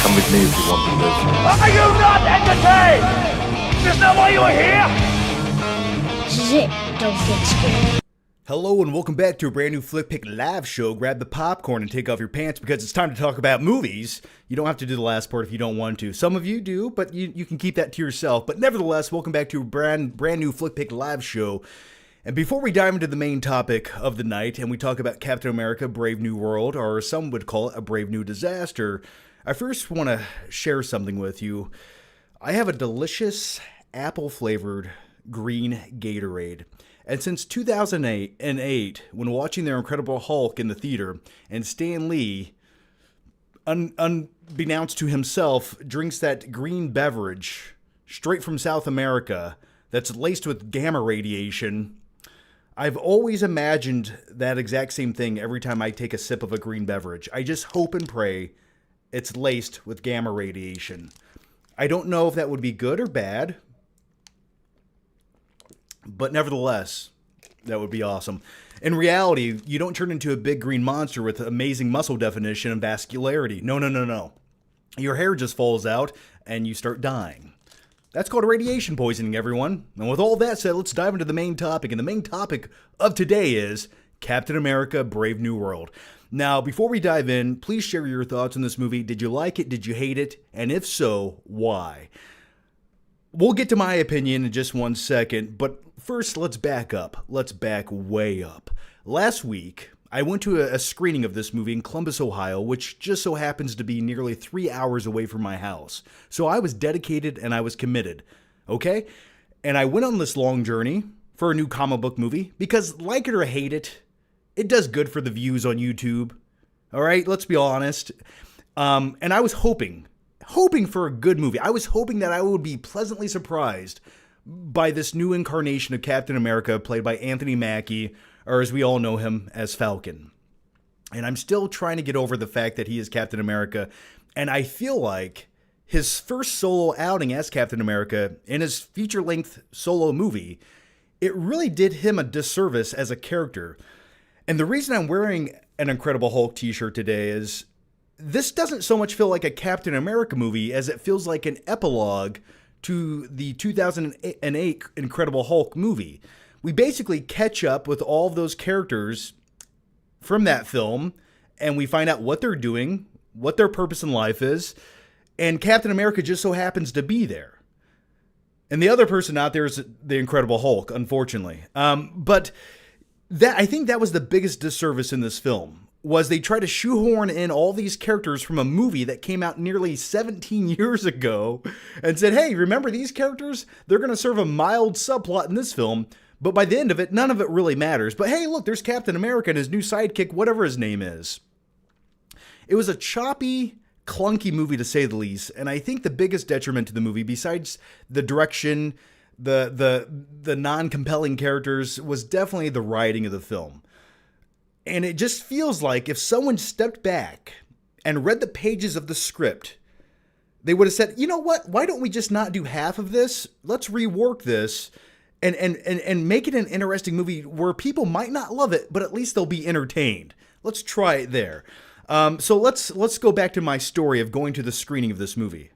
Come with me if you want to live. Are you not entertained? Is that why you are here? Zip, don't get scared. Hello and welcome back to a brand new Flick Pick live show. Grab the popcorn and take off your pants because it's time to talk about movies. You don't have to do the last part if you don't want to. Some of you do, but you can keep that to yourself. But nevertheless, welcome back to a brand new Flick Pick live show. And before we dive into the main topic of the night and we talk about Captain America Brave New World, or some would call it a Brave New Disaster, I first want to share something with you. I have a delicious apple-flavored green Gatorade. And since 2008, when watching their Incredible Hulk in the theater, and Stan Lee, unbeknownst to himself, drinks that green beverage straight from South America that's laced with gamma radiation, I've always imagined that exact same thing every time I take a sip of a green beverage. I just hope and pray it's laced with gamma radiation. I don't know if that would be good or bad, but nevertheless, that would be awesome. In reality, you don't turn into a big green monster with amazing muscle definition and vascularity. No. Your hair just falls out and you start dying. That's called radiation poisoning, everyone. And with all that said, let's dive into the main topic. And the main topic of today is Captain America Brave New World. Now, before we dive in, please share your thoughts on this movie. Did you like it? Did you hate it? And if so, why? We'll get to my opinion in just 1 second, but first, let's back up. Let's back way up. Last week, I went to a screening of this movie in Columbus, Ohio, which just so happens to be nearly 3 hours away from my house. So I was dedicated and I was committed, okay? And I went on this long journey for a new comic book movie because, like it or hate it, it does good for the views on YouTube. All right, let's be honest. And I was hoping for a good movie. I was hoping that I would be pleasantly surprised by this new incarnation of Captain America, played by Anthony Mackie, or as we all know him as Falcon. And I'm still trying to get over the fact that he is Captain America, and I feel like his first solo outing as Captain America in his feature-length solo movie, it really did him a disservice as a character. And the reason I'm wearing an Incredible Hulk t-shirt today is this doesn't so much feel like a Captain America movie as it feels like an epilogue to the 2008 Incredible Hulk movie. We basically catch up with all of those characters from that film, and we find out what they're doing, what their purpose in life is, and Captain America just so happens to be there. And the other person out there is the Incredible Hulk, unfortunately. But I think that was the biggest disservice in this film, was they tried to shoehorn in all these characters from a movie that came out nearly 17 years ago and said, hey, remember these characters? They're going to serve a mild subplot in this film, but by the end of it, none of it really matters. But hey, look, there's Captain America and his new sidekick, whatever his name is. It was a choppy, clunky movie, to say the least, and I think the biggest detriment to the movie, besides the direction, the non-compelling characters, was definitely the writing of the film. And it just feels like if someone stepped back and read the pages of the script, they would have said, you know what, why don't we just not do half of this? Let's rework this and make it an interesting movie where people might not love it, but at least they'll be entertained. Let's try it there. So let's go back to my story of going to the screening of this movie.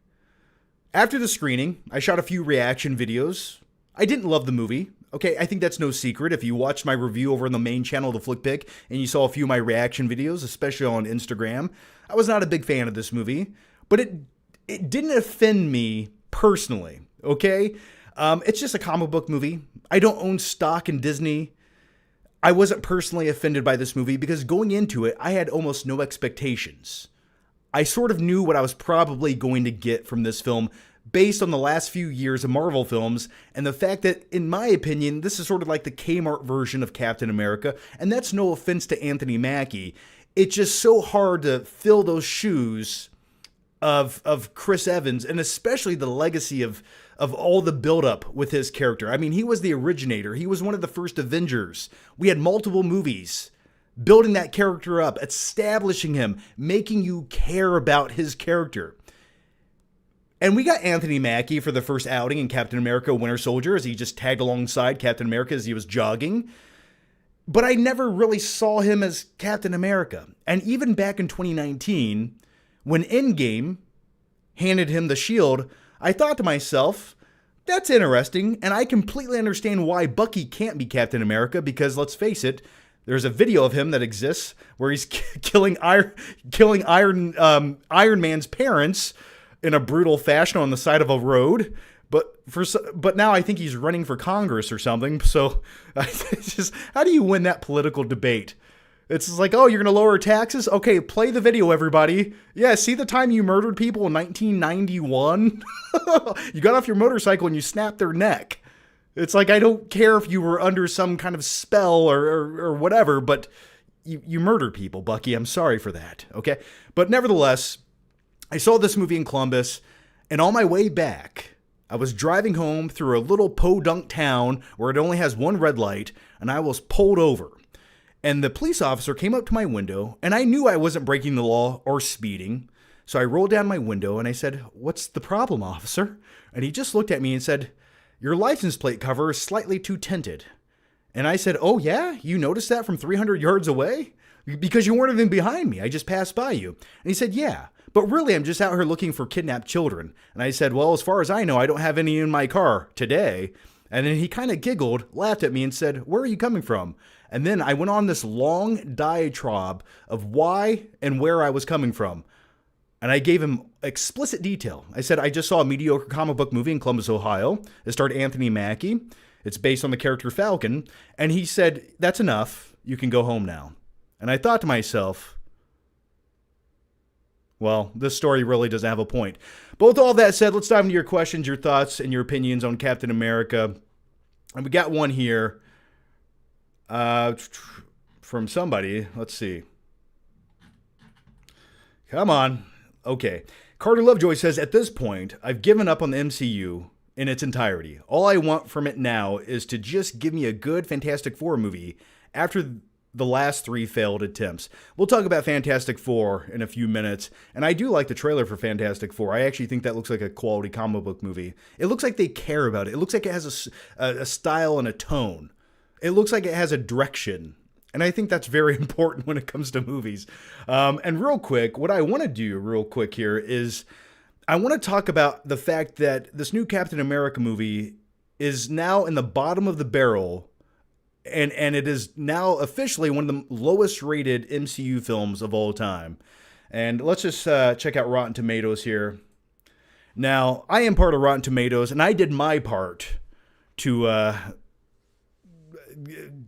After the screening, I shot a few reaction videos. I didn't love the movie. Okay, I think that's no secret. If you watched my review over on the main channel, The Flick Pick, and you saw a few of my reaction videos, especially on Instagram, I was not a big fan of this movie, but it didn't offend me personally. Okay? It's just a comic book movie. I don't own stock in Disney. I wasn't personally offended by this movie because going into it, I had almost no expectations. I sort of knew what I was probably going to get from this film based on the last few years of Marvel films and the fact that, in my opinion, this is sort of like the Kmart version of Captain America, and that's no offense to Anthony Mackie. It's just so hard to fill those shoes of Chris Evans, and especially the legacy of all the buildup with his character. I mean, he was the originator. He was one of the first Avengers. We had multiple movies building that character up, establishing him, making you care about his character. And we got Anthony Mackie for the first outing in Captain America Winter Soldier as he just tagged alongside Captain America as he was jogging. But I never really saw him as Captain America. And even back in 2019, when Endgame handed him the shield, I thought to myself, that's interesting, and I completely understand why Bucky can't be Captain America, because let's face it, there's a video of him that exists where he's killing Iron Man's parents in a brutal fashion on the side of a road. But now I think he's running for Congress or something. So it's just, how do you win that political debate? It's just like, oh, you're going to lower taxes? Okay, play the video, everybody. Yeah, see the time you murdered people in 1991? You got off your motorcycle and you snapped their neck. It's like, I don't care if you were under some kind of spell or whatever, but you murdered people, Bucky. I'm sorry for that, okay? But nevertheless, I saw this movie in Columbus, and on my way back, I was driving home through a little podunk town where it only has one red light, and I was pulled over. And the police officer came up to my window, and I knew I wasn't breaking the law or speeding. So I rolled down my window and I said, "What's the problem, officer?" And he just looked at me and said, "Your license plate cover is slightly too tinted." And I said, "Oh yeah? You noticed that from 300 yards away? Because you weren't even behind me. I just passed by you." And he said, "Yeah, but really I'm just out here looking for kidnapped children." And I said, "Well, as far as I know, I don't have any in my car today." And then he kind of giggled, laughed at me, and said, "Where are you coming from?" And then I went on this long diatribe of why and where I was coming from. And I gave him explicit detail. I said, I just saw a mediocre comic book movie in Columbus, Ohio. It starred Anthony Mackie. It's based on the character Falcon. And he said, "That's enough. You can go home now." And I thought to myself, well, this story really doesn't have a point. But with all that said, let's dive into your questions, your thoughts, and your opinions on Captain America. And we got one here from somebody. Let's see. Come on. Okay. Carter Lovejoy says, "At this point, I've given up on the MCU in its entirety. All I want from it now is to just give me a good Fantastic Four movie after the last three failed attempts." We'll talk about Fantastic Four in a few minutes, and I do like the trailer for Fantastic Four. I actually think that looks like a quality comic book movie. It looks like they care about it. It looks like it has a style and a tone. It looks like it has a direction. And I think that's very important when it comes to movies. And real quick, what I want to do real quick here is I want to talk about the fact that this new Captain America movie is now in the bottom of the barrel, and it is now officially one of the lowest rated MCU films of all time. And let's just check out Rotten Tomatoes here. Now, I am part of Rotten Tomatoes, and I did my part to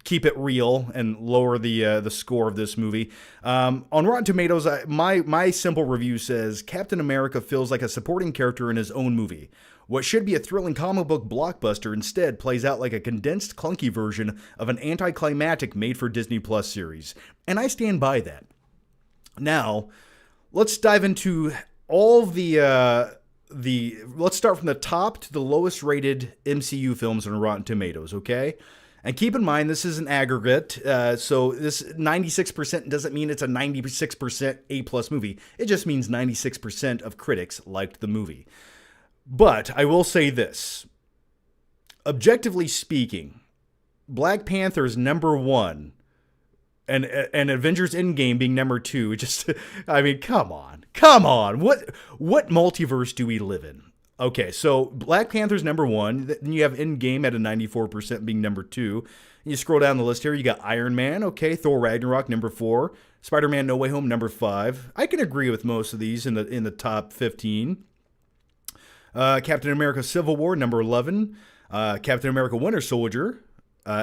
keep it real and lower the score of this movie. On Rotten Tomatoes, my simple review says, "Captain America feels like a supporting character in his own movie. What should be a thrilling comic book blockbuster instead plays out like a condensed, clunky version of an anticlimactic made-for-Disney Plus series." And I stand by that. Now, let's dive into all let's start from the top to the lowest rated MCU films on Rotten Tomatoes, okay? And keep in mind, this is an aggregate, so this 96% doesn't mean it's a 96% A-plus movie. It just means 96% of critics liked the movie. But I will say this. Objectively speaking, Black Panther is number one, and Avengers Endgame being number two. Just, I mean, come on. What multiverse do we live in? Okay, so Black Panther's number one. Then you have Endgame at a 94% being number two. And you scroll down the list here, you got Iron Man, okay, Thor Ragnarok, number 4. Spider-Man No Way Home, number 5. I can agree with most of these in the top 15. Captain America Civil War, number 11. Captain America Winter Soldier,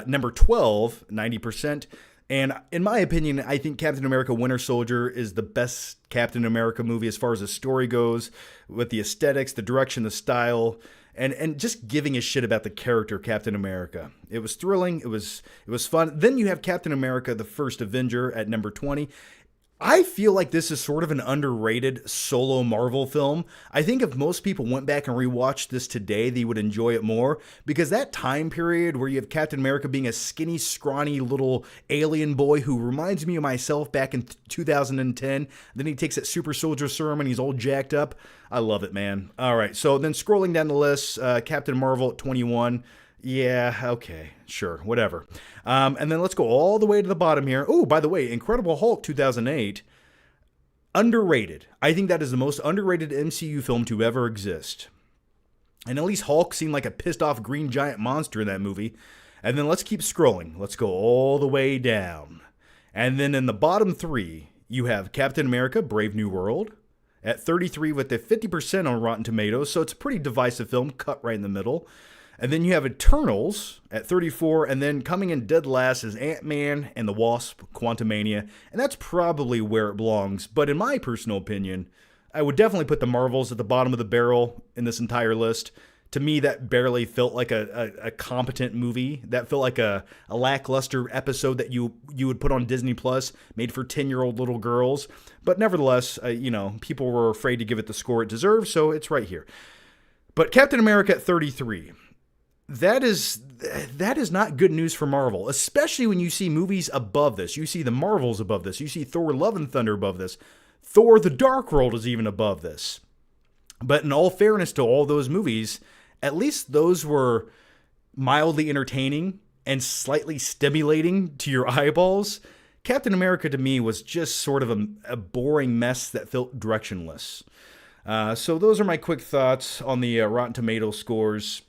number 12, 90%. And in my opinion, I think Captain America Winter Soldier is the best Captain America movie as far as the story goes, with the aesthetics, the direction, the style, and just giving a shit about the character Captain America. It was thrilling. It was fun. Then you have Captain America, the First Avenger at number 20. I feel like this is sort of an underrated solo Marvel film. I think if most people went back and rewatched this today, they would enjoy it more, because that time period where you have Captain America being a skinny, scrawny little alien boy who reminds me of myself back in 2010, then he takes that super soldier serum and he's all jacked up. I love it, man. All right, so then scrolling down the list, Captain Marvel at 21. Yeah, okay, sure, whatever. And then let's go all the way to the bottom here. Oh, by the way, Incredible Hulk 2008, underrated. I think that is the most underrated MCU film to ever exist. And at least Hulk seemed like a pissed off green giant monster in that movie. And then let's keep scrolling. Let's go all the way down. And then in the bottom three, you have Captain America Brave New World at 33 with a 50% on Rotten Tomatoes, so it's a pretty divisive film, cut right in the middle. And then you have Eternals at 34, and then coming in dead last is Ant-Man and the Wasp, Quantumania, and that's probably where it belongs. But in my personal opinion, I would definitely put the Marvels at the bottom of the barrel in this entire list. To me, that barely felt like a competent movie. That felt like a lackluster episode that you would put on Disney Plus, made for 10-year-old little girls. But nevertheless, people were afraid to give it the score it deserves, so it's right here. But Captain America at 33... That is not good news for Marvel, especially when you see movies above this. You see the Marvels above this. You see Thor Love and Thunder above this. Thor The Dark World is even above this. But in all fairness to all those movies, at least those were mildly entertaining and slightly stimulating to your eyeballs. Captain America to me was just sort of a boring mess that felt directionless. So those are my quick thoughts on the Rotten Tomatoes scores.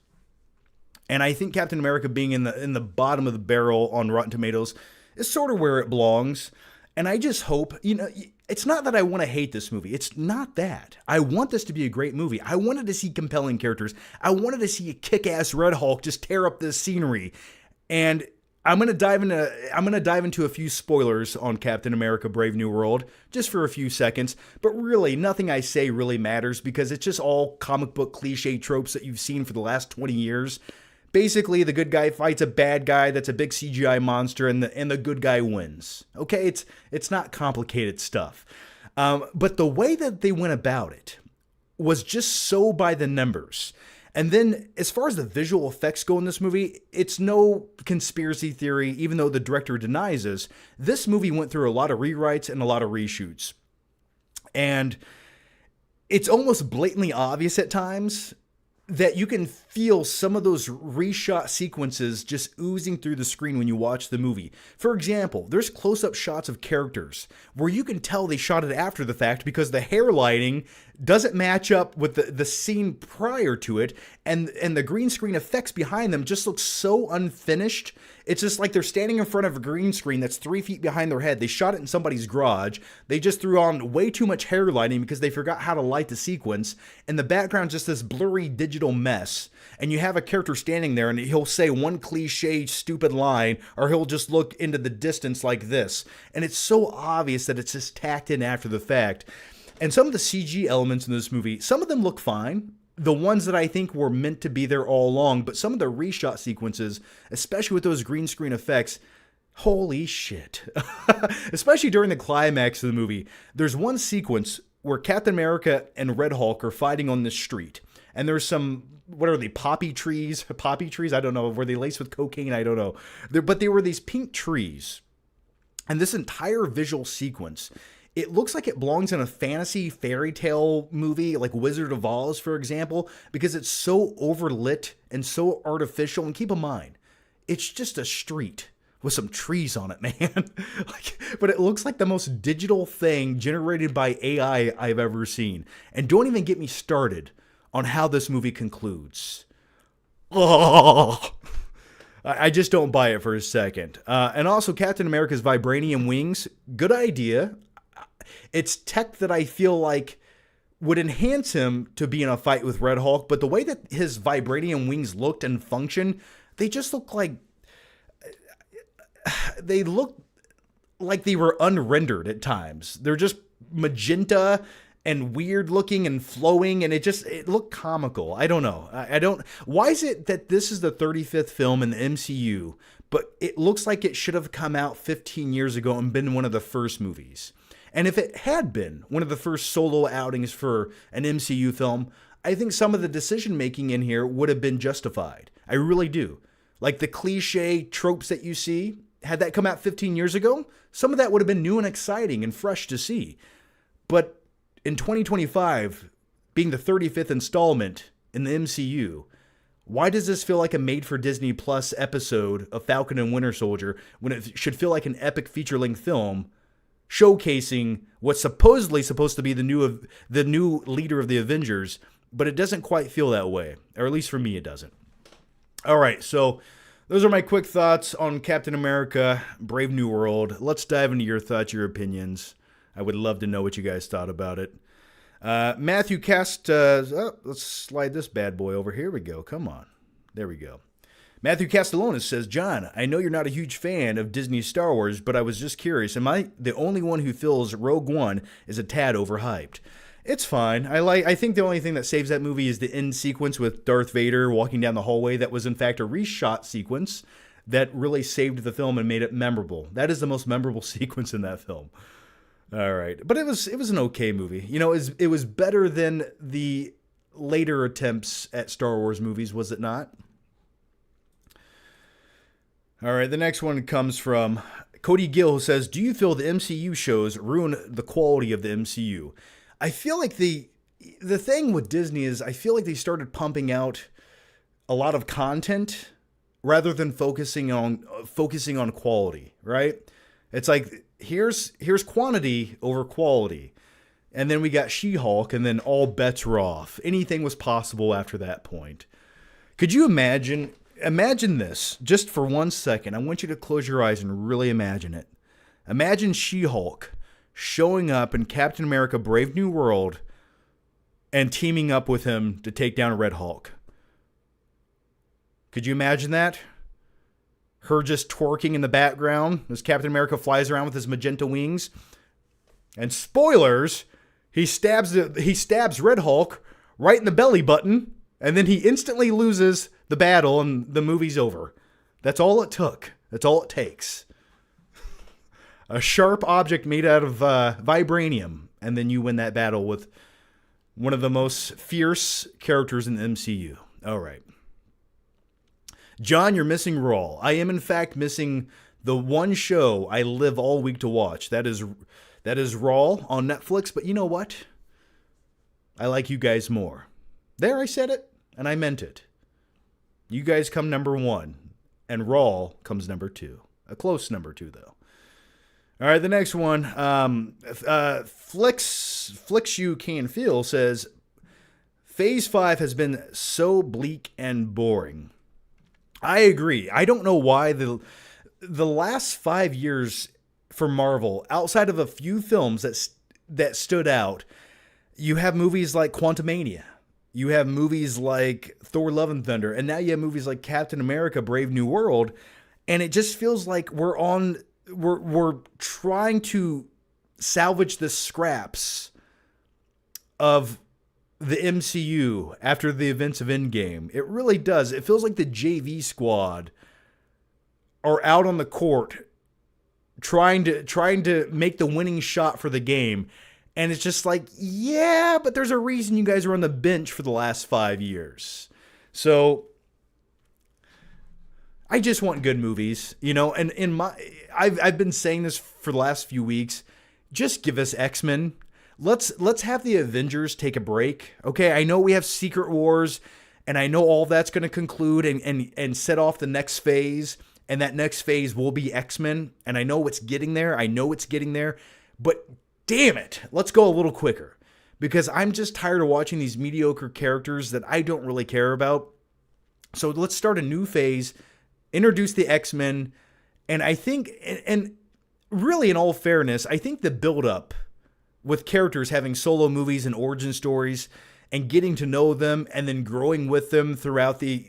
And I think Captain America being in the bottom of the barrel on Rotten Tomatoes is sort of where it belongs. And I just hope, it's not that I want to hate this movie. It's not that. I want this to be a great movie. I wanted to see compelling characters. I wanted to see a kick-ass Red Hulk just tear up this scenery. And I'm going to dive into a few spoilers on Captain America Brave New World just for a few seconds, but really nothing I say really matters because it's just all comic book cliche tropes that you've seen for the last 20 years. Basically, the good guy fights a bad guy that's a big CGI monster, and the good guy wins. Okay, it's not complicated stuff. But the way that they went about it was just so by the numbers. And then, as far as the visual effects go in this movie, it's no conspiracy theory, even though the director denies this. This movie went through a lot of rewrites and a lot of reshoots. And it's almost blatantly obvious at times that you can feel some of those reshot sequences just oozing through the screen when you watch the movie. For example, there's close-up shots of characters where you can tell they shot it after the fact because the hair lighting doesn't match up with the scene prior to it, and the green screen effects behind them just look so unfinished. It's just like they're standing in front of a green screen that's 3 feet behind their head. They shot it in somebody's garage. They just threw on way too much hair lighting because they forgot how to light the sequence, and the background's just this blurry digital mess. And you have a character standing there, and he'll say one cliche, stupid line, or he'll just look into the distance like this. And it's so obvious that it's just tacked in after the fact. And some of the CG elements in this movie, some of them look fine. The ones that I think were meant to be there all along, but some of the reshot sequences, especially with those green screen effects, holy shit. Especially during the climax of the movie. There's one sequence where Captain America and Red Hulk are fighting on the street. And there's some, what are they, poppy trees? Poppy trees? I don't know. Were they laced with cocaine? I don't know. But they were these pink trees. And this entire visual sequence, it looks like it belongs in a fantasy fairy tale movie, like Wizard of Oz, for example, because it's so overlit and so artificial. And keep in mind, it's just a street with some trees on it, man. But it looks like the most digital thing generated by AI I've ever seen. And don't even get me started on how this movie concludes. Oh, I just don't buy it for a second. And also, Captain America's vibranium wings, good idea. It's tech that I feel like would enhance him to be in a fight with Red Hulk, but the way that his vibranium wings looked and functioned, they just look like they were unrendered at times. They're just magenta and weird looking and flowing, and it looked comical. I don't know. Why is it that this is the 35th film in the MCU, but it looks like it should have come out 15 years ago and been one of the first movies? And if it had been one of the first solo outings for an MCU film, I think some of the decision making in here would have been justified. I really do. Like the cliche tropes that you see, had that come out 15 years ago, some of that would have been new and exciting and fresh to see. But in 2025, being the 35th installment in the MCU, why does this feel like a made-for-Disney Plus episode of Falcon and Winter Soldier when it should feel like an epic feature-length film showcasing what's supposedly supposed to be the new leader of the Avengers, but it doesn't quite feel that way, or at least for me it doesn't. All right, so those are my quick thoughts on Captain America, Brave New World. Let's dive into your thoughts, your opinions. I would love to know what you guys thought about it. Matthew Cast, let's slide this bad boy over. Here we go. Come on. There we go. Matthew Castellanos says, John, I know you're not a huge fan of Disney's Star Wars, but I was just curious. Am I the only one who feels Rogue One is a tad overhyped? It's fine. I think the only thing that saves that movie is the end sequence with Darth Vader walking down the hallway. That was in fact a reshot sequence that really saved the film and made it memorable. That is the most memorable sequence in that film. All right, but it was an okay movie. You know, it was better than the later attempts at Star Wars movies, was it not? All right, the next one comes from Cody Gill, who says, do you feel the MCU shows ruin the quality of the MCU? I feel like the thing with Disney is I feel like they started pumping out a lot of content rather than focusing on quality, right? It's like here's quantity over quality. And then we got She-Hulk, and then all bets were off. Anything was possible after that point. Could you imagine this just for 1 second? I want you to close your eyes and really imagine it. Imagine She-Hulk showing up in Captain America Brave New World and teaming up with him to take down Red Hulk. Could you imagine that? Her just twerking in the background as Captain America flies around with his magenta wings. And spoilers, he stabs Red Hulk right in the belly button, and then he instantly loses the battle and the movie's over. That's all it took. That's all it takes. A sharp object made out of vibranium, and then you win that battle with one of the most fierce characters in the MCU. All right. John, you're missing Raw. I am, in fact, missing the one show I live all week to watch. That is Raw on Netflix, but you know what? I like you guys more. There, I said it, and I meant it. You guys come number one, and Raw comes number two. A close number two, though. All right, the next one. Flicks You Can Feel says, Phase 5 has been so bleak and boring. I agree. I don't know why the last 5 years for Marvel, outside of a few films that stood out, you have movies like Quantumania. You have movies like Thor: Love and Thunder, and now you have movies like Captain America: Brave New World, and it just feels like we're trying to salvage the scraps of the MCU after the events of Endgame. It really does. It feels like the JV squad are out on the court trying to make the winning shot for the game. And it's just like, yeah, but there's a reason you guys are on the bench for the last 5 years. So I just want good movies, you know, and I've been saying this for the last few weeks. Just give us X-Men. Let's have the Avengers take a break. Okay, I know we have Secret Wars, and I know all that's going to conclude and set off the next phase, and that next phase will be X-Men, and I know it's getting there. But damn it, let's go a little quicker, because I'm just tired of watching these mediocre characters that I don't really care about. So let's start a new phase, introduce the X-Men, and I think, and really in all fairness, I think the build-up with characters having solo movies and origin stories and getting to know them and then growing with them throughout the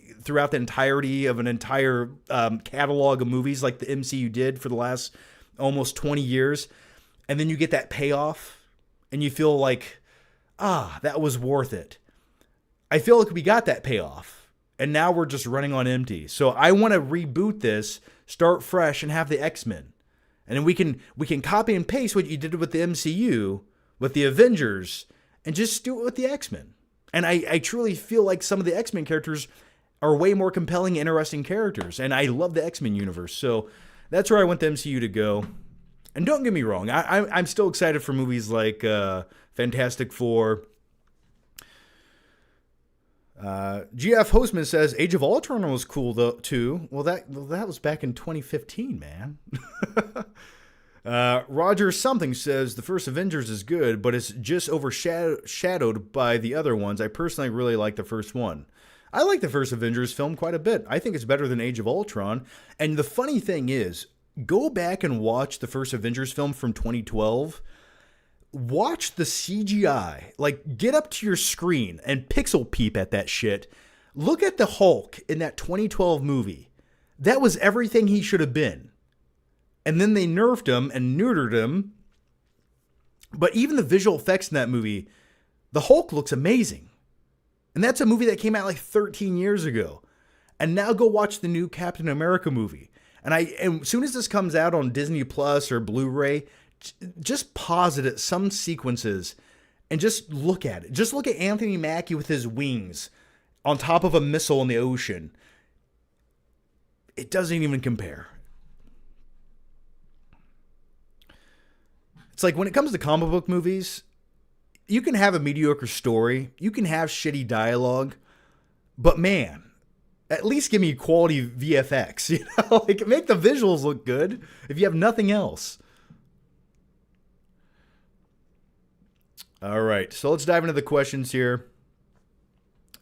entirety of an entire catalog of movies like the MCU did for the last almost 20 years. And then you get that payoff and you feel like, that was worth it. I feel like we got that payoff and now we're just running on empty. So I want to reboot this, start fresh, and have the X-Men. And then we can copy and paste what you did with the MCU, with the Avengers, and just do it with the X-Men. And I truly feel like some of the X-Men characters are way more compelling, interesting characters. And I love the X-Men universe. So that's where I want the MCU to go. And don't get me wrong, I'm still excited for movies like Fantastic Four. GF Hostman says Age of Ultron was cool though too. Well, that was back in 2015, man. Roger something says the first Avengers is good, but it's just overshadowed by the other ones. I personally really like the first one. I like the first Avengers film quite a bit. I think it's better than Age of Ultron. And the funny thing is, go back and watch the first Avengers film from 2012. Watch the CGI. Like, get up to your screen and pixel peep at that shit. Look at the Hulk in that 2012 movie. That was everything he should have been. And then they nerfed him and neutered him. But even the visual effects in that movie, the Hulk looks amazing. And that's a movie that came out like 13 years ago. And now go watch the new Captain America movie. And as soon as this comes out on Disney Plus or Blu-ray, just pause it at some sequences and just look at it. Just look at Anthony Mackie with his wings on top of a missile in the ocean. It doesn't even compare. It's like when it comes to comic book movies, you can have a mediocre story, you can have shitty dialogue, but man, at least give me quality VFX, you know? Like, make the visuals look good if you have nothing else. All right, so let's dive into the questions here.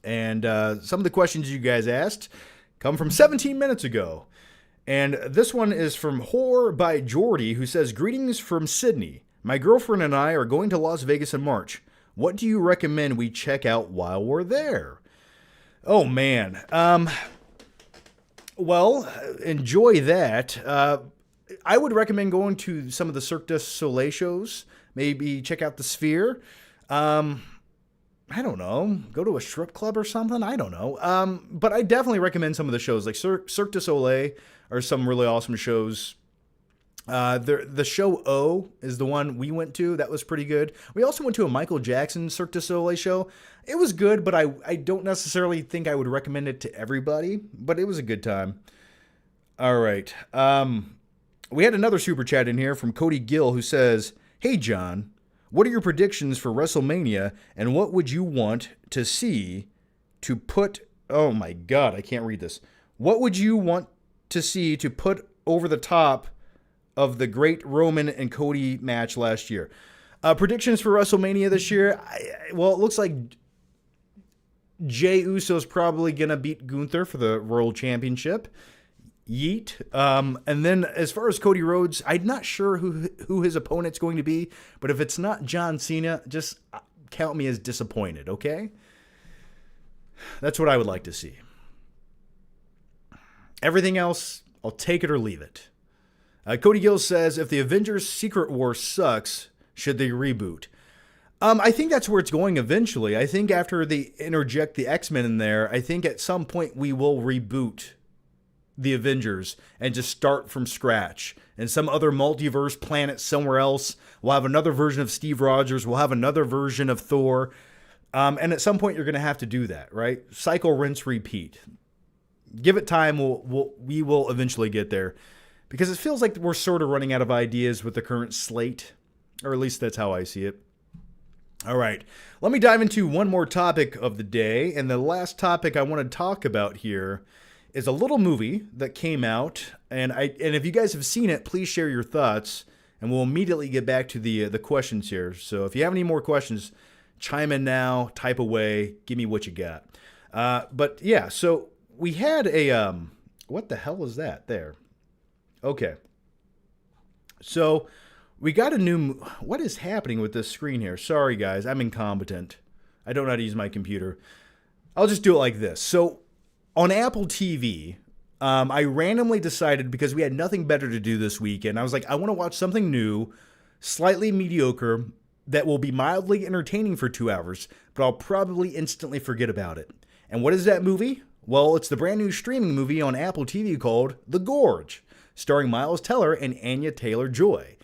And some of the questions you guys asked come from 17 minutes ago. And this one is from Whore by Jordy, who says, greetings from Sydney. My girlfriend and I are going to Las Vegas in March. What do you recommend we check out while we're there? Oh, man. Well, enjoy that. I would recommend going to some of the Cirque du Soleil shows. Maybe check out the Sphere. I don't know. Go to a strip club or something. I don't know. But I definitely recommend some of the shows. Like Cirque du Soleil are some really awesome shows. The show O is the one we went to. That was pretty good. We also went to a Michael Jackson Cirque du Soleil show. It was good, but I don't necessarily think I would recommend it to everybody. But it was a good time. All right. We had another super chat in here from Cody Gill who says, hey, John, what are your predictions for WrestleMania and what would you want to see to put... Oh, my God, I can't read this. What would you want to see to put over the top of the great Roman and Cody match last year? Predictions for WrestleMania this year? Well, it looks like Jey Uso's probably going to beat Gunther for the World Championship. Yeet. And then as far as Cody Rhodes, I'm not sure who his opponent's going to be, but if it's not John Cena, just count me as disappointed, okay? That's what I would like to see. Everything else, I'll take it or leave it. Cody Gill says, if the Avengers Secret War sucks, should they reboot? I think that's where it's going eventually. I think after they interject the X-Men in there, I think at some point we will reboot the Avengers and just start from scratch. And some other multiverse planet somewhere else, we'll have another version of Steve Rogers, we'll have another version of Thor. And at some point you're going to have to do that, right? Cycle, rinse, repeat. Give it time, we will eventually get there. Because it feels like we're sort of running out of ideas with the current slate. Or at least that's how I see it. All right, let me dive into one more topic of the day. And the last topic I want to talk about here is a little movie that came out. And if you guys have seen it, please share your thoughts. And we'll immediately get back to the questions here. So if you have any more questions, chime in now, type away, give me what you got. But yeah, so we had a... what the hell is that there? Okay. So We got a new... What is happening with this screen here? Sorry, guys. I'm incompetent. I don't know how to use my computer. I'll just do it like this. So, on Apple TV, I randomly decided, because we had nothing better to do this weekend, I was like, I want to watch something new, slightly mediocre, that will be mildly entertaining for 2 hours, but I'll probably instantly forget about it. And what is that movie? Well, it's the brand new streaming movie on Apple TV called The Gorge, starring Miles Teller and Anya Taylor-Joy.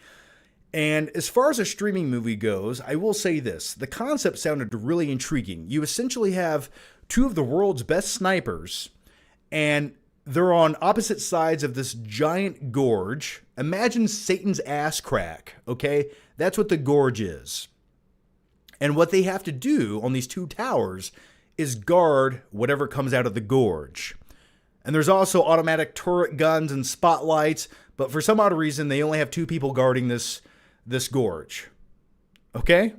And as far as a streaming movie goes, I will say this. The concept sounded really intriguing. You essentially have two of the world's best snipers, and they're on opposite sides of this giant gorge. Imagine Satan's ass crack, okay? That's what the gorge is. And what they have to do on these two towers is guard whatever comes out of the gorge. And there's also automatic turret guns and spotlights, but for some odd reason, they only have two people guarding this gorge. Okay?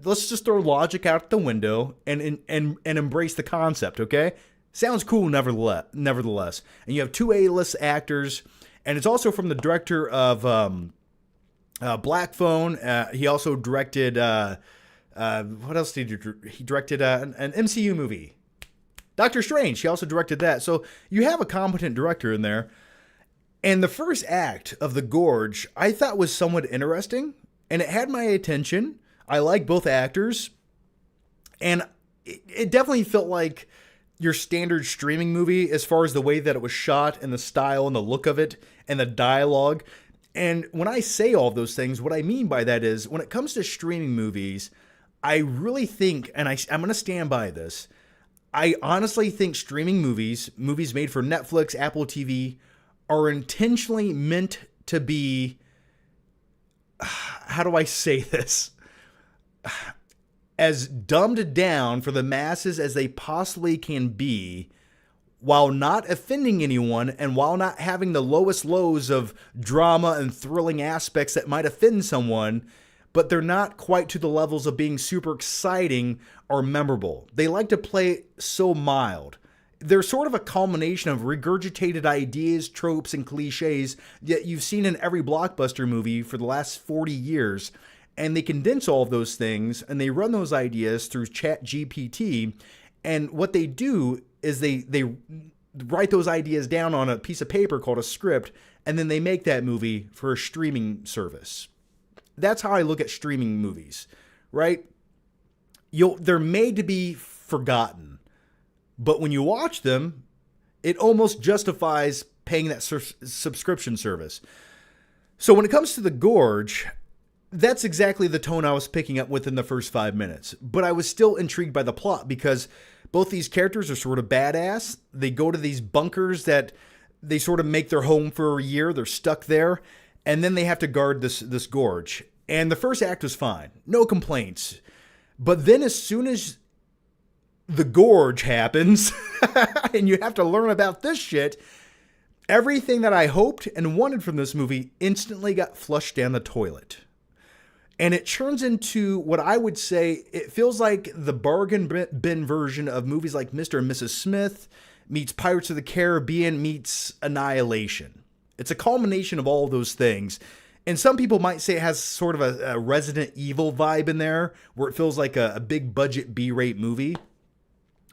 Let's just throw logic out the window and embrace the concept, okay? Sounds cool nevertheless. And you have two A-list actors, and it's also from the director of Black Phone. He also directed what else did he do? He directed an MCU movie, Doctor Strange. He also directed that. So you have a competent director in there. And the first act of The Gorge I thought was somewhat interesting, and it had my attention. I like both actors, and it definitely felt like your standard streaming movie as far as the way that it was shot and the style and the look of it and the dialogue. And when I say all of those things, what I mean by that is when it comes to streaming movies, I really think, and I'm going to stand by this, I honestly think streaming movies made for Netflix, Apple TV, are intentionally meant to be, how do I say this, as dumbed down for the masses as they possibly can be, while not offending anyone and while not having the lowest lows of drama and thrilling aspects that might offend someone, but they're not quite to the levels of being super exciting or memorable. They like to play so mild. They're sort of a culmination of regurgitated ideas, tropes, and cliches that you've seen in every blockbuster movie for the last 40 years. And they condense all of those things and they run those ideas through ChatGPT. And what they do is they write those ideas down on a piece of paper called a script, and then they make that movie for a streaming service. That's how I look at streaming movies, right? They're made to be forgotten. But when you watch them, it almost justifies paying that subscription service. So when it comes to The Gorge, that's exactly the tone I was picking up within the first 5 minutes. But I was still intrigued by the plot because both these characters are sort of badass. They go to these bunkers that they sort of make their home for a year. They're stuck there. And then they have to guard this gorge. And the first act was fine. No complaints. But then as soon as the gorge happens and you have to learn about this shit, everything that I hoped and wanted from this movie instantly got flushed down the toilet. And it turns into what I would say, it feels like the bargain bin version of movies like Mr. and Mrs. Smith meets Pirates of the Caribbean meets Annihilation. It's a culmination of all those things. And some people might say it has sort of a Resident Evil vibe in there, where it feels like a big budget B-rate movie.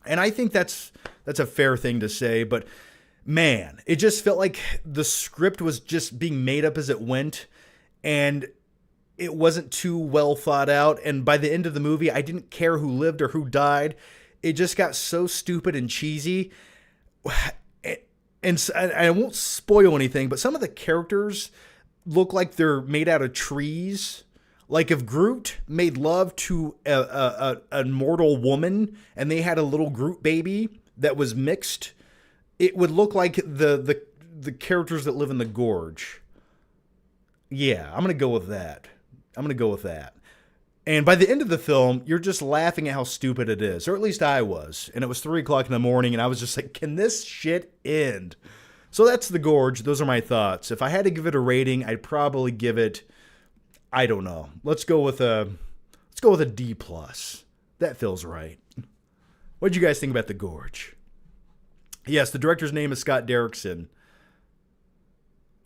And I think that's a fair thing to say, but man, it just felt like the script was just being made up as it went, and it wasn't too well thought out. And by the end of the movie, I didn't care who lived or who died. It just got so stupid and cheesy. And I won't spoil anything, but some of the characters look like they're made out of trees. Like if Groot made love to a mortal woman and they had a little Groot baby that was mixed, it would look like the characters that live in the gorge. Yeah, I'm going to go with that. And by the end of the film, you're just laughing at how stupid it is. Or at least I was. And it was 3 o'clock in the morning and I was just like, can this shit end? So that's The Gorge. Those are my thoughts. If I had to give it a rating, I'd probably give it, I don't know. Let's go with a D+. That feels right. What did you guys think about The Gorge? Yes, the director's name is Scott Derrickson.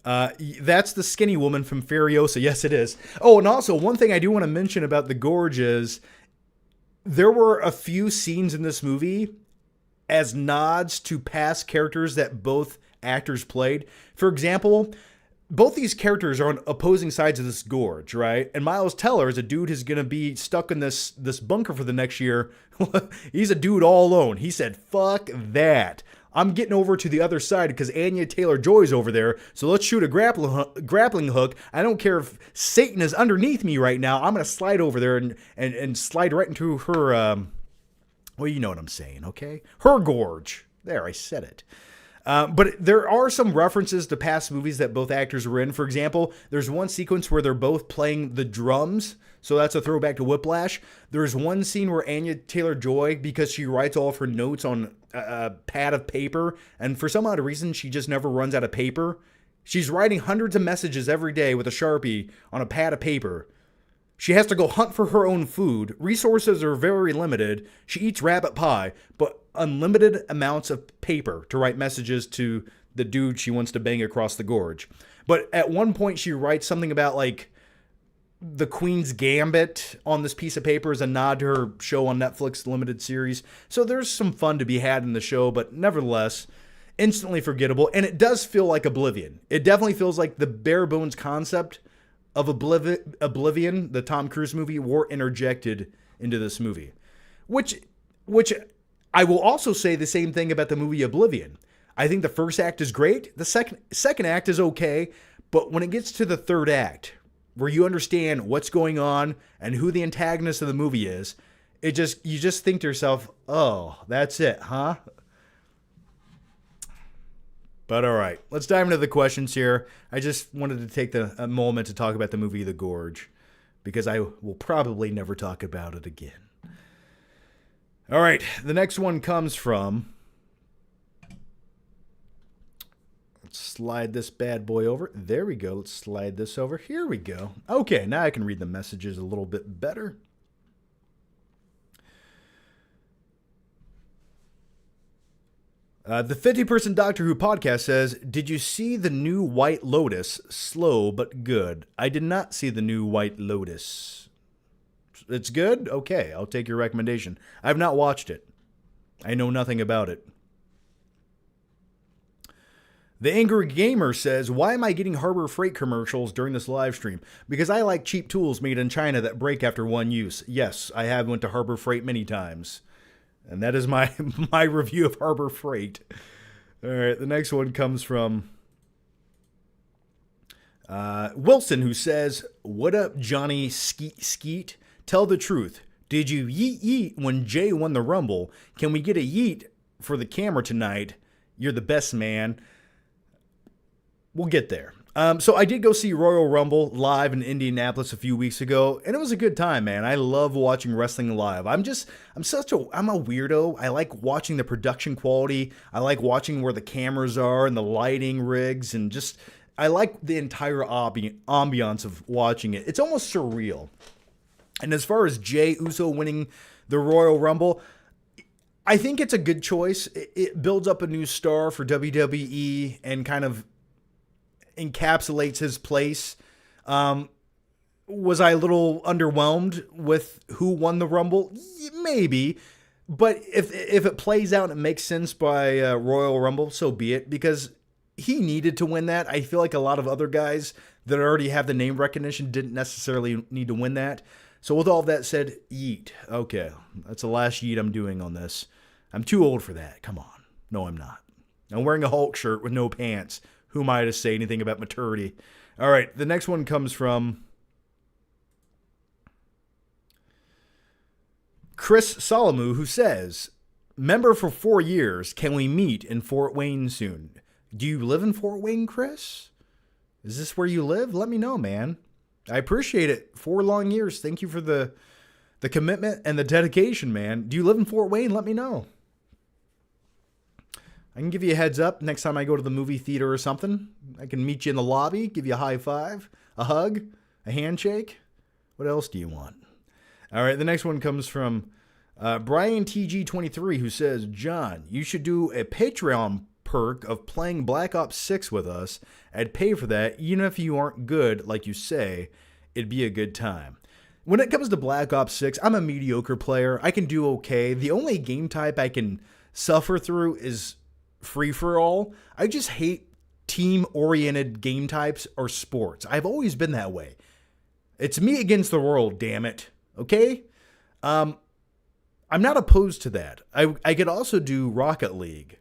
That's the skinny woman from Furiosa. Yes, it is. Oh, and also one thing I do want to mention about the Gorge is there were a few scenes in this movie as nods to past characters that both actors played. For example, both these characters are on opposing sides of this gorge, right? And Miles Teller is a dude who's going to be stuck in this bunker for the next year. He's a dude all alone. He said, fuck that. I'm getting over to the other side because Anya Taylor-Joy's over there. So let's shoot a grappling hook. I don't care if Satan is underneath me right now. I'm going to slide over there and slide right into her, well, you know what I'm saying, okay? Her gorge. There, I said it. But there are some references to past movies that both actors were in. For example, there's one sequence where they're both playing the drums. So that's a throwback to Whiplash. There's one scene where Anya Taylor-Joy, because she writes all of her notes on a pad of paper, and for some odd reason, she just never runs out of paper. She's writing hundreds of messages every day with a Sharpie on a pad of paper. She has to go hunt for her own food. Resources are very limited. She eats rabbit pie, but unlimited amounts of paper to write messages to the dude she wants to bang across the gorge. But at one point, she writes something about, like, the Queen's Gambit on this piece of paper as a nod to her show on Netflix, limited series. So there's some fun to be had in the show, but nevertheless, instantly forgettable. And it does feel like Oblivion. It definitely feels like the bare bones concept of Oblivion, the Tom Cruise movie, were interjected into this movie. Which I will also say the same thing about the movie Oblivion. I think the first act is great. The second act is okay. But when it gets to the third act, where you understand what's going on and who the antagonist of the movie is, you just think to yourself, oh, that's it, huh? But all right, let's dive into the questions here. I just wanted to take a moment to talk about the movie The Gorge, because I will probably never talk about it again. All right, the next one comes from... Let's slide this bad boy over. There we go. Let's slide this over. Here we go. Okay, now I can read the messages a little bit better. The 50-person Doctor Who podcast says, did you see the new White Lotus? Slow but good. I did not see the new White Lotus. It's good? Okay, I'll take your recommendation. I've not watched it. I know nothing about it. The Angry Gamer says, why am I getting Harbor Freight commercials during this live stream? Because I like cheap tools made in China that break after one use. Yes, I have went to Harbor Freight many times. And that is my review of Harbor Freight. All right, the next one comes from Wilson, who says, what up, Johnny Skeet? Tell the truth. Did you yeet when Jay won the Rumble? Can we get a yeet for the camera tonight? You're the best, man. We'll get there. So I did go see Royal Rumble live in Indianapolis a few weeks ago, and it was a good time, man. I love watching wrestling live. I'm a weirdo. I like watching the production quality. I like watching where the cameras are and the lighting rigs, and just I like the entire ambiance of watching it. It's almost surreal. And as far as Jey Uso winning the Royal Rumble, I think it's a good choice. It builds up a new star for WWE and kind of encapsulates his place. Was I a little underwhelmed with who won the Rumble? Maybe. But if it plays out and it makes sense by Royal Rumble, so be it. Because he needed to win that. I feel like a lot of other guys that already have the name recognition didn't necessarily need to win that. So with all of that said, yeet. Okay, that's the last yeet I'm doing on this. I'm too old for that. Come on. No, I'm not. I'm wearing a Hulk shirt with no pants. Who am I to say anything about maturity? All right, the next one comes from Chris Solomu, who says, member for 4 years. Can we meet in Fort Wayne soon? Do you live in Fort Wayne, Chris? Is this where you live? Let me know, man. I appreciate it. 4 long years. Thank you for the commitment and the dedication, man. Do you live in Fort Wayne? Let me know. I can give you a heads up next time I go to the movie theater or something. I can meet you in the lobby, give you a high five, a hug, a handshake. What else do you want? All right, the next one comes from Brian TG23, who says, John, you should do a Patreon perk of playing Black Ops 6 with us. I'd pay for that, even if you aren't good, like you say. It'd be a good time. When it comes to Black Ops 6, I'm a mediocre player. I can do okay. The only game type I can suffer through is free-for-all. I just hate team-oriented game types or sports. I've always been that way. It's me against the world, damn it. Okay? I'm not opposed to that. I could also do Rocket League.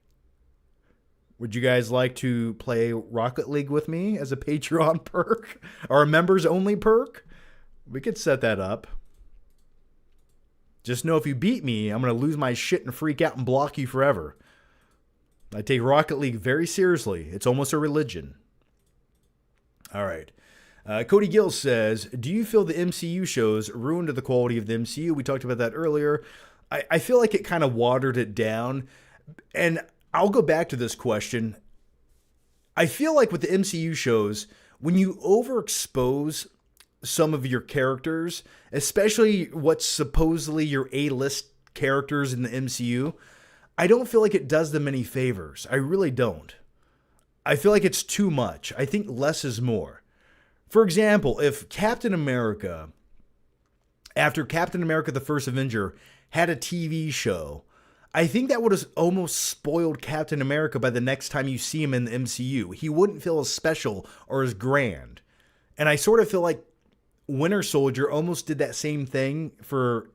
Would you guys like to play Rocket League with me as a Patreon perk? Or a members-only perk? We could set that up. Just know if you beat me, I'm going to lose my shit and freak out and block you forever. I take Rocket League very seriously. It's almost a religion. All right. Cody Gill says, do you feel the MCU shows ruined the quality of the MCU? We talked about that earlier. I feel like it kind of watered it down. And I'll go back to this question. I feel like with the MCU shows, when you overexpose some of your characters, especially what's supposedly your A-list characters in the MCU, I don't feel like it does them any favors. I really don't. I feel like it's too much. I think less is more. For example, if Captain America, after Captain America the First Avenger, had a TV show, I think that would have almost spoiled Captain America by the next time you see him in the MCU. He wouldn't feel as special or as grand. And I sort of feel like Winter Soldier almost did that same thing for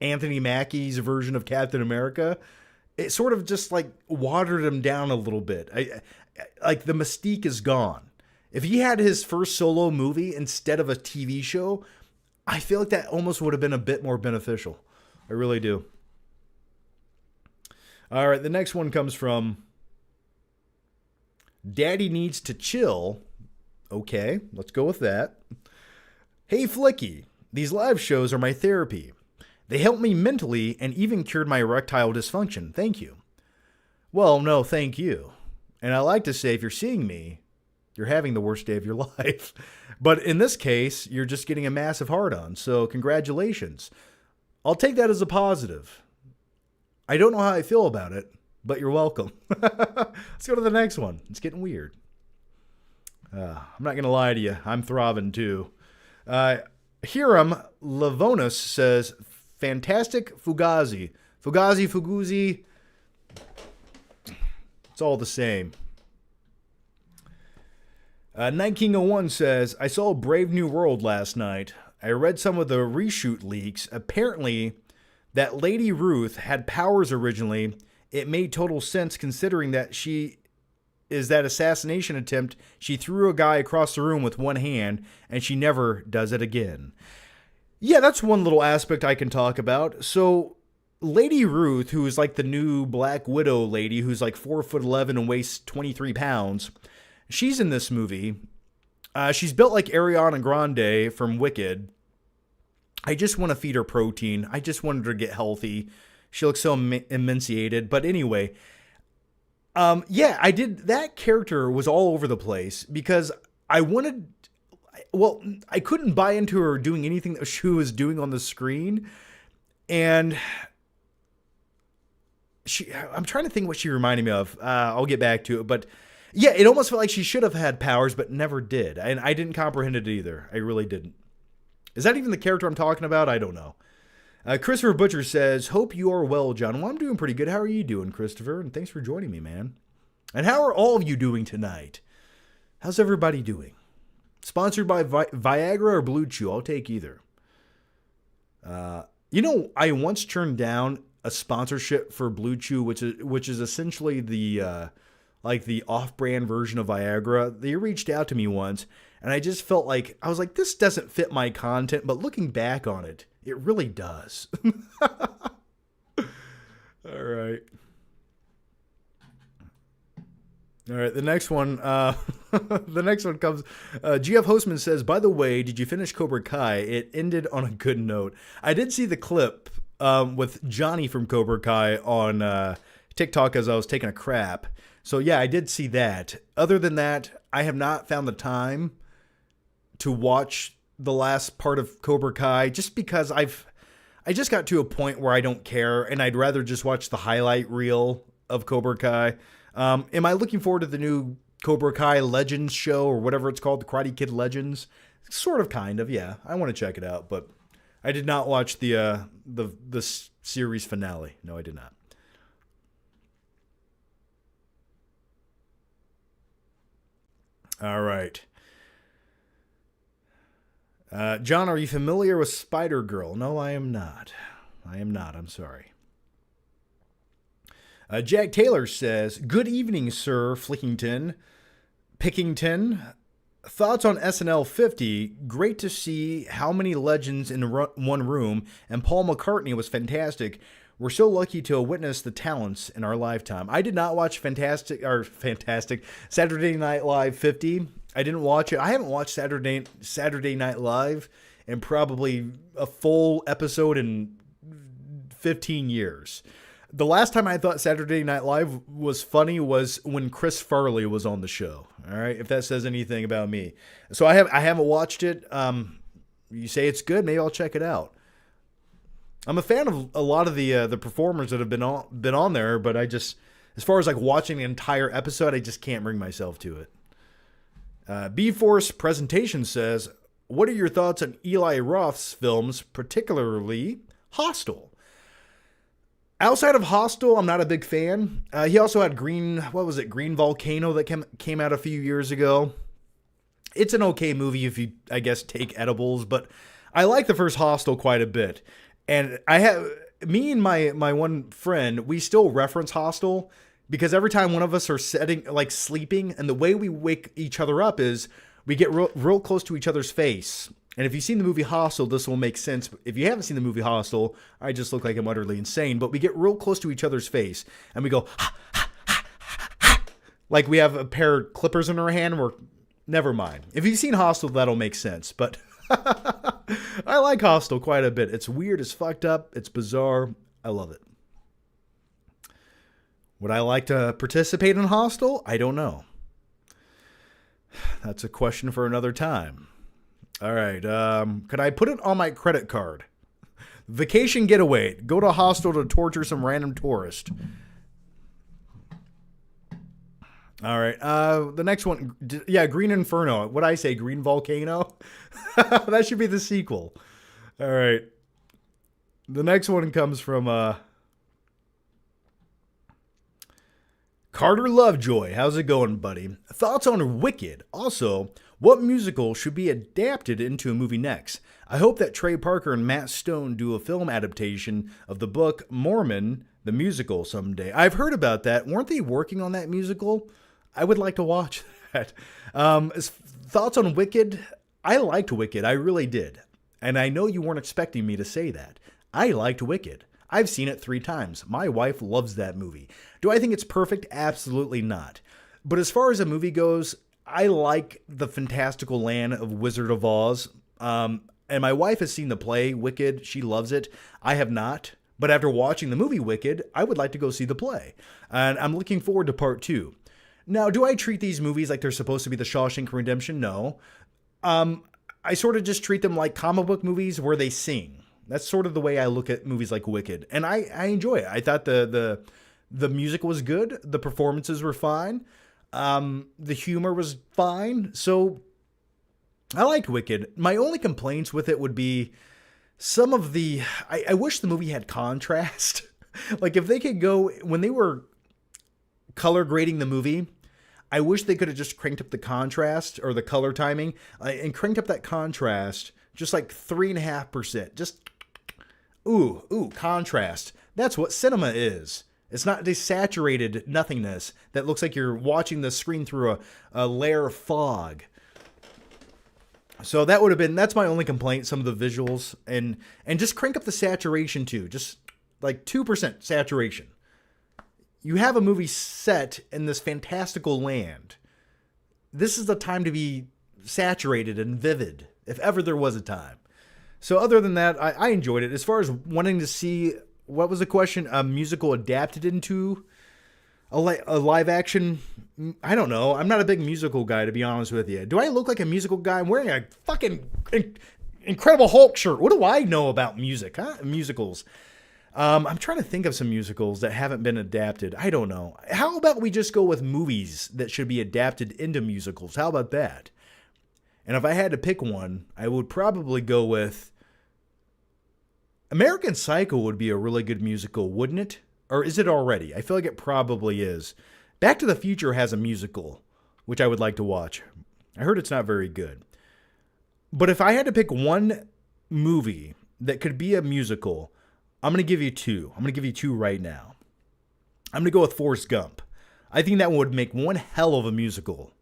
Anthony Mackie's version of Captain America. It sort of just like watered him down a little bit. Like the mystique is gone. If he had his first solo movie instead of a TV show, I feel like that almost would have been a bit more beneficial. I really do. All right, the next one comes from Daddy Needs to Chill. Okay, let's go with that. Hey, Flicky, these live shows are my therapy. They helped me mentally and even cured my erectile dysfunction. Thank you. Well, no, thank you. And I like to say, if you're seeing me, you're having the worst day of your life. But in this case, you're just getting a massive hard-on. So congratulations. I'll take that as a positive. I don't know how I feel about it, but you're welcome. Let's go to the next one. It's getting weird. I'm not going to lie to you. I'm throbbing too. Hiram Lavonis says, fantastic Fugazi. Fugazi. It's all the same. Night King 01 says, I saw Brave New World last night. I read some of the reshoot leaks. Apparently, that Lady Ruth had powers originally. It made total sense considering that that assassination attempt, she threw a guy across the room with one hand, and she never does it again. Yeah, that's one little aspect I can talk about. So, Lady Ruth, who is like the new Black Widow lady, who's like 4'11" and weighs 23 pounds, she's in this movie. She's built like Ariana Grande from Wicked. I just want to feed her protein. I just wanted her to get healthy. She looks so emaciated. But anyway, I did. That character was all over the place because I couldn't buy into her doing anything that she was doing on the screen. And I'm trying to think what she reminded me of. I'll get back to it. But yeah, it almost felt like she should have had powers, but never did. And I didn't comprehend it either. I really didn't. Is that even the character I'm talking about? I don't know. Christopher Butcher says, hope you are well, John. Well, I'm doing pretty good. How are you doing, Christopher? And thanks for joining me, man. And how are all of you doing tonight? How's everybody doing? Sponsored by Viagra or Blue Chew? I'll take either. I once turned down a sponsorship for Blue Chew, which is essentially the off-brand version of Viagra. They reached out to me once, and I just felt like, I was like, this doesn't fit my content, but looking back on it, it really does. All right. The next one. The next one comes. GF Hostman says, by the way, did you finish Cobra Kai? It ended on a good note. I did see the clip with Johnny from Cobra Kai on TikTok as I was taking a crap. So yeah, I did see that. Other than that, I have not found the time to watch the last part of Cobra Kai just because I just got to a point where I don't care and I'd rather just watch the highlight reel of Cobra Kai. Am I looking forward to the new Cobra Kai Legends show or whatever it's called, the Karate Kid Legends? Sort of, kind of, yeah. I want to check it out, but I did not watch the series finale. No, I did not. All right. John, are you familiar with Spider-Girl? No, I am not. I'm sorry. Jack Taylor says, good evening, Sir Pickington. Thoughts on SNL 50? Great to see how many legends in one room, and Paul McCartney was fantastic. We're so lucky to have witnessed the talents in our lifetime. I did not watch Fantastic Saturday Night Live 50. I didn't watch it. I haven't watched Saturday Night Live in probably a full episode in 15 years. The last time I thought Saturday Night Live was funny was when Chris Farley was on the show. All right, if that says anything about me. So I haven't watched it. You say it's good, maybe I'll check it out. I'm a fan of a lot of the performers that have been on there, but I just, as far as like watching the entire episode, I just can't bring myself to it. B-Force Presentation says, what are your thoughts on Eli Roth's films, particularly Hostel? Outside of Hostel, I'm not a big fan. He also had Green Volcano that came out a few years ago. It's an okay movie if you, I guess, take edibles, but I like the first Hostel quite a bit. And me and my one friend, we still reference Hostel because every time one of us are sleeping, and the way we wake each other up is we get real close to each other's face. And if you've seen the movie Hostel, this will make sense. If you haven't seen the movie Hostel, I just look like I'm utterly insane. But we get real close to each other's face, and we go, ha, ha, ha, ha, ha, like we have a pair of clippers in our hand. Never mind. If you've seen Hostel, that'll make sense. But I like Hostel quite a bit. It's weird, it's fucked up, it's bizarre. I love it. Would I like to participate in Hostel? I don't know. That's a question for another time. All right. Could I put it on my credit card? Vacation getaway. Go to Hostel to torture some random tourist. All right. The next one. Yeah, Green Inferno. What'd I say? Green Volcano? That should be the sequel. All right. The next one comes from Carter Lovejoy. How's it going, buddy? Thoughts on Wicked? Also, what musical should be adapted into a movie next? I hope that Trey Parker and Matt Stone do a film adaptation of the book Mormon, the musical, someday. I've heard about that. Weren't they working on that musical? I would like to watch that. Thoughts on Wicked? I liked Wicked. I really did. And I know you weren't expecting me to say that. I liked Wicked. I've seen it 3 times. My wife loves that movie. Do I think it's perfect? Absolutely not. But as far as a movie goes, I like the fantastical land of Wizard of Oz. And my wife has seen the play, Wicked. She loves it. I have not. But after watching the movie Wicked, I would like to go see the play. And I'm looking forward to part 2. Now, do I treat these movies like they're supposed to be the Shawshank Redemption? No. I sort of just treat them like comic book movies where they sing. That's sort of the way I look at movies like Wicked. And I enjoy it. I thought the music was good. The performances were fine. The humor was fine. So I liked Wicked. My only complaints with it would be some of the... I wish the movie had contrast. Like if they could go... When they were color grading the movie, I wish they could have just cranked up the contrast or the color timing and cranked up that contrast just like 3.5%. Just... Ooh, contrast. That's what cinema is. It's not desaturated nothingness that looks like you're watching the screen through a layer of fog. So that's my only complaint, some of the visuals. And just crank up the saturation too. Just like 2% saturation. You have a movie set in this fantastical land. This is the time to be saturated and vivid, if ever there was a time. So other than that, I enjoyed it. As far as wanting to see, what was the question? A musical adapted into a live action? I don't know. I'm not a big musical guy, to be honest with you. Do I look like a musical guy? I'm wearing a fucking Incredible Hulk shirt. What do I know about music, huh? Musicals. I'm trying to think of some musicals that haven't been adapted. I don't know. How about we just go with movies that should be adapted into musicals? How about that? And if I had to pick one, I would probably go with American Psycho would be a really good musical, wouldn't it? Or is it already? I feel like it probably is. Back to the Future has a musical, which I would like to watch. I heard it's not very good. But if I had to pick one movie that could be a musical, I'm going to give you two. I'm going to give you two right now. I'm going to go with Forrest Gump. I think that would make one hell of a musical.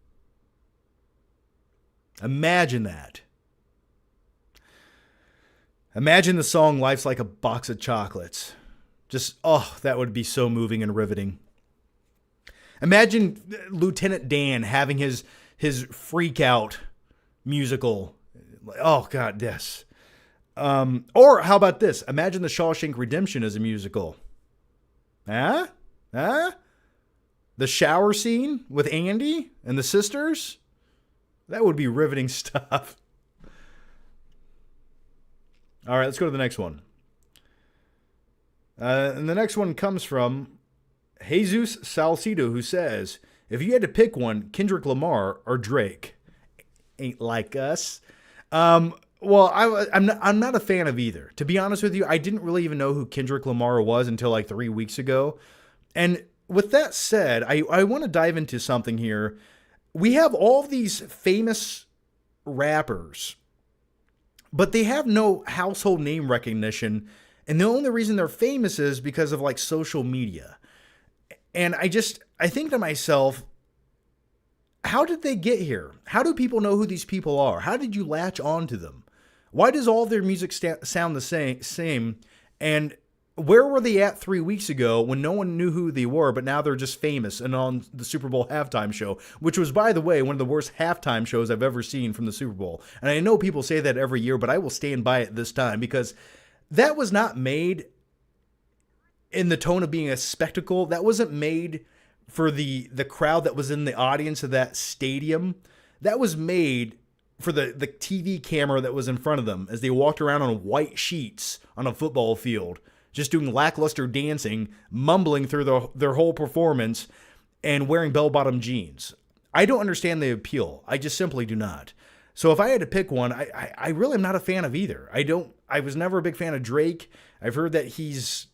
Imagine that. Imagine the song Life's Like a Box of Chocolates. Just, oh, that would be so moving and riveting. Imagine Lieutenant Dan having his freak out musical. Oh, God, yes. Or how about this? Imagine The Shawshank Redemption as a musical. Huh? The shower scene with Andy and the sisters? That would be riveting stuff. All right, let's go to the next one. And the next one comes from Jesus Salcido, who says, if you had to pick one, Kendrick Lamar or Drake? Ain't like us. Well, I'm not a fan of either. To be honest with you, I didn't really even know who Kendrick Lamar was until like 3 weeks ago. And with that said, I want to dive into something here. We have all these famous rappers, but they have no household name recognition. And the only reason they're famous is because of like social media. And I think to myself, how did they get here? How do people know who these people are? How did you latch on to them? Why does all their music sound the same? And where were they at 3 weeks ago when no one knew who they were, but now they're just famous and on the Super Bowl halftime show, which was, by the way, one of the worst halftime shows I've ever seen from the Super Bowl. And I know people say that every year, but I will stand by it this time because that was not made in the tone of being a spectacle. That wasn't made for the crowd that was in the audience of that stadium. That was made for the TV camera that was in front of them as they walked around on white sheets on a football field, just doing lackluster dancing, mumbling through their whole performance, and wearing bell-bottom jeans. I don't understand the appeal. I just simply do not. So if I had to pick one, I really am not a fan of either. I was never a big fan of Drake. I've heard that he's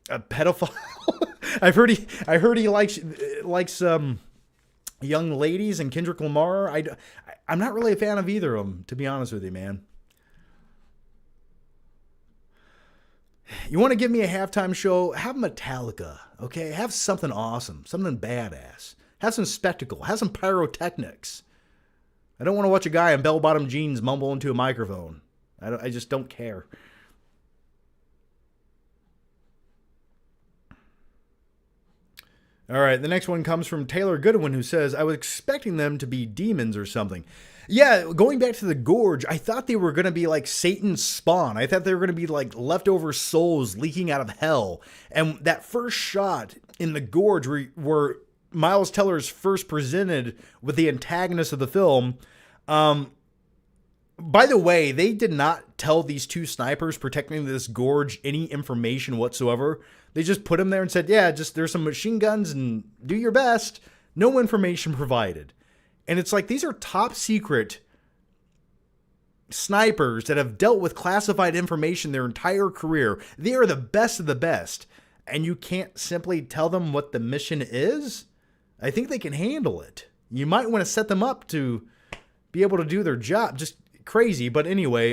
a pedophile. I heard he likes young ladies, and Kendrick Lamar. I'm not really a fan of either of them, to be honest with you, man. You want to give me a halftime show? Have Metallica, okay? Have something awesome, something badass. Have some spectacle. Have some pyrotechnics. I don't want to watch a guy in bell-bottom jeans mumble into a microphone. I just don't care. All right, the next one comes from Taylor Goodwin, who says, I was expecting them to be demons or something. Yeah, going back to the Gorge, I thought they were going to be like Satan's spawn. I thought they were going to be like leftover souls leaking out of hell. And that first shot in the Gorge where Miles Teller's first presented with the antagonist of the film. By the way, they did not tell these two snipers protecting this Gorge any information whatsoever. They just put him there and said, yeah, just there's some machine guns and do your best. No information provided. And it's like, these are top secret snipers that have dealt with classified information their entire career. They are the best of the best. And you can't simply tell them what the mission is? I think they can handle it. You might want to set them up to be able to do their job. Just crazy. But anyway,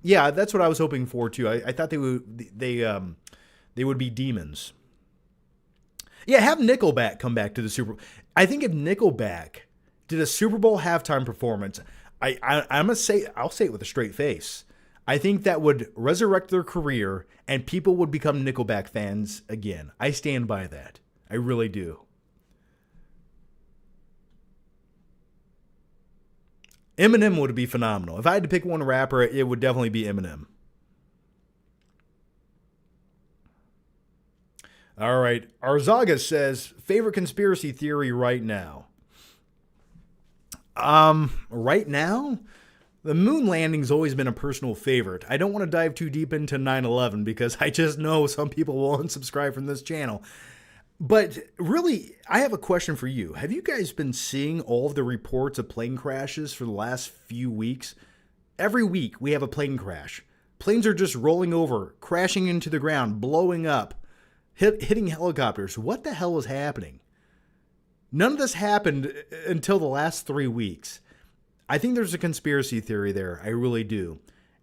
yeah, that's what I was hoping for too. I thought they would be demons. Yeah, have Nickelback come back to the Super Bowl. I think if Nickelback did a Super Bowl halftime performance, I'll say it with a straight face. I think that would resurrect their career and people would become Nickelback fans again. I stand by that. I really do. Eminem would be phenomenal. If I had to pick one rapper, it would definitely be Eminem. All right. Arzaga says, favorite conspiracy theory right now. Right now? The moon landing's always been a personal favorite. I don't want to dive too deep into 9/11 because I just know some people will unsubscribe from this channel. But really, I have a question for you. Have you guys been seeing all of the reports of plane crashes for the last few weeks? Every week we have a plane crash. Planes are just rolling over, crashing into the ground, blowing up, hitting helicopters. What the hell is happening? None of this happened until the last 3 weeks. I think there's a conspiracy theory there. I really do.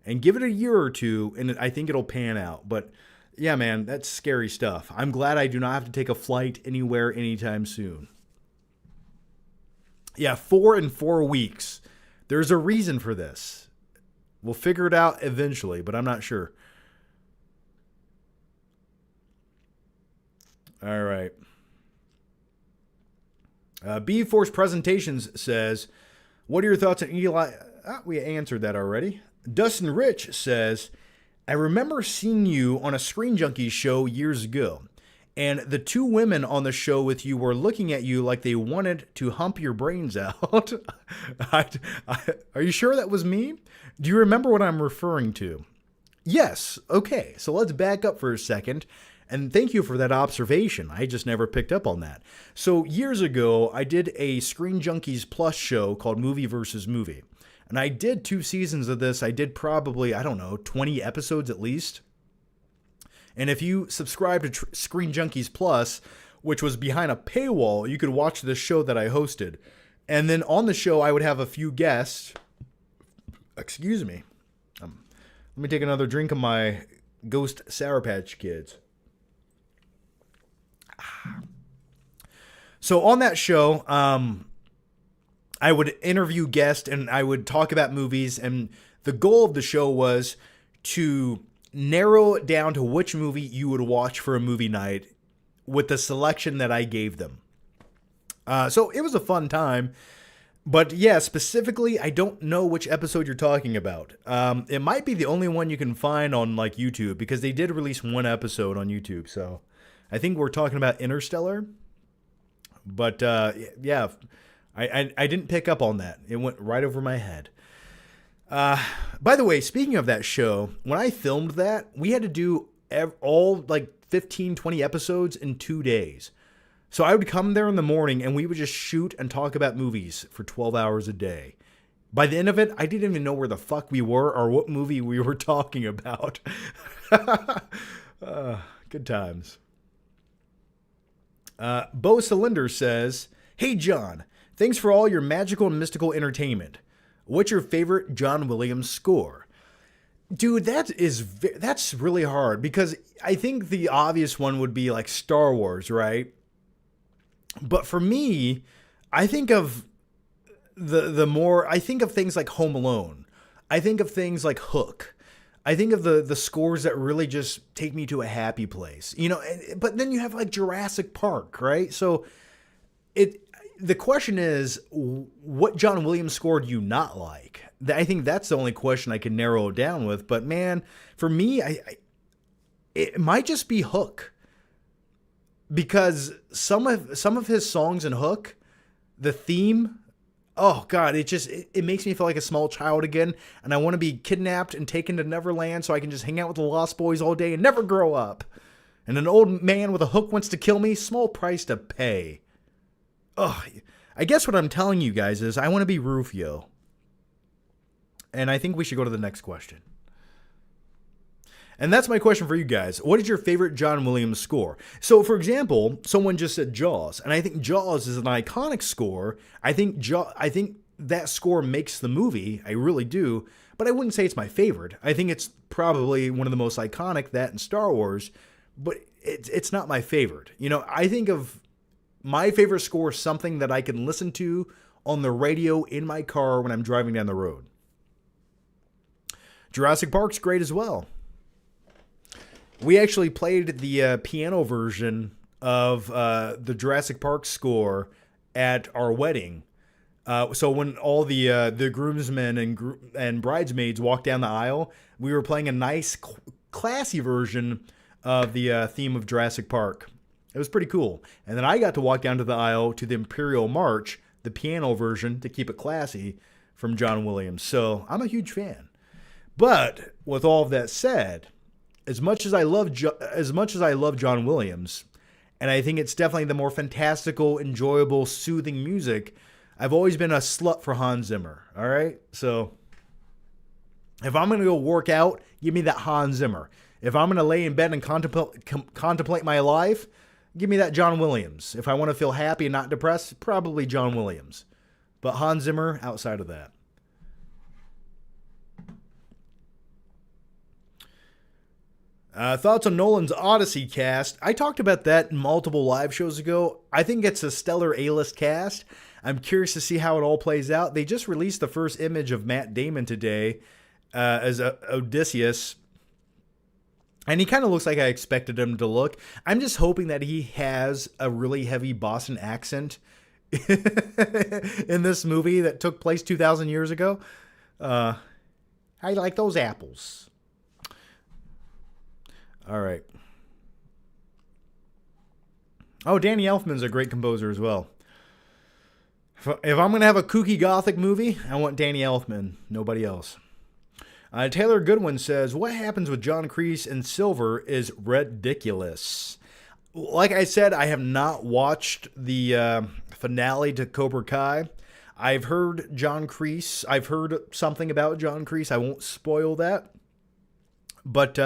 And give it a year or two, and I think it'll pan out. But yeah, man, that's scary stuff. I'm glad I do not have to take a flight anywhere anytime soon. Yeah, 4 in 4 weeks. There's a reason for this. We'll figure it out eventually, but I'm not sure. All right. B-Force Presentations says, what are your thoughts on Eli? We answered that already. Dustin Rich says, I remember seeing you on a Screen Junkies show years ago, and the two women on the show with you were looking at you like they wanted to hump your brains out. Are you sure that was me? Do you remember what I'm referring to? Yes. Okay, so let's back up for a second. And thank you for that observation. I just never picked up on that. So years ago, I did a Screen Junkies Plus show called Movie versus Movie. And I did 2 seasons of this. I did probably, 20 episodes at least. And if you subscribe to Screen Junkies Plus, which was behind a paywall, you could watch the show that I hosted. And then on the show, I would have a few guests. Excuse me. Let me take another drink of my Ghost Sour Patch Kids. So on that show, I would interview guests and I would talk about movies. And the goal of the show was to narrow it down to which movie you would watch for a movie night with the selection that I gave them. So it was a fun time. But yeah, specifically, I don't know which episode you're talking about. It might be the only one you can find on like YouTube because they did release 1 episode on YouTube. So I think we're talking about Interstellar. But yeah, I didn't pick up on that. It went right over my head. By the way, speaking of that show, when I filmed that, we had to do all like 15, 20 episodes in 2 days. So I would come there in the morning and we would just shoot and talk about movies for 12 hours a day. By the end of it, I didn't even know where the fuck we were or what movie we were talking about. Good times. Bo Cylinder says, hey, John, thanks for all your magical and mystical entertainment. What's your favorite John Williams score? Dude, that's really hard because I think the obvious one would be like Star Wars, right? But for me, I think of I think of things like Home Alone. I think of things like Hook. I think of the scores that really just take me to a happy place, but then you have like Jurassic Park, right? So the question is, what John Williams score do you not like? I think that's the only question I can narrow it down with. But man, for me, it might just be Hook, because some of his songs in Hook, the theme, oh God, it makes me feel like a small child again, and I want to be kidnapped and taken to Neverland so I can just hang out with the Lost Boys all day and never grow up. And an old man with a hook wants to kill me, small price to pay. Oh, I guess what I'm telling you guys is I want to be Rufio. And I think we should go to the next question. And that's my question for you guys. What is your favorite John Williams score? So, for example, someone just said Jaws, and I think Jaws is an iconic score. I think that score makes the movie. I really do. But I wouldn't say it's my favorite. I think it's probably one of the most iconic, that and Star Wars. But it's not my favorite. I think of my favorite score as something that I can listen to on the radio in my car when I'm driving down the road. Jurassic Park's great as well. We actually played the piano version of the Jurassic Park score at our wedding. So when all the groomsmen and bridesmaids walked down the aisle, we were playing a nice, classy version of the theme of Jurassic Park. It was pretty cool. And then I got to walk down to the aisle to the Imperial March, the piano version, to keep it classy, from John Williams. So I'm a huge fan. But with all of that said, as much as I love John Williams, and I think it's definitely the more fantastical, enjoyable, soothing music, I've always been a slut for Hans Zimmer. All right? So if I'm going to go work out, give me that Hans Zimmer. If I'm going to lay in bed and contemplate my life, give me that John Williams. If I want to feel happy and not depressed, probably John Williams. But Hans Zimmer, outside of that. Thoughts on Nolan's Odyssey cast? I talked about that in multiple live shows ago. I think it's a stellar A-list cast. I'm curious to see how it all plays out. They just released the first image of Matt Damon today as Odysseus. And he kind of looks like I expected him to look. I'm just hoping that he has a really heavy Boston accent in this movie that took place 2,000 years ago. I like those apples. All right. Oh, Danny Elfman's a great composer as well. If I'm going to have a kooky gothic movie, I want Danny Elfman, nobody else. Taylor Goodwin says, what happens with John Kreese and Silver is ridiculous. Like I said, I have not watched the finale to Cobra Kai. I've heard John Kreese. I've heard something about John Kreese. I won't spoil that. But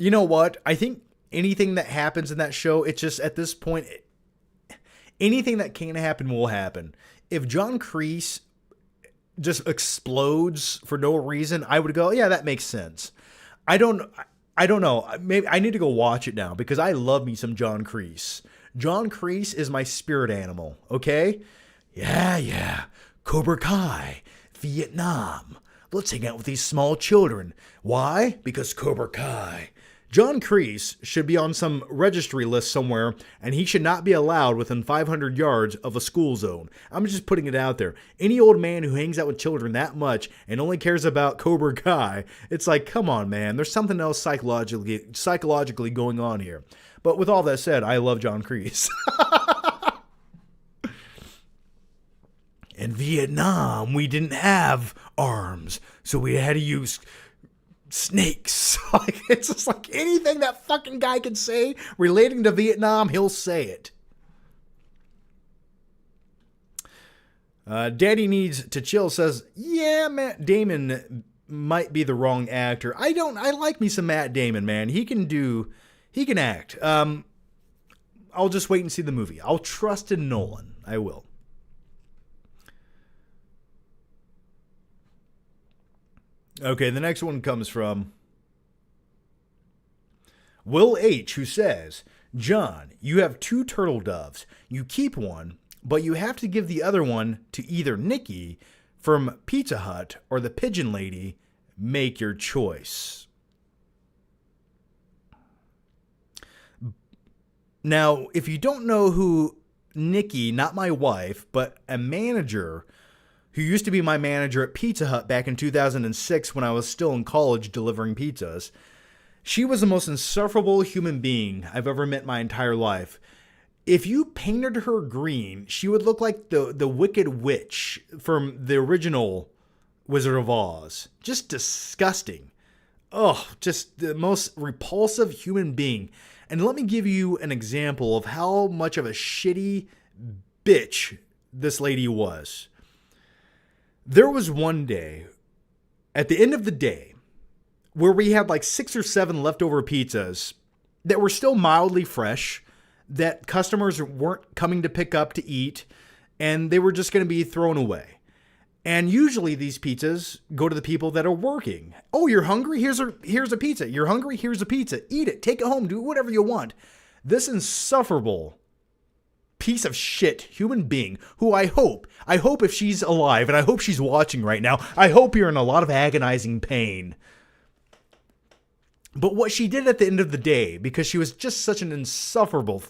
you know what? I think anything that happens in that show, it's just at this point, anything that can happen will happen. If John Kreese just explodes for no reason, I would go, yeah, that makes sense. I don't know. Maybe I need to go watch it now because I love me some John Kreese. John Kreese is my spirit animal, okay? Yeah. Cobra Kai, Vietnam. Let's hang out with these small children. Why? Because Cobra Kai. John Kreese should be on some registry list somewhere, and he should not be allowed within 500 yards of a school zone. I'm just putting it out there. Any old man who hangs out with children that much and only cares about Cobra Kai, it's like, come on, man. There's something else psychologically going on here. But with all that said, I love John Kreese. In Vietnam, we didn't have arms, so we had to use snakes. Like, it's just like anything that fucking guy can say relating to Vietnam, he'll say it. Daddy Needs to Chill says, yeah, Matt Damon might be the wrong actor. I like me some Matt Damon, man. He can act. I'll just wait and see the movie. I'll trust in Nolan. I will. Okay, the next one comes from Will H., who says, John, you have 2 turtle doves. You keep one, but you have to give the other one to either Nikki from Pizza Hut or the Pigeon Lady. Make your choice. Now, if you don't know who Nikki, not my wife, but a manager who used to be my manager at Pizza Hut back in 2006 when I was still in college delivering pizzas. She was the most insufferable human being I've ever met my entire life. If you painted her green, she would look like the Wicked Witch from the original Wizard of Oz. Just disgusting. Oh, just the most repulsive human being. And let me give you an example of how much of a shitty bitch this lady was. There was one day, at the end of the day, where we had like 6 or 7 leftover pizzas that were still mildly fresh, that customers weren't coming to pick up to eat, and they were just going to be thrown away. And usually these pizzas go to the people that are working. Oh, you're hungry? Here's a pizza. You're hungry? Here's a pizza. Eat it. Take it home. Do whatever you want. This insufferable piece of shit human being who I hope if she's alive, and I hope she's watching right now, I hope you're in a lot of agonizing pain. But what she did at the end of the day, because she was just such an insufferable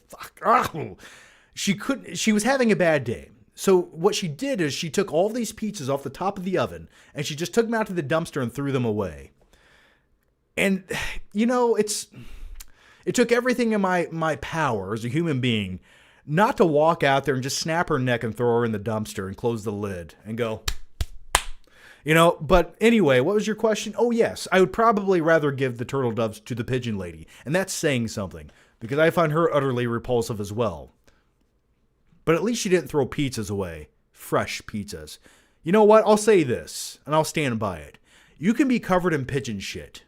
she was having a bad day. So what she did is she took all these pizzas off the top of the oven and she just took them out to the dumpster and threw them away. And you know, it took everything in my power as a human being not to walk out there and just snap her neck and throw her in the dumpster and close the lid and go, But anyway, what was your question? Oh, yes. I would probably rather give the turtle doves to the pigeon lady. And that's saying something, because I find her utterly repulsive as well. But at least she didn't throw pizzas away. Fresh pizzas. You know what? I'll say this, and I'll stand by it. You can be covered in pigeon shit.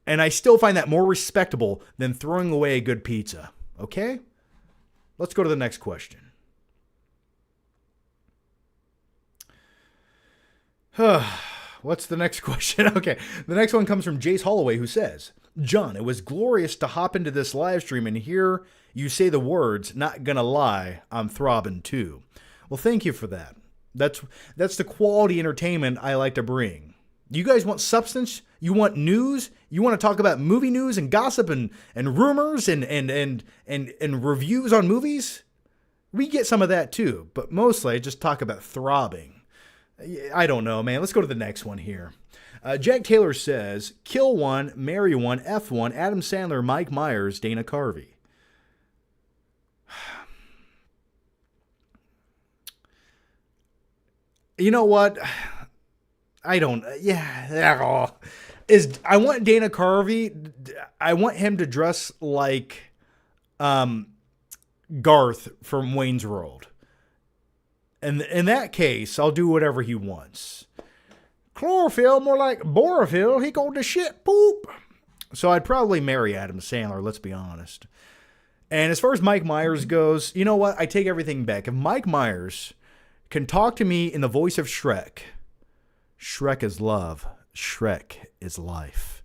And I still find that more respectable than throwing away a good pizza. Okay? Let's go to the next question. What's the next question? Okay, the next one comes from Jace Holloway, who says, John, it was glorious to hop into this live stream and hear you say the words, not gonna lie, I'm throbbing too. Well, thank you for that. That's the quality entertainment I like to bring. You guys want substance? You want news? You want to talk about movie news and gossip and rumors and reviews on movies? We get some of that too, but mostly I just talk about throbbing. I don't know, man. Let's go to the next one here. Jack Taylor says, kill one, marry one, F one, Adam Sandler, Mike Myers, Dana Carvey. You know what? I want Dana Carvey. I want him to dress like Garth from Wayne's World. And in that case, I'll do whatever he wants. Chlorophyll, more like Borophyll. He called the shit poop. So I'd probably marry Adam Sandler, let's be honest. And as far as Mike Myers goes, you know what? I take everything back. If Mike Myers can talk to me in the voice of Shrek, Shrek is love. Shrek is life.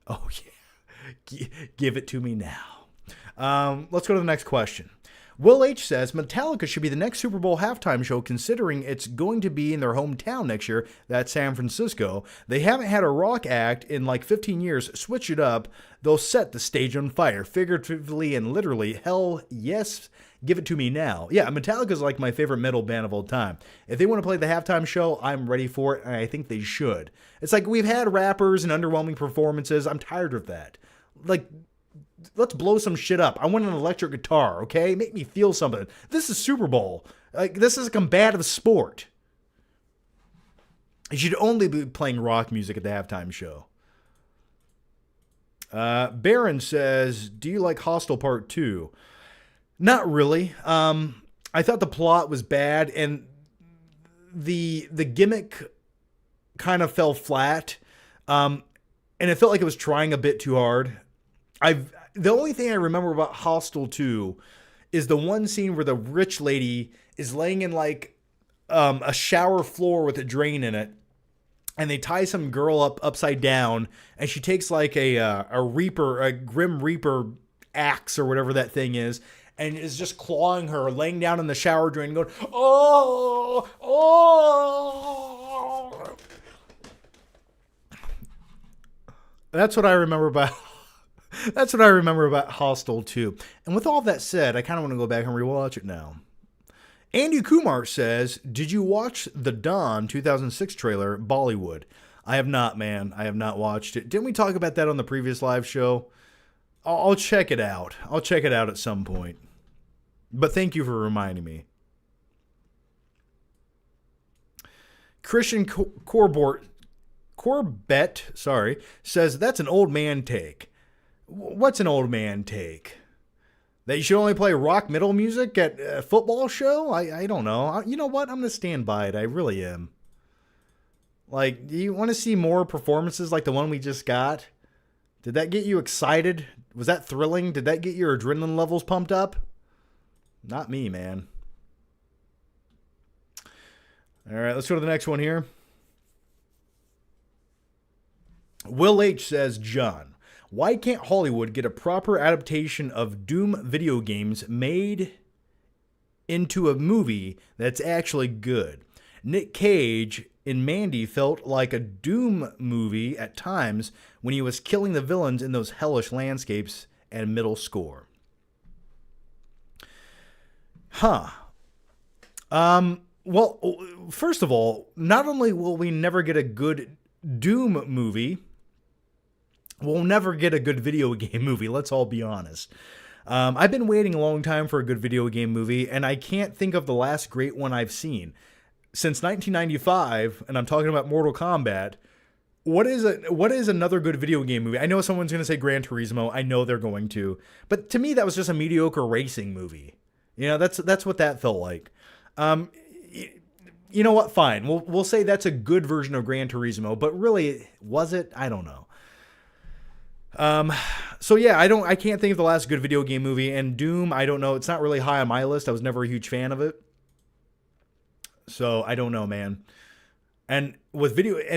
Oh, yeah. Give it to me now. Let's go to the next question. Will H says, Metallica should be the next Super Bowl halftime show considering it's going to be in their hometown next year. That's San Francisco. They haven't had a rock act in like 15 years. Switch it up. They'll set the stage on fire. Figuratively and literally. Hell yes. Give it to me now. Yeah, Metallica's like my favorite metal band of all time. If they want to play the halftime show, I'm ready for it, and I think they should. It's like we've had rappers and underwhelming performances. I'm tired of that. Like, let's blow some shit up. I want an electric guitar, okay? Make me feel something. This is Super Bowl. Like, this is a combative sport. You should only be playing rock music at the halftime show. Baron says, do you like Hostel Part 2? Not really. I thought the plot was bad, and the gimmick kind of fell flat. And it felt like it was trying a bit too hard. The only thing I remember about Hostel 2 is the one scene where the rich lady is laying in like a shower floor with a drain in it, and they tie some girl up upside down, and she takes like a Grim Reaper axe or whatever that thing is, and is just clawing her, laying down in the shower drain, going, oh, oh. That's what I remember about. That's what I remember about Hostel 2. And with all that said, I kind of want to go back and rewatch it now. Andy Kumar says, did you watch the Dawn 2006 trailer, Bollywood? I have not, man. I have not watched it. Didn't we talk about that on the previous live show? I'll check it out. I'll check it out at some point. But thank you for reminding me. Christian Corbett, says, that's an old man take. What's an old man take? That you should only play rock metal music at a football show? I don't know. You know what? I'm going to stand by it. I really am. Like, do you want to see more performances like the one we just got? Did that get you excited? Was that thrilling? Did that get your adrenaline levels pumped up? Not me, man. All right, let's go to the next one here. Will H says, John, why can't Hollywood get a proper adaptation of Doom video games made into a movie that's actually good? Nick Cage in Mandy felt like a Doom movie at times when he was killing the villains in those hellish landscapes and middle score. Well, first of all, not only will we never get a good Doom movie, we'll never get a good video game movie, let's all be honest. I've been waiting a long time for a good video game movie, and I can't think of the last great one I've seen. since 1995, and I'm talking about Mortal Kombat, what is another good video game movie? I know someone's going to say Gran Turismo. I know they're going to. But to me, that was just a mediocre racing movie. You know, that's what that felt like. You know what? Fine. We'll say that's a good version of Gran Turismo, but really, was it? I don't know. So yeah, I can't think of the last good video game movie. And Doom, I don't know. It's not really high on my list. I was never a huge fan of it. So I don't know, man. And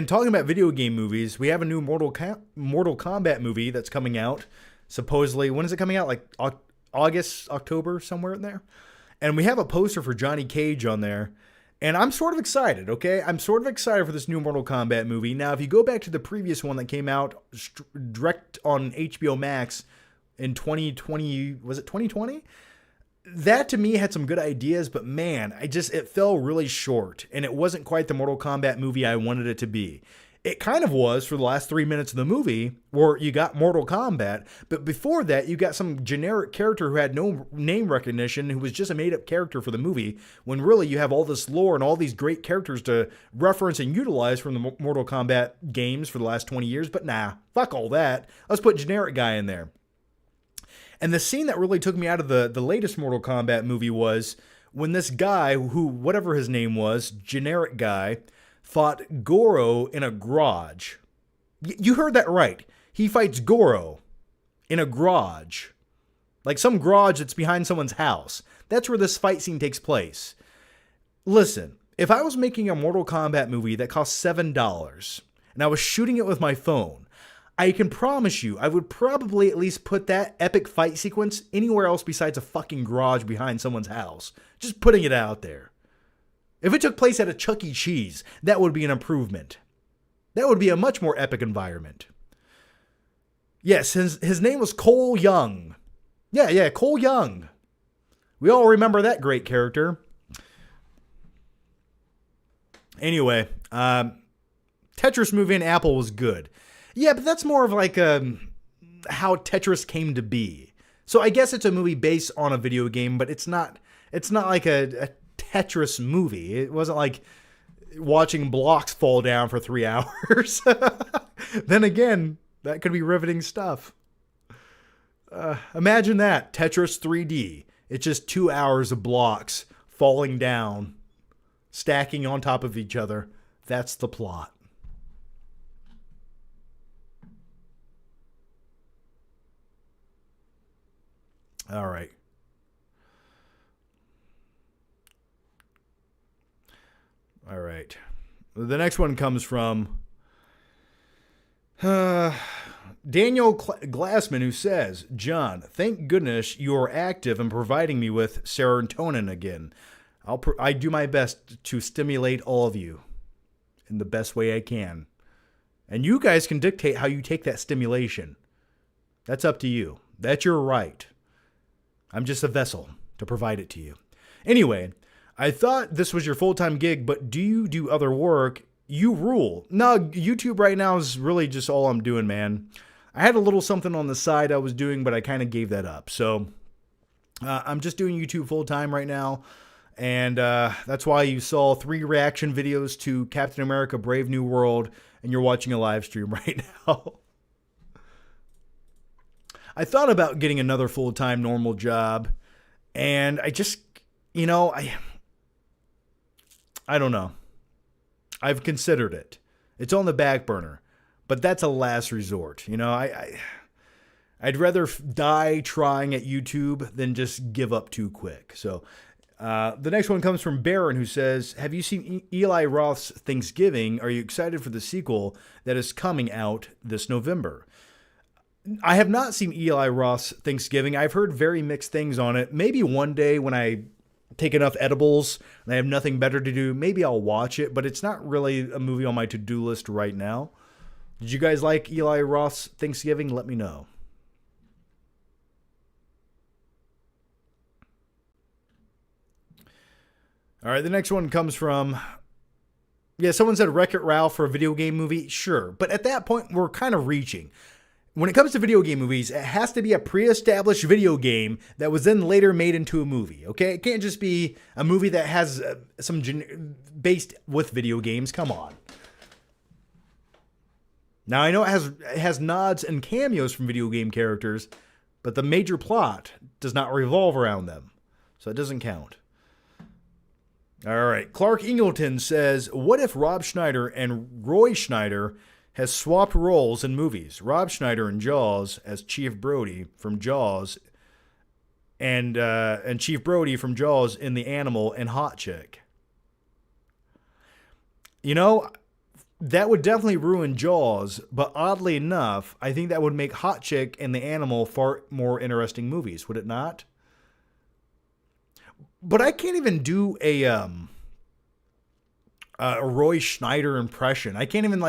talking about video game movies, we have a new Mortal Kombat movie that's coming out. Supposedly, when is it coming out? Like August, October, somewhere in there. And we have a poster for Johnny Cage on there. And I'm sort of excited, okay? I'm sort of excited for this new Mortal Kombat movie. Now, if you go back to the previous one that came out direct on HBO Max in 2020, was it 2020? That to me had some good ideas, but man, it fell really short, and it wasn't quite the Mortal Kombat movie I wanted it to be. It kind of was for the last 3 minutes of the movie, where you got Mortal Kombat, but before that, you got some generic character who had no name recognition, who was just a made-up character for the movie, when really you have all this lore and all these great characters to reference and utilize from the Mortal Kombat games for the last 20 years, but nah, fuck all that. Let's put generic guy in there. And the scene that really took me out of the latest Mortal Kombat movie was when this guy, who, whatever his name was, generic guy, fought Goro in a garage. You heard that right. He fights Goro in a garage. Like some garage that's behind someone's house. That's where this fight scene takes place. Listen, if I was making a Mortal Kombat movie that cost $7 and I was shooting it with my phone, I can promise you, I would probably at least put that epic fight sequence anywhere else besides a fucking garage behind someone's house. Just putting it out there. If it took place at a Chuck E. Cheese, that would be an improvement. That would be a much more epic environment. Yes, his name was Cole Young. Yeah, Cole Young. We all remember that great character. Anyway, Tetris movie and Apple was good. Yeah, but that's more of like how Tetris came to be. So I guess it's a movie based on a video game, but it's not like a Tetris movie. It wasn't like watching blocks fall down for 3 hours. Then again, that could be riveting stuff. Imagine that, Tetris 3D. It's just 2 hours of blocks falling down, stacking on top of each other. That's the plot. All right. All right. The next one comes from Daniel Glassman, who says, John, thank goodness you are active in providing me with serotonin again. I do my best to stimulate all of you in the best way I can. And you guys can dictate how you take that stimulation. That's up to you. That's your right. I'm just a vessel to provide it to you. Anyway, I thought this was your full-time gig, but do you do other work? You rule. No, YouTube right now is really just all I'm doing, man. I had a little something on the side I was doing, but I kind of gave that up. So I'm just doing YouTube full-time right now. And that's why you saw 3 reaction videos to Captain America Brave New World, and you're watching a live stream right now. I thought about getting another full-time normal job, and I just, I don't know. I've considered it. It's on the back burner, but that's a last resort. I'd rather die trying at YouTube than just give up too quick. So the next one comes from Baron, who says, have you seen Eli Roth's Thanksgiving? Are you excited for the sequel that is coming out this November? I have not seen Eli Roth's Thanksgiving. I've heard very mixed things on it. Maybe one day when I take enough edibles and I have nothing better to do, maybe I'll watch it, but it's not really a movie on my to-do list right now. Did you guys like Eli Roth's Thanksgiving? Let me know. All right, the next one comes from, someone said Wreck-It Ralph for a video game movie. Sure, but at that point, we're kind of reaching. when it comes to video game movies, it has to be a pre-established video game that was then later made into a movie, okay? It can't just be a movie that has based with video games. Come on. Now, I know it has nods and cameos from video game characters, but the major plot does not revolve around them, so it doesn't count. All right, Clark Ingleton says, what if Rob Schneider and Roy Schneider has swapped roles in movies? Rob Schneider in Jaws as Chief Brody from Jaws, and Chief Brody from Jaws in The Animal and Hot Chick. You know, that would definitely ruin Jaws, but oddly enough, I think that would make Hot Chick and The Animal far more interesting movies, would it not? But I can't even do a Roy Schneider impression. I can't even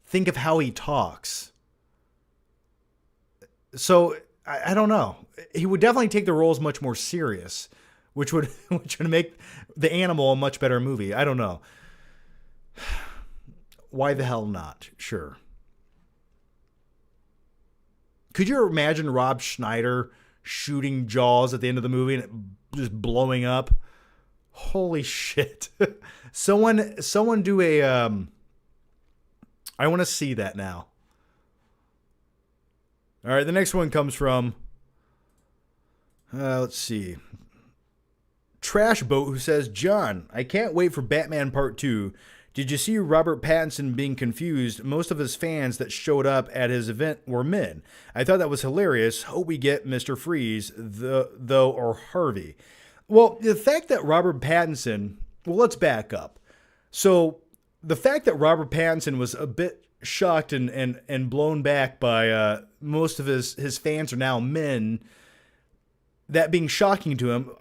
think of how he talks. So I don't know. He would definitely take the roles much more serious, which would make The Animal a much better movie. I don't know. Why the hell not? Sure. Could you imagine Rob Schneider shooting Jaws at the end of the movie and it just blowing up? Holy shit. Someone do a I want to see that now. All right, the next one comes from let's see. Trash Boat, who says, John, I can't wait for Batman Part 2. Did you see Robert Pattinson being confused? Most of his fans that showed up at his event were men. I thought that was hilarious. Hope we get Mr. Freeze, though, or Harvey. Well, the fact that Robert Pattinson... Well, let's back up. So, the fact that Robert Pattinson was a bit shocked and blown back by most of his fans are now men, that being shocking to him,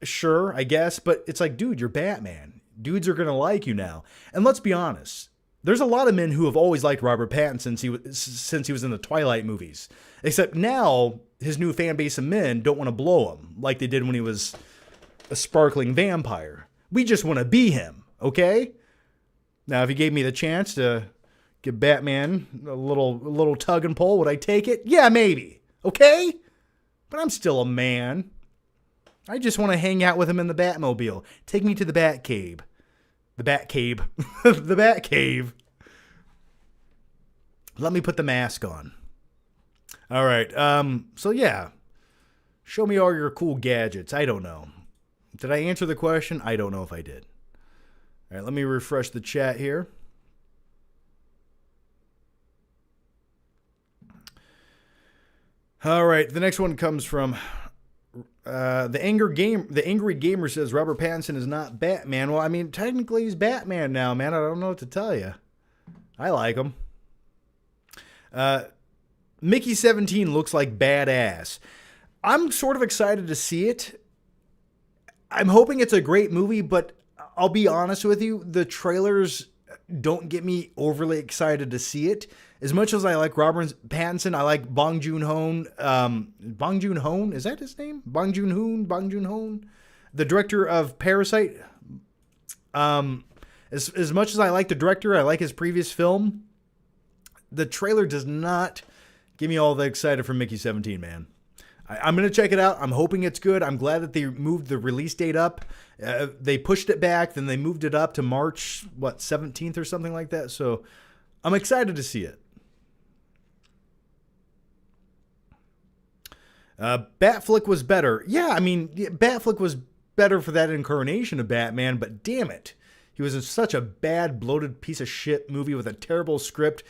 sure, I guess, but it's like, dude, you're Batman. Dudes are going to like you now. And let's be honest. There's a lot of men who have always liked Robert Pattinson since he was in the Twilight movies. Except now, his new fan base of men don't want to blow him like they did when he was a sparkling vampire. We just want to be him, okay? Now, if he gave me the chance to give Batman a little tug and pull, would I take it? Yeah, maybe. Okay? But I'm still a man. I just want to hang out with him in the Batmobile. Take me to the Batcave. The Batcave. The Batcave. Let me put the mask on. All right. So yeah. Show me all your cool gadgets. I don't know. Did I answer the question? I don't know if I did. All right. Let me refresh the chat here. All right. The next one comes from... The angry gamer says Robert Pattinson is not Batman. Well, I mean, technically he's Batman now, man. I don't know what to tell you. I like him. Mickey 17 looks like badass. I'm sort of excited to see it. I'm hoping it's a great movie, but I'll be honest with you, the trailers don't get me overly excited to see it. As much as I like Robert Pattinson, I like Bong Joon-ho. Bong Joon-ho? Is that his name? Bong Joon-ho? The director of Parasite. As much as I like the director, I like his previous film. The trailer does not get me all that excited for Mickey 17, man. I'm going to check it out. I'm hoping it's good. I'm glad that they moved the release date up. They pushed it back, then they moved it up to March, 17th or something like that. So I'm excited to see it. Batflick was better. Yeah, I mean, Batflick was better for that incarnation of Batman, but damn it. He was in such a bad, bloated piece of shit movie with a terrible script.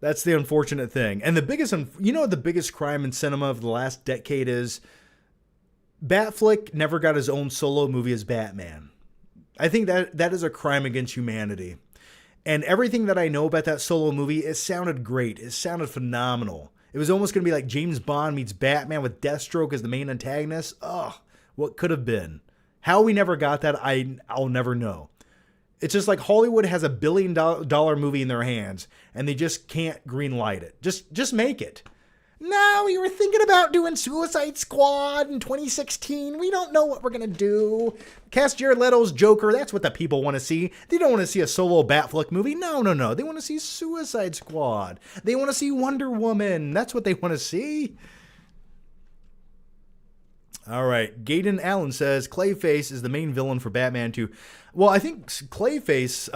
That's the unfortunate thing. And the biggest crime in cinema of the last decade is Batflick never got his own solo movie as Batman. I think that is a crime against humanity. And everything that I know about that solo movie, it sounded great. It sounded phenomenal. It was almost going to be like James Bond meets Batman with Deathstroke as the main antagonist. Ugh, what could have been? How we never got that, I'll never know. It's just like Hollywood has $1 billion movie in their hands, and they just can't green light it. Just make it. No, we were thinking about doing Suicide Squad in 2016. We don't know what we're going to do. Cast Jared Leto's Joker. That's what the people want to see. They don't want to see a solo Batfleck movie. No. They want to see Suicide Squad. They want to see Wonder Woman. That's what they want to see. All right. Gaydon Allen says Clayface is the main villain for Batman 2. Well, I think Clayface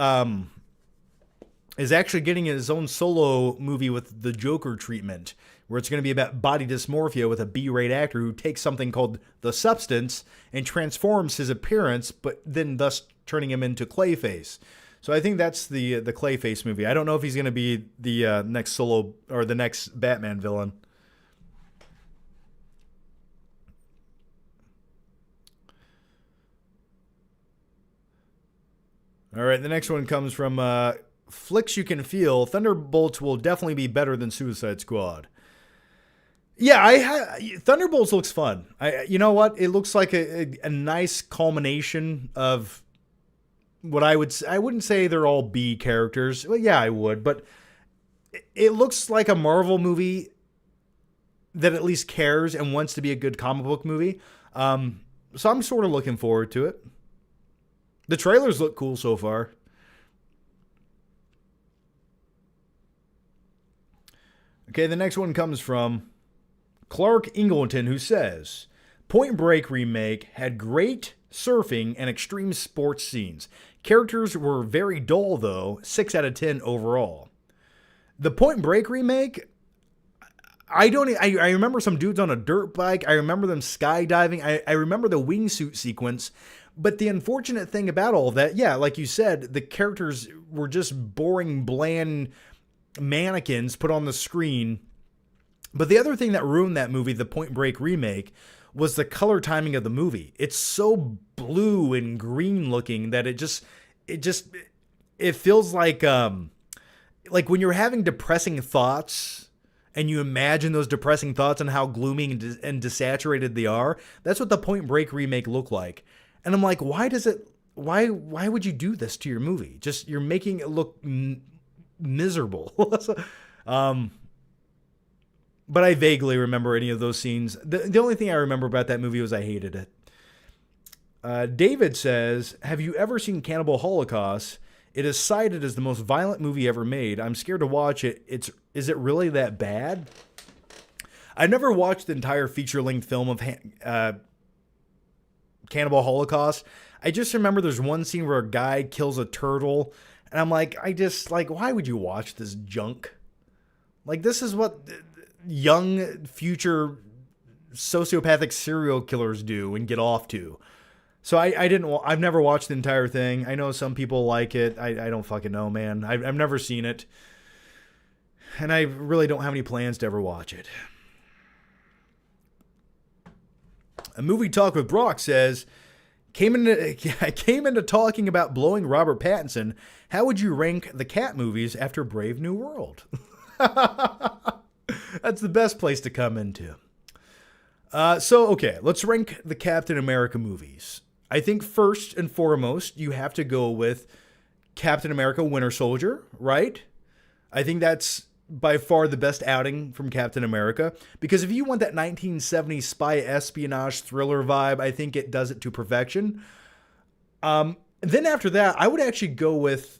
is actually getting his own solo movie with the Joker treatment, where it's going to be about body dysmorphia with a B-rate actor who takes something called the substance and transforms his appearance, but then thus turning him into Clayface. So I think that's the Clayface movie. I don't know if he's going to be the next solo or the next Batman villain. All right, the next one comes from Flicks You Can Feel. Thunderbolts will definitely be better than Suicide Squad. Yeah, Thunderbolts looks fun. You know what? It looks like a nice culmination of what I wouldn't say they're all B characters. Well, yeah, I would, but it looks like a Marvel movie that at least cares and wants to be a good comic book movie. So I'm sort of looking forward to it. The trailers look cool so far. Okay, the next one comes from Clark Ingleton, who says, Point Break remake had great surfing and extreme sports scenes. Characters were very dull, though, 6 out of 10 overall. The Point Break remake, I remember some dudes on a dirt bike. I remember them skydiving. I remember the wingsuit sequence. But the unfortunate thing about all of that, yeah, like you said, the characters were just boring, bland mannequins put on the screen. But the other thing that ruined that movie, the Point Break remake, was the color timing of the movie. It's so blue and green looking that it feels like when you're having depressing thoughts and you imagine those depressing thoughts and how gloomy and desaturated they are. That's what the Point Break remake looked like. And I'm like, why would you do this to your movie? Just, you're making it look miserable. But I vaguely remember any of those scenes. The only thing I remember about that movie was I hated it. David says, have you ever seen Cannibal Holocaust? It is cited as the most violent movie ever made. I'm scared to watch it. Is it really that bad? I've never watched the entire feature-length film of Cannibal Holocaust. I just remember there's one scene where a guy kills a turtle, and I'm like, why would you watch this junk? Like, this is what young future sociopathic serial killers do and get off to. So I've never watched the entire thing. I know some people like it. I don't fucking know, man. I've never seen it. And I really don't have any plans to ever watch it. A Movie Talk with Brock says, came into talking about blowing Robert Pattinson. How would you rank the cat movies after Brave New World? That's the best place to come into. Okay, let's rank the Captain America movies. I think first and foremost, you have to go with Captain America Winter Soldier, right? I think that's by far the best outing from Captain America, because if you want that 1970s spy espionage thriller vibe, I think it does it to perfection. Then after that, I would actually go with,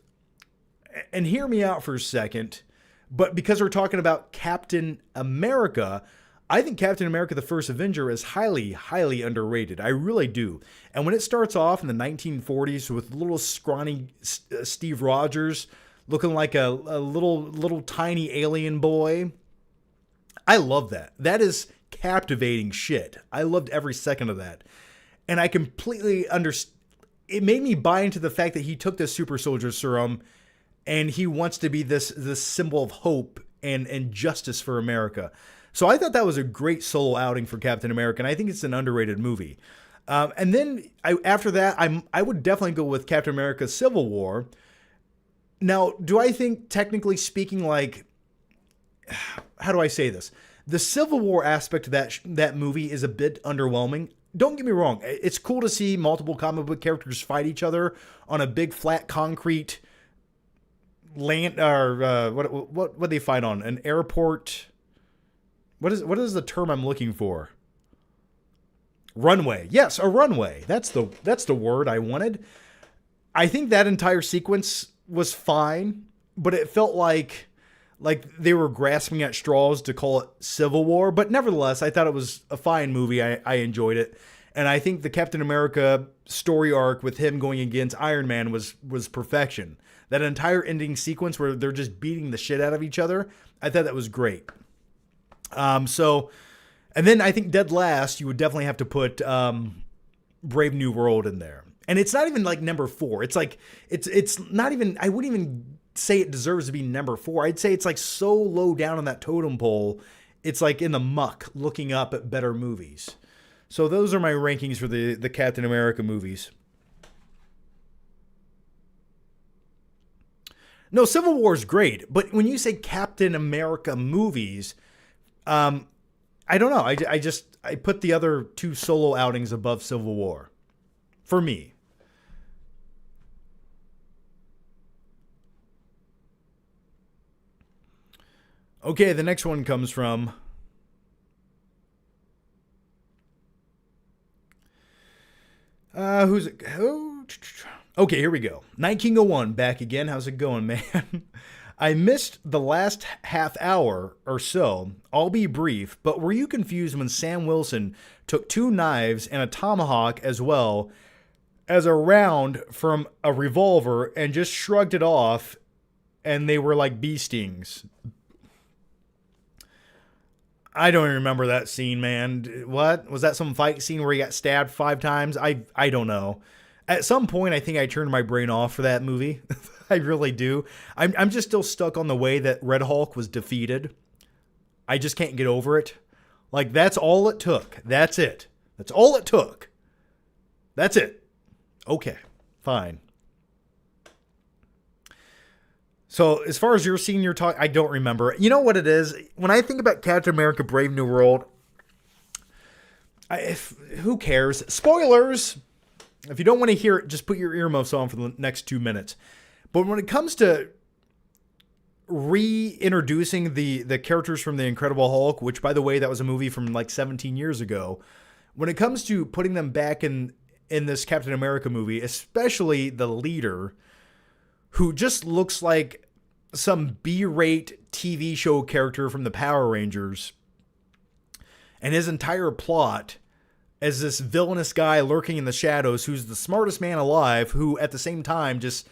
and hear me out for a second, but because we're talking about Captain America, I think Captain America the First Avenger is highly, highly underrated. I really do. And when it starts off in the 1940s with little scrawny Steve Rogers looking like a little tiny alien boy, I love that. That is captivating shit. I loved every second of that. And I completely understand. It made me buy into the fact that he took this super soldier serum and he wants to be this symbol of hope and justice for America. So I thought that was a great solo outing for Captain America, and I think it's an underrated movie. And then after that, I would definitely go with Captain America Civil War. Now, do I think, technically speaking, like, how do I say this? The Civil War aspect of that movie is a bit underwhelming. Don't get me wrong. It's cool to see multiple comic book characters fight each other on a big flat concrete land, or what they fight on? An airport. What is the term I'm looking for? Runway. Yes, a runway. That's the word I wanted. I think that entire sequence was fine, but it felt like they were grasping at straws to call it Civil War. But nevertheless, I thought it was a fine movie. I enjoyed it. And I think the Captain America story arc with him going against Iron Man was perfection. That entire ending sequence where they're just beating the shit out of each other, I thought that was great. And then I think dead last, you would definitely have to put Brave New World in there. And it's not even like number 4. It's like, it's not even, I wouldn't even say it deserves to be number 4. I'd say it's like so low down on that totem pole. It's like in the muck looking up at better movies. So those are my rankings for the Captain America movies. No, Civil War is great. But when you say Captain America movies, I don't know. I put the other 2 solo outings above Civil War. For me. Okay, the next one comes from who's it? Oh, okay, here we go. Night King 01 back again. How's it going, man? I missed the last half hour or so. I'll be brief, but were you confused when Sam Wilson took 2 knives and a tomahawk as well as a round from a revolver and just shrugged it off and they were like bee stings? I don't even remember that scene, man. What? Was that some fight scene where he got stabbed 5 times? I don't know. At some point, I think I turned my brain off for that movie. I really do. I'm just still stuck on the way that Red Hulk was defeated. I just can't get over it. Like, that's all it took. That's it. That's all it took. That's it. Okay, fine. So, as far as your senior talk, I don't remember. You know what it is? When I think about Captain America Brave New World, who cares? Spoilers! If you don't want to hear it, just put your earmuffs on for the next 2 minutes. But when it comes to reintroducing the characters from The Incredible Hulk, which, by the way, that was a movie from like 17 years ago, when it comes to putting them back in this Captain America movie, especially the leader, who just looks like some B-rate TV show character from the Power Rangers, and his entire plot as this villainous guy lurking in the shadows who's the smartest man alive, who at the same time just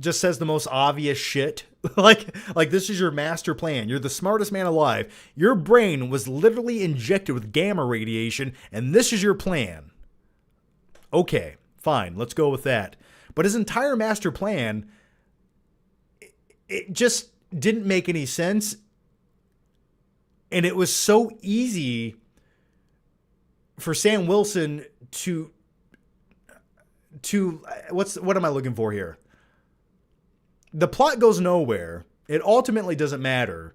says the most obvious shit. like this is your master plan. You're the smartest man alive. Your brain was literally injected with gamma radiation, and this is your plan. Okay, fine, let's go with that. But his entire master plan, it just didn't make any sense. And it was so easy for Sam Wilson to what am I looking for here? The plot goes nowhere. It ultimately doesn't matter.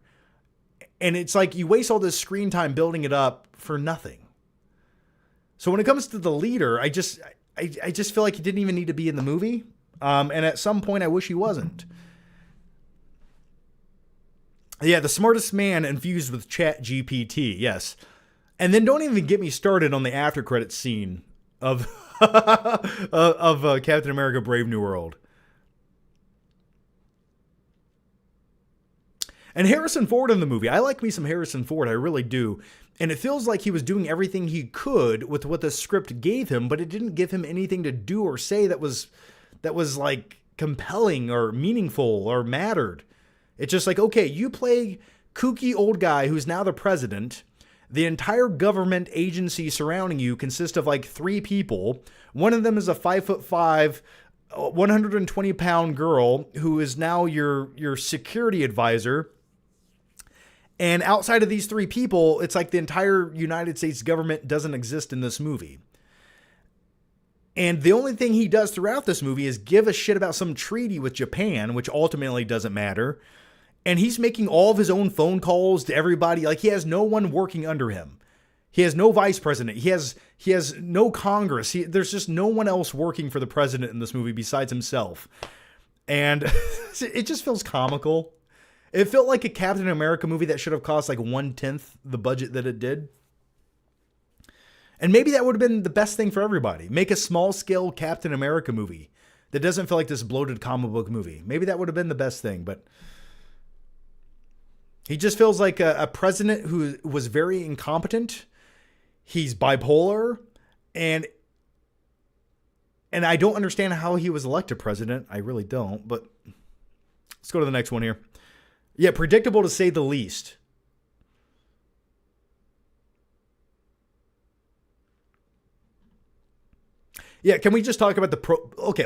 And it's like you waste all this screen time building it up for nothing. So when it comes to the leader, I just feel like he didn't even need to be in the movie. And at some point, I wish he wasn't. Yeah, the smartest man infused with Chat GPT. Yes. And then don't even get me started on the after credits scene of Captain America Brave New World. And Harrison Ford in the movie. I like me some Harrison Ford. I really do. And it feels like he was doing everything he could with what the script gave him, but it didn't give him anything to do or say that was like compelling or meaningful or mattered. It's just like, okay, you play kooky old guy who's now the president. The entire government agency surrounding you consists of like 3 people. One of them is a 5'5", 120-pound girl who is now your security advisor. And outside of these 3 people, it's like the entire United States government doesn't exist in this movie. And the only thing he does throughout this movie is give a shit about some treaty with Japan, which ultimately doesn't matter. And he's making all of his own phone calls to everybody. Like, he has no one working under him. He has no vice president. He has no Congress. There's just no one else working for the president in this movie besides himself. And it just feels comical. It felt like a Captain America movie that should have cost like 1/10 the budget that it did. And maybe that would have been the best thing for everybody. Make a small-scale Captain America movie that doesn't feel like this bloated comic book movie. Maybe that would have been the best thing, but he just feels like a president who was very incompetent. He's bipolar, and I don't understand how he was elected president. I really don't, but let's go to the next one here. Yeah, predictable to say the least. Yeah, can we just talk about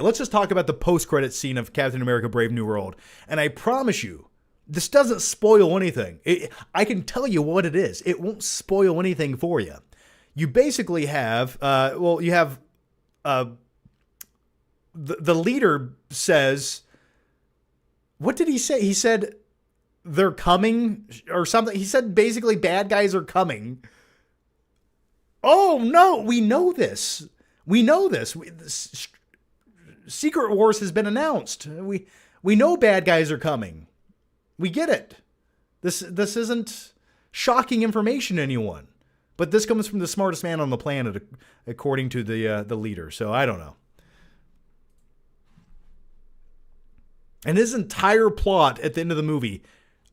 let's just talk about the post-credit scene of Captain America Brave New World. And I promise you, this doesn't spoil anything. I can tell you what it is. It won't spoil anything for you. You basically have, the leader says, what did he say? He said, they're coming or something. He said basically bad guys are coming. Oh, no, we know this. We know this. Secret Wars has been announced. We know bad guys are coming. We get it. This isn't shocking information to anyone. But this comes from the smartest man on the planet, according to the leader. So I don't know. And his entire plot at the end of the movie,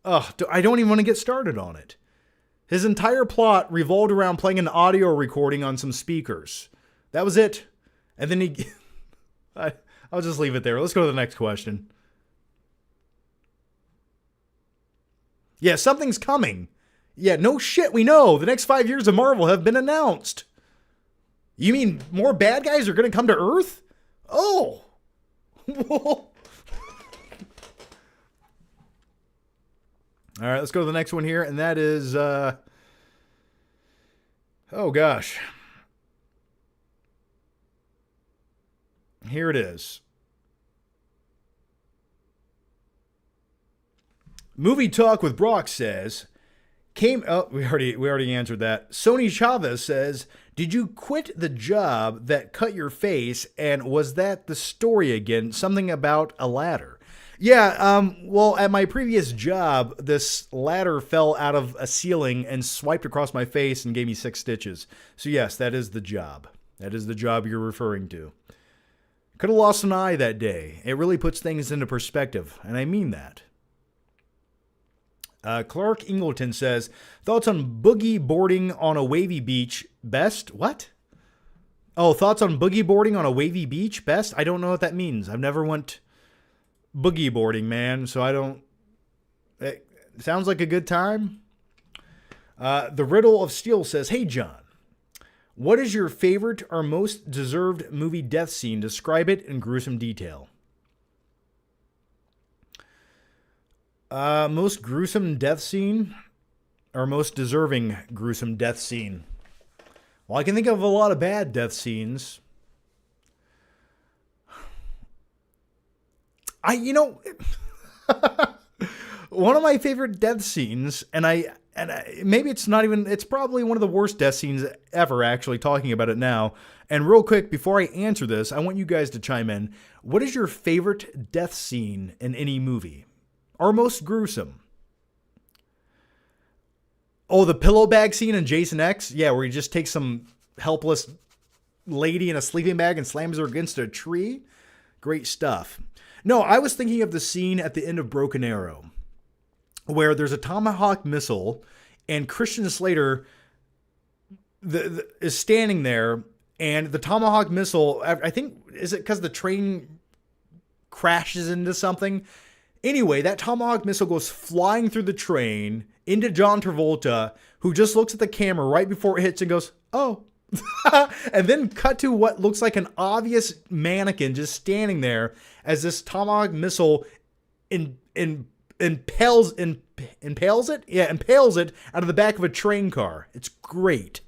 I don't even want to get started on it. His entire plot revolved around playing an audio recording on some speakers. That was it. And then I'll just leave it there. Let's go to the next question. Yeah, something's coming. Yeah, no shit, we know. The next 5 years of Marvel have been announced. You mean more bad guys are going to come to Earth? Oh. All right, let's go to the next one here. And that is, oh gosh. Here it is. Movie Talk with Brock says, we already answered that. Sony Chavez says, did you quit the job that cut your face, and was that the story again? Something about a ladder. Yeah, well, at my previous job, this ladder fell out of a ceiling and swiped across my face and gave me 6 stitches. So yes, that is the job. That is the job you're referring to. Could have lost an eye that day. It really puts things into perspective, and I mean that. Clark Ingleton says, thoughts on boogie boarding on a wavy beach best? What? Oh, thoughts on boogie boarding on a wavy beach best? I don't know what that means. I've never went boogie boarding, man, so I don't... It sounds like a good time. The Riddle of Steel says, hey, John. What is your favorite or most deserved movie death scene? Describe it in gruesome detail. Most gruesome death scene or most deserving gruesome death scene? Well, I can think of a lot of bad death scenes. One of my favorite death scenes, and maybe it's probably one of the worst death scenes ever, actually, talking about it now. And real quick, before I answer this, I want you guys to chime in. What is your favorite death scene in any movie? Or most gruesome? Oh, the pillow bag scene in Jason X? Yeah, where he just takes some helpless lady in a sleeping bag and slams her against a tree? Great stuff. No, I was thinking of the scene at the end of Broken Arrow, where there's a Tomahawk missile, and Christian Slater is standing there, and the Tomahawk missile, I think, is it because the train crashes into something? Anyway, that Tomahawk missile goes flying through the train into John Travolta, who just looks at the camera right before it hits and goes, oh. And then cut to what looks like an obvious mannequin just standing there as this Tomahawk missile impales it? Yeah, impales it out of the back of a train car. It's great.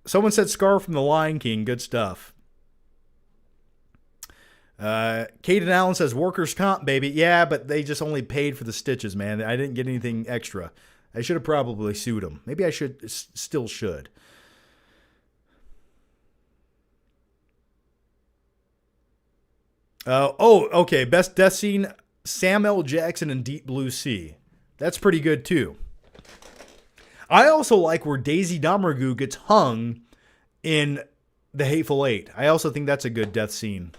Someone said Scar from The Lion King. Good stuff. Caden Allen says workers' comp, baby. Yeah, but they just only paid for the stitches, man. I didn't get anything extra. I should have probably sued them. Maybe I still should. Okay. Best death scene. Sam L. Jackson in Deep Blue Sea. That's pretty good too. I also like where Daisy Domergue gets hung in The Hateful Eight. I also think that's a good death scene.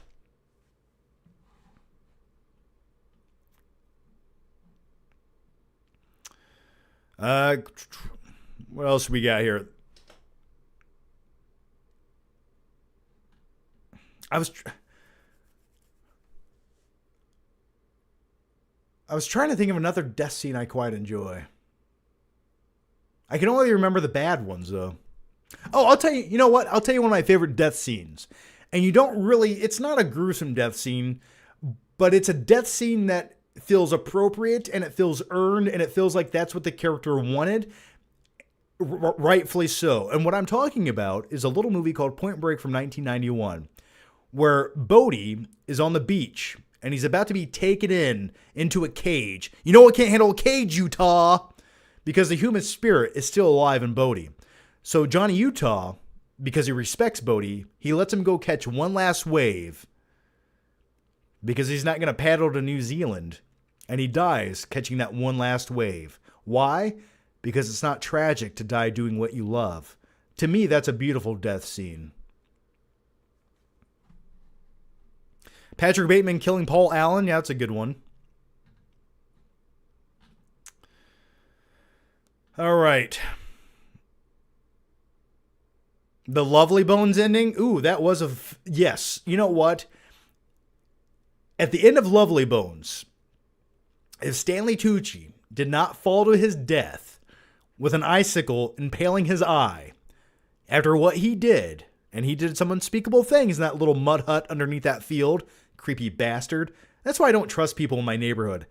What else we got here? I was trying to think of another death scene I quite enjoy. I can only remember the bad ones, though. Oh, I'll tell you, you know what? I'll tell you one of my favorite death scenes. And you don't really, it's not a gruesome death scene, but it's a death scene that feels appropriate and it feels earned and it feels like that's what the character wanted. Rightfully so. And what I'm talking about is a little movie called Point Break from 1991, where Bodhi is on the beach and he's about to be taken into a cage. You know what can't handle a cage, Utah? Because the human spirit is still alive in Bodhi. So Johnny Utah, because he respects Bodhi, he lets him go catch one last wave because he's not going to paddle to New Zealand. And he dies catching that one last wave. Why? Because it's not tragic to die doing what you love. To me, that's a beautiful death scene. Patrick Bateman killing Paul Allen. Yeah, that's a good one. All right. The Lovely Bones ending. Ooh, that was yes. You know what? At the end of Lovely Bones, if Stanley Tucci did not fall to his death with an icicle impaling his eye after what he did, and he did some unspeakable things in that little mud hut underneath that field, creepy bastard. That's why I don't trust people in my neighborhood.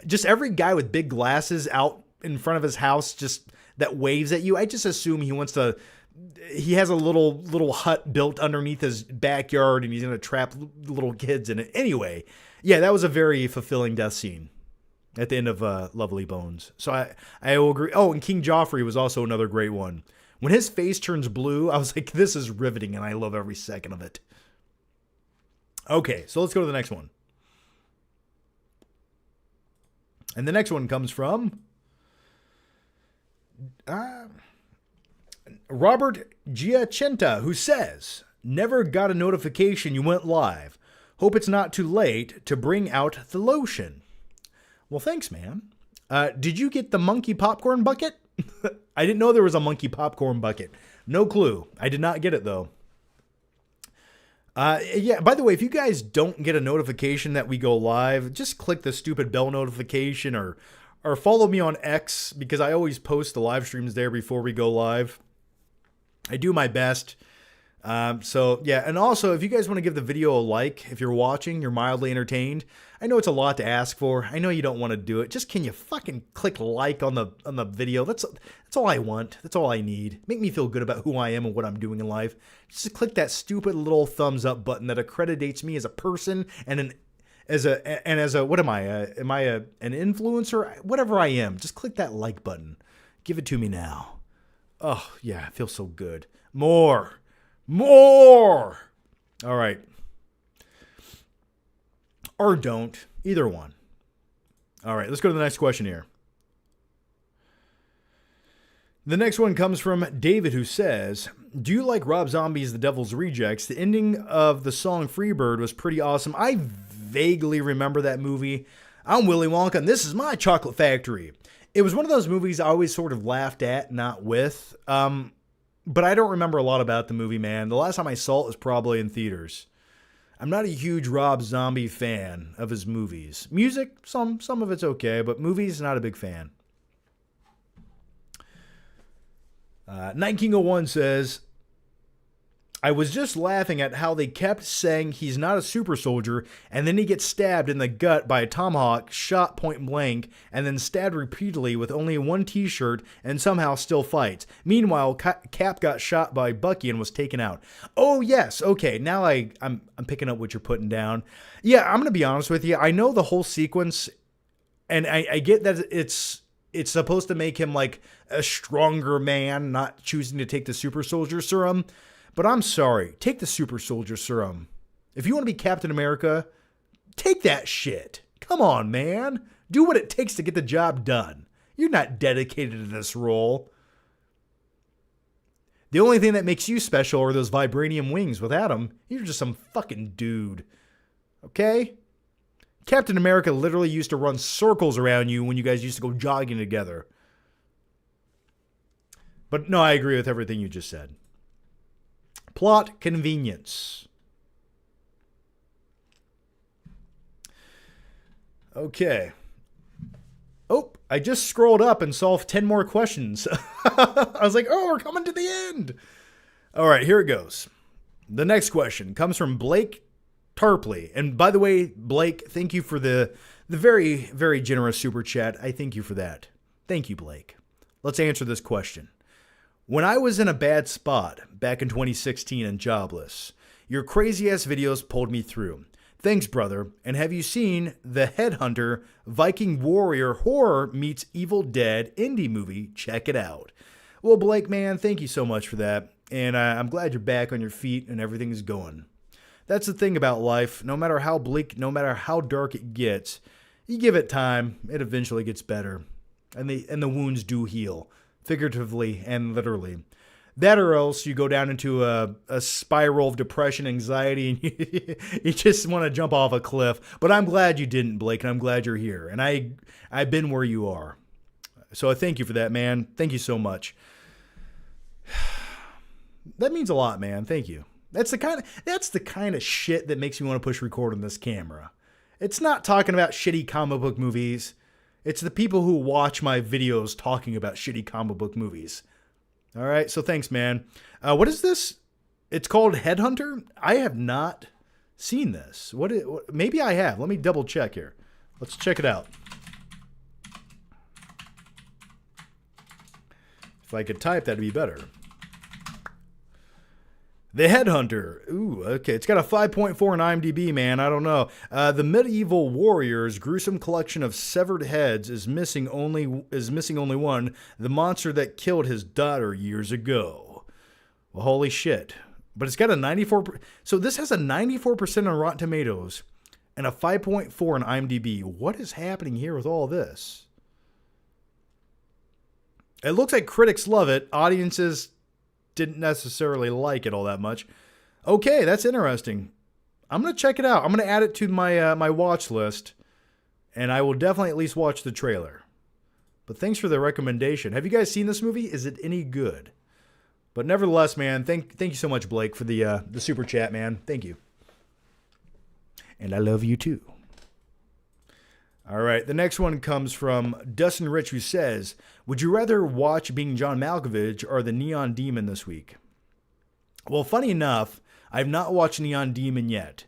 Just every guy with big glasses out in front of his house just that waves at you, I just assume he has a little hut built underneath his backyard and he's going to trap little kids in it. Anyway, yeah, that was a very fulfilling death scene at the end of Lovely Bones. So I will agree. Oh, and King Joffrey was also another great one. When his face turns blue, I was like, this is riveting and I love every second of it. Okay, so let's go to the next one. And the next one comes from Robert Giacenta, who says, never got a notification you went live. Hope it's not too late to bring out the lotion. Well, thanks, man. Did you get the monkey popcorn bucket? I didn't know there was a monkey popcorn bucket. No clue. I did not get it, though. Yeah, by the way, if you guys don't get a notification that we go live, just click the stupid bell notification or follow me on X, because I always post the live streams there before we go live. I do my best. So, yeah, and also, if you guys want to give the video a like, if you're watching, you're mildly entertained. I know it's a lot to ask for. I know you don't want to do it. Just can you fucking click like on the video? That's all I want. That's all I need. Make me feel good about who I am and what I'm doing in life. Just click that stupid little thumbs up button that accreditates me as a person and as a what am I? Am I an influencer? Whatever I am. Just click that like button. Give it to me now. Oh, yeah, it feels so good. More. All right. Or don't. Either one. All right, let's go to the next question here. The next one comes from David, who says, do you like Rob Zombie's The Devil's Rejects? The ending of the song Freebird was pretty awesome. I vaguely remember that movie. I'm Willy Wonka, and this is my chocolate factory. It was one of those movies I always sort of laughed at, not with. But I don't remember a lot about the movie, man. The last time I saw it was probably in theaters. I'm not a huge Rob Zombie fan of his movies. Music, some of it's okay, but movies, not a big fan. Night King 01 says, I was just laughing at how they kept saying he's not a super soldier, and then he gets stabbed in the gut by a tomahawk, shot point blank, and then stabbed repeatedly with only one t-shirt, and somehow still fights. Meanwhile, Cap got shot by Bucky and was taken out. Oh, yes. Okay, now I'm picking up what you're putting down. Yeah, I'm going to be honest with you. I know the whole sequence, and I get that it's supposed to make him like a stronger man, not choosing to take the super soldier serum. But I'm sorry, take the super soldier serum. If you want to be Captain America, take that shit. Come on, man. Do what it takes to get the job done. You're not dedicated to this role. The only thing that makes you special are those vibranium wings. Without them, you're just some fucking dude. Okay? Captain America literally used to run circles around you when you guys used to go jogging together. But no, I agree with everything you just said. Plot convenience. Okay. Oh, I just scrolled up and solved 10 more questions. I was like, oh, we're coming to the end. All right, here it goes. The next question comes from Blake Tarpley. And by the way, Blake, thank you for the very, very generous super chat. I thank you for that. Thank you, Blake. Let's answer this question. When I was in a bad spot back in 2016 and jobless, your crazy-ass videos pulled me through. Thanks, brother. And have you seen the Headhunter Viking Warrior Horror meets Evil Dead indie movie? Check it out. Well, Blake, man, thank you so much for that. And I'm glad you're back on your feet and everything is going. That's the thing about life. No matter how bleak, no matter how dark it gets, you give it time, it eventually gets better. And the wounds do heal, figuratively and literally. That or else you go down into a spiral of depression, anxiety, and you just want to jump off a cliff. But I'm glad you didn't, Blake, and I'm glad you're here. And I've been where you are. So I thank you for that, man. Thank you so much. That means a lot, man. Thank you. That's the kind of shit that makes me want to push record on this camera. It's not talking about shitty comic book movies. It's the people who watch my videos talking about shitty comic book movies. All right, so thanks, man. What is this? It's called Headhunter? I have not seen this. Maybe I have. Let me double check here. Let's check it out. If I could type, that'd be better. The Headhunter. Ooh, okay. It's got a 5.4 in IMDb, man. I don't know. The medieval warrior's gruesome collection of severed heads is missing only one. The monster that killed his daughter years ago. Well, holy shit. But it's got a 94. So this has a 94% on Rotten Tomatoes and a 5.4 in IMDb. What is happening here with all this? It looks like critics love it. Audiences didn't necessarily like it all that much. Okay, that's interesting. I'm going to check it out. I'm going to add it to my my watch list, and I will definitely at least watch the trailer. But thanks for the recommendation. Have you guys seen this movie? Is it any good? But nevertheless, man, thank you so much, Blake, for the super chat, man. Thank you. And I love you too. All right, the next one comes from Dustin Rich, who says, would you rather watch Being John Malkovich or The Neon Demon this week? Well, funny enough, I've not watched Neon Demon yet.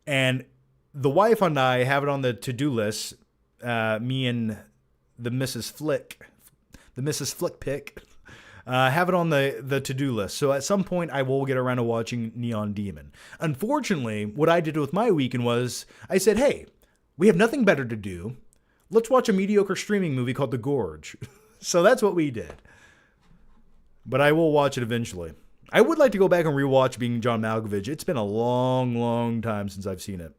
And the wife and I have it on the to-do list, me and the Mrs. Flick pick, have it on the to-do list. So at some point, I will get around to watching Neon Demon. Unfortunately, what I did with my weekend was I said, hey, we have nothing better to do. Let's watch a mediocre streaming movie called The Gorge. So that's what we did. But I will watch it eventually. I would like to go back and rewatch Being John Malkovich. It's been a long, long time since I've seen it.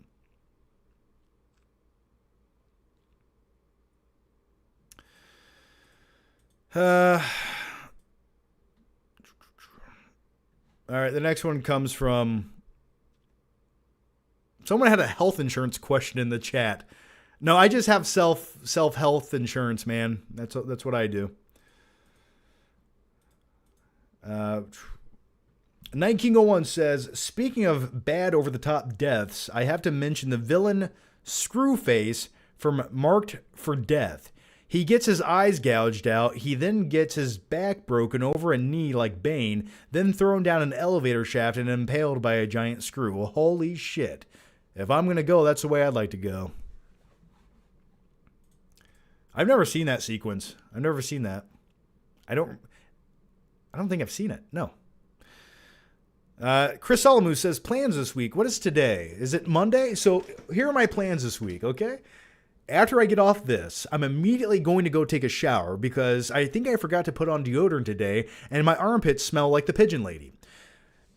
All right, the next one comes from... Someone had a health insurance question in the chat. No, I just have self-health insurance, man. That's what I do. Night King 01 says, speaking of bad over-the-top deaths, I have to mention the villain Screwface from Marked for Death. He gets his eyes gouged out. He then gets his back broken over a knee like Bane, then thrown down an elevator shaft and impaled by a giant screw. Well, holy shit. If I'm going to go, that's the way I'd like to go. I've never seen that sequence. I've never seen that. I don't think I've seen it. No. Chris Solomu says, plans this week. What is today? Is it Monday? So here are my plans this week, okay? After I get off this, I'm immediately going to go take a shower because I think I forgot to put on deodorant today and my armpits smell like the pigeon lady.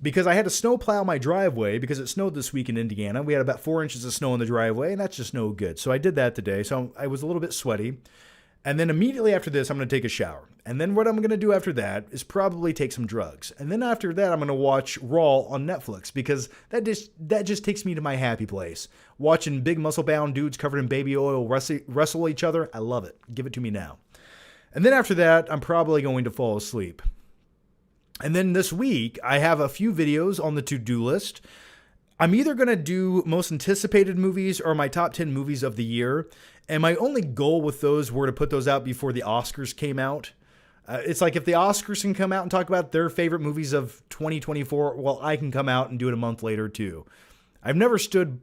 because I had to snow plow my driveway because it snowed this week in Indiana. We had about 4 inches of snow in the driveway, and that's just no good. So I did that today. So I was a little bit sweaty. And then immediately after this, I'm going to take a shower. And then what I'm going to do after that is probably take some drugs. And then after that, I'm going to watch Raw on Netflix because that just takes me to my happy place. Watching big muscle-bound dudes covered in baby oil wrestle each other. I love it. Give it to me now. And then after that, I'm probably going to fall asleep. And then this week, I have a few videos on the to-do list. I'm either going to do most anticipated movies or my top 10 movies of the year. And my only goal with those were to put those out before the Oscars came out. It's like if the Oscars can come out and talk about their favorite movies of 2024, well, I can come out and do it a month later too. I've never stood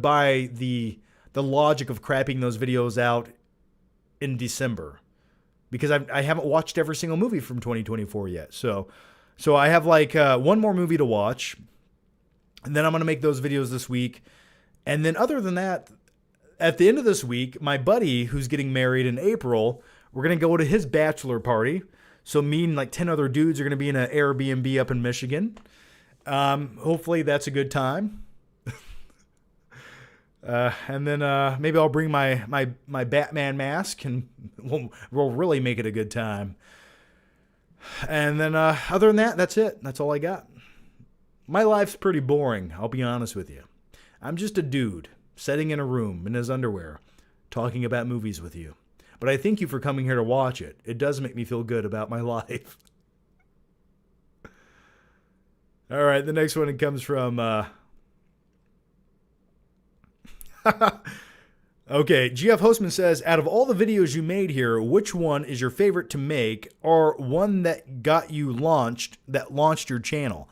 by the logic of crapping those videos out in December because I haven't watched every single movie from 2024 yet. So I have like one more movie to watch, and then I'm going to make those videos this week. And then other than that, at the end of this week, my buddy who's getting married in April, we're going to go to his bachelor party. So me and like 10 other dudes are going to be in an Airbnb up in Michigan. Hopefully that's a good time. And then maybe I'll bring my Batman mask and we'll really make it a good time. And then other than that, that's it. That's all I got. My life's pretty boring, I'll be honest with you. I'm just a dude sitting in a room in his underwear talking about movies with you. But I thank you for coming here to watch it. It does make me feel good about my life. All right, the next one comes from... Okay, GF Hostman says, out of all the videos you made here, which one is your favorite to make or one that got you launched your channel?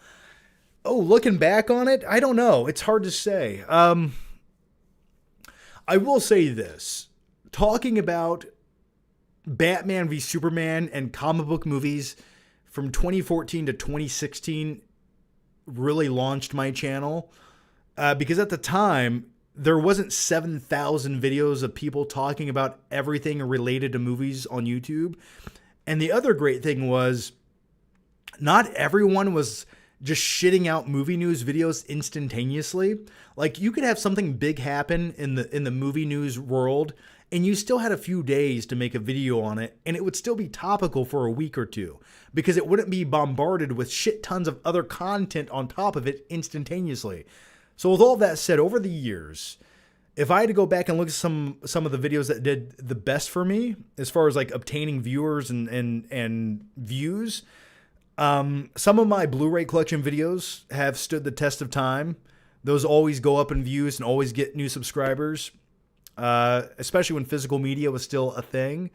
Oh, looking back on it, I don't know. It's hard to say. I will say this. Talking about Batman v Superman and comic book movies from 2014 to 2016 really launched my channel. Because at the time, there wasn't 7,000 videos of people talking about everything related to movies on YouTube. And the other great thing was not everyone was just shitting out movie news videos instantaneously. Like you could have something big happen in the movie news world and you still had a few days to make a video on it and it would still be topical for a week or two because it wouldn't be bombarded with shit tons of other content on top of it instantaneously. So with all that said, over the years, if I had to go back and look at some of the videos that did the best for me, as far as like obtaining viewers and views, some of my Blu-ray collection videos have stood the test of time. Those always go up in views and always get new subscribers, especially when physical media was still a thing.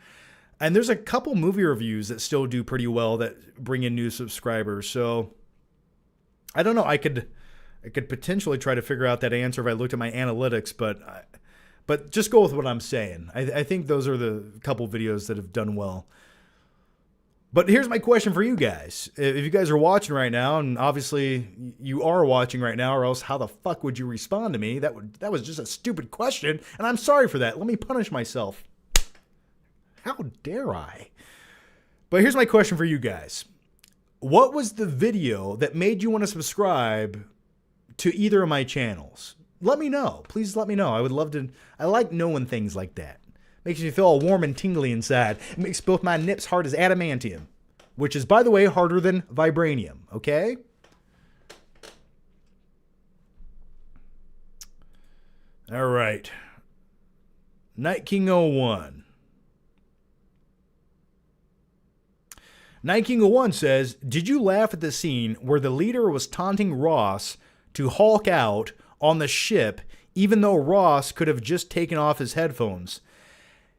And there's a couple movie reviews that still do pretty well that bring in new subscribers. So I don't know. I could potentially try to figure out that answer if I looked at my analytics, but just go with what I'm saying. I think those are the couple videos that have done well. But here's my question for you guys. If you guys are watching right now, and obviously you are watching right now, or else how the fuck would you respond to me? That was just a stupid question, and I'm sorry for that. Let me punish myself. How dare I? But here's my question for you guys. What was the video that made you want to subscribe to either of my channels? Let me know. Please let me know. I would love to. I like knowing things like that. Makes me feel all warm and tingly inside. It makes both my nips hard as adamantium, which is, by the way, harder than vibranium. Okay? All right. Night King 01. Night King 01 says, did you laugh at the scene where the leader was taunting Ross to Hulk out on the ship, even though Ross could have just taken off his headphones?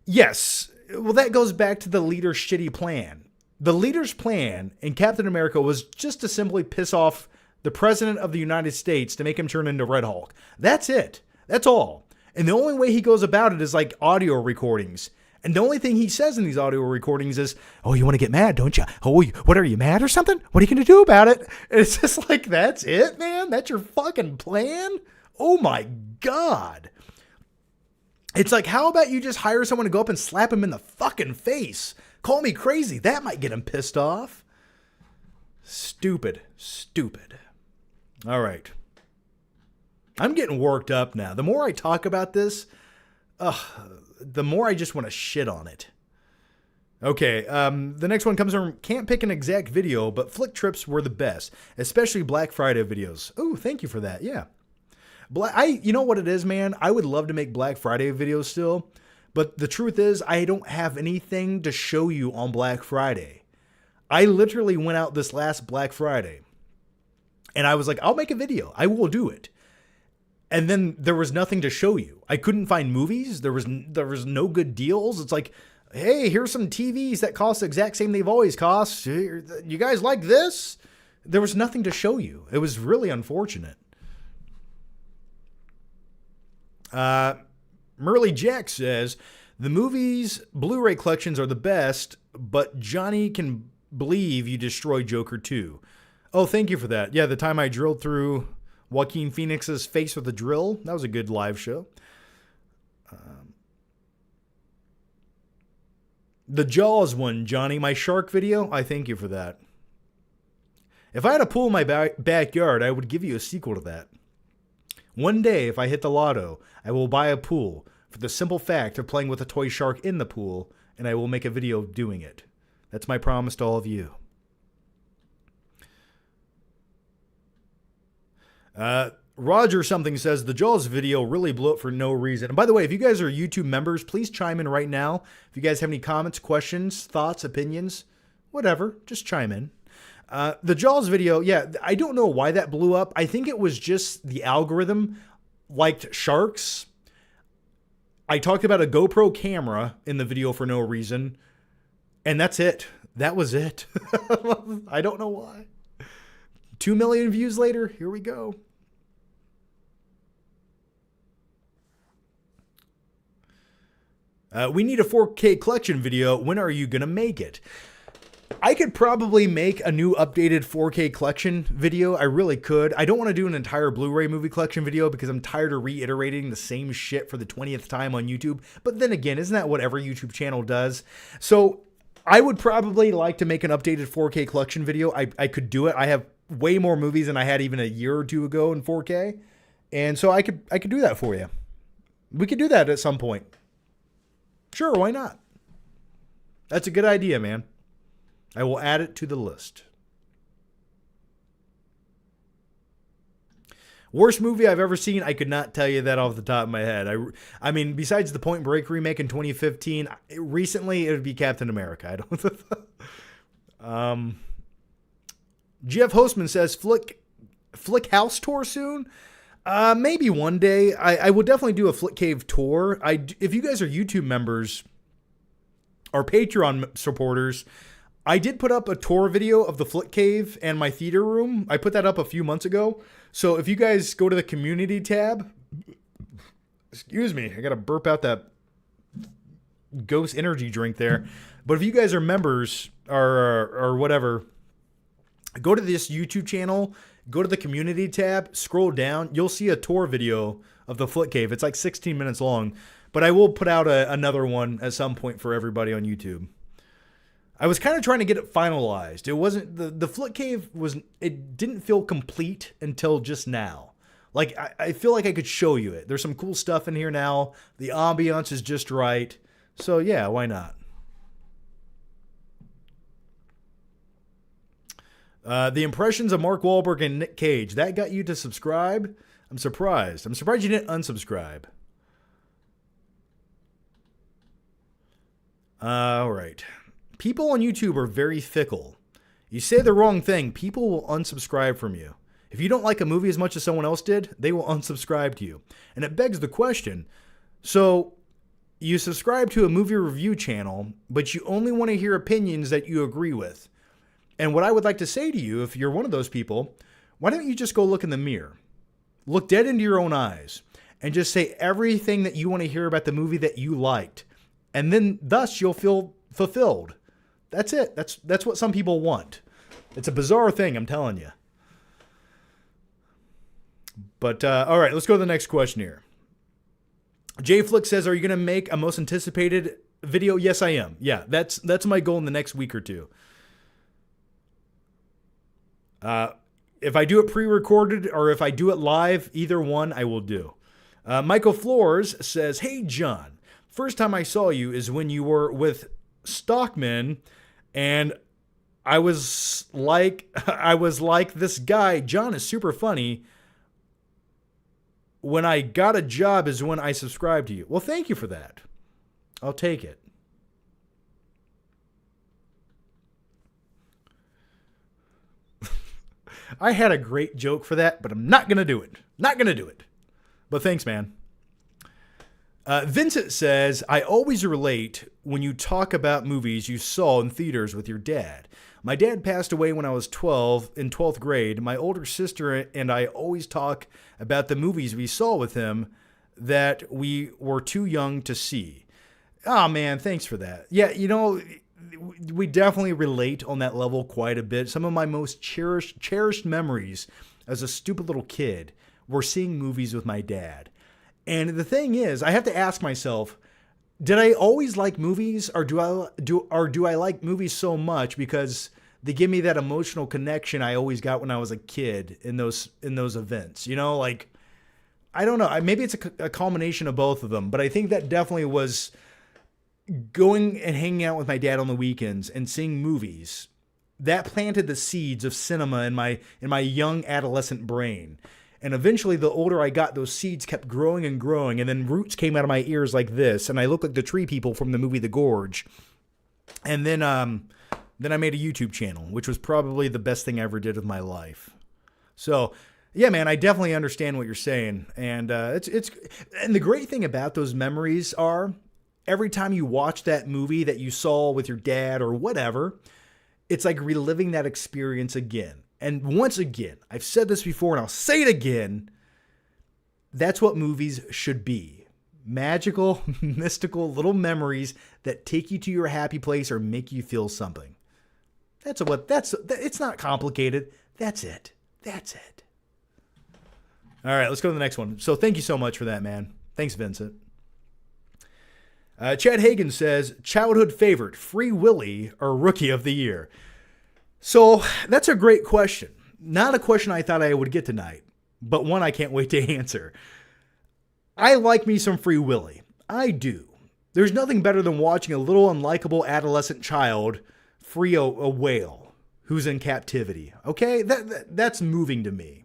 Yes. Well, that goes back to the leader's shitty plan. The leader's plan in Captain America was just to simply piss off the President of the United States to make him turn into Red Hulk. That's it. That's all. And the only way he goes about it is like audio recordings. And the only thing he says in these audio recordings is, oh, you want to get mad, don't you? Oh, what are you mad or something? What are you going to do about it? And it's just like, that's it, man? That's your fucking plan? Oh my God. It's like, how about you just hire someone to go up and slap him in the fucking face? Call me crazy. That might get him pissed off. Stupid. Stupid. All right. I'm getting worked up now. The more I talk about this, the more I just want to shit on it. Okay, the next one comes from, can't pick an exact video, but flick trips were the best, especially Black Friday videos. Oh, thank you for that. Yeah. You know what it is, man? I would love to make Black Friday videos still, but the truth is I don't have anything to show you on Black Friday. I literally went out this last Black Friday and I was like, I'll make a video. I will do it. And then there was nothing to show you. I couldn't find movies. There was no good deals. It's like, hey, here's some TVs that cost the exact same they've always cost. You guys like this? There was nothing to show you. It was really unfortunate. Merle Jack says, the movies Blu-ray collections are the best, but Johnny can believe you destroyed Joker 2. Oh, thank you for that. Yeah, the time I drilled through Joaquin Phoenix's face with a drill. That was a good live show. The Jaws one, Johnny, my shark video, I thank you for that. If I had a pool in my backyard, I would give you a sequel to that. One day, if I hit the lotto, I will buy a pool for the simple fact of playing with a toy shark in the pool, and I will make a video doing it. That's my promise to all of you. Roger something says, the Jaws video really blew up for no reason. And by the way, if you guys are YouTube members, please chime in right now. If you guys have any comments, questions, thoughts, opinions, whatever, just chime in. The Jaws video, yeah, I don't know why that blew up. I think it was just the algorithm liked sharks. I talked about a GoPro camera in the video for no reason. And that's it. That was it. I don't know why. 2 million views later, here we go. We need a 4K collection video. When are you going to make it? I could probably make a new updated 4K collection video. I really could. I don't want to do an entire Blu-ray movie collection video because I'm tired of reiterating the same shit for the 20th time on YouTube. But then again, isn't that what every YouTube channel does? So I would probably like to make an updated 4K collection video. I could do it. I have way more movies than I had even a year or two ago in 4K. And so I could do that for you. We could do that at some point. Sure, why not? That's a good idea, man. I will add it to the list. Worst movie I've ever seen, I could not tell you that off the top of my head. I mean, besides the Point Break remake in 2015, recently it would be Captain America. I don't. Jeff Hostman says, Flick House tour soon? Maybe one day. I will definitely do a Flick Cave tour. If you guys are YouTube members or Patreon supporters, I did put up a tour video of the Flick Cave and my theater room. I put that up a few months ago. So if you guys go to the community tab, excuse me, I got to burp out that Ghost energy drink there. But if you guys are members or whatever, go to this YouTube channel, go to the community tab, scroll down. You'll see a tour video of the Flick Cave. It's like 16 minutes long. But I will put out another one at some point for everybody on YouTube. I was kind of trying to get it finalized. It wasn't the Flick Cave it didn't feel complete until just now. Like I feel like I could show you it. There's some cool stuff in here now. The ambiance is just right. So yeah, why not? The impressions of Mark Wahlberg and Nick Cage, that got you to subscribe? I'm surprised. I'm surprised you didn't unsubscribe. All right. People on YouTube are very fickle. You say the wrong thing, people will unsubscribe from you. If you don't like a movie as much as someone else did, they will unsubscribe to you. And it begs the question, so you subscribe to a movie review channel, but you only want to hear opinions that you agree with. And what I would like to say to you, if you're one of those people, why don't you just go look in the mirror? Look dead into your own eyes and just say everything that you want to hear about the movie that you liked. And then thus you'll feel fulfilled. That's it. That's what some people want. It's a bizarre thing, I'm telling you. But, all right, let's go to the next question here. Jay Flick says, are you going to make a most anticipated video? Yes, I am. Yeah, that's my goal in the next week or two. if I do it pre-recorded or if I do it live, either one I will do. Michael Flores says, "Hey, John, first time I saw you is when you were with Stockman, and I was like, this guy, John is super funny. When I got a job is when I subscribed to you." Well, thank you for that. I'll take it. I had a great joke for that, but I'm not going to do it. Not going to do it. But thanks, man. Vincent says, "I always relate when you talk about movies you saw in theaters with your dad. My dad passed away when I was 12, in 12th grade. My older sister and I always talk about the movies we saw with him that we were too young to see." Oh, man, thanks for that. Yeah, we definitely relate on that level quite a bit. Some of my most cherished memories as a stupid little kid were seeing movies with my dad. And the thing is, I have to ask myself, did I always like movies, or do I like movies so much because they give me that emotional connection I always got when I was a kid in those events? I don't know. Maybe it's a culmination of both of them, but I think that definitely was going and hanging out with my dad on the weekends and seeing movies. That planted the seeds of cinema in my young adolescent brain. And eventually, the older I got, those seeds kept growing and growing, and then roots came out of my ears like this, and I looked like the tree people from the movie The Gorge. And then I made a YouTube channel, which was probably the best thing I ever did with my life. So, yeah, man, I definitely understand what you're saying, and and the great thing about those memories are, every time you watch that movie that you saw with your dad or whatever, it's like reliving that experience again. And once again, I've said this before and I'll say it again, that's what movies should be. Magical, mystical little memories that take you to your happy place or make you feel something. It's not complicated. That's it. All right, let's go to the next one. So thank you so much for that, man. Thanks, Vincent. Chad Hagen says, "Childhood favorite, Free Willy or Rookie of the Year?" So that's a great question. Not a question I thought I would get tonight, but one I can't wait to answer. I like me some Free Willy. I do. There's nothing better than watching a little unlikable adolescent child free a whale who's in captivity. Okay? That's moving to me.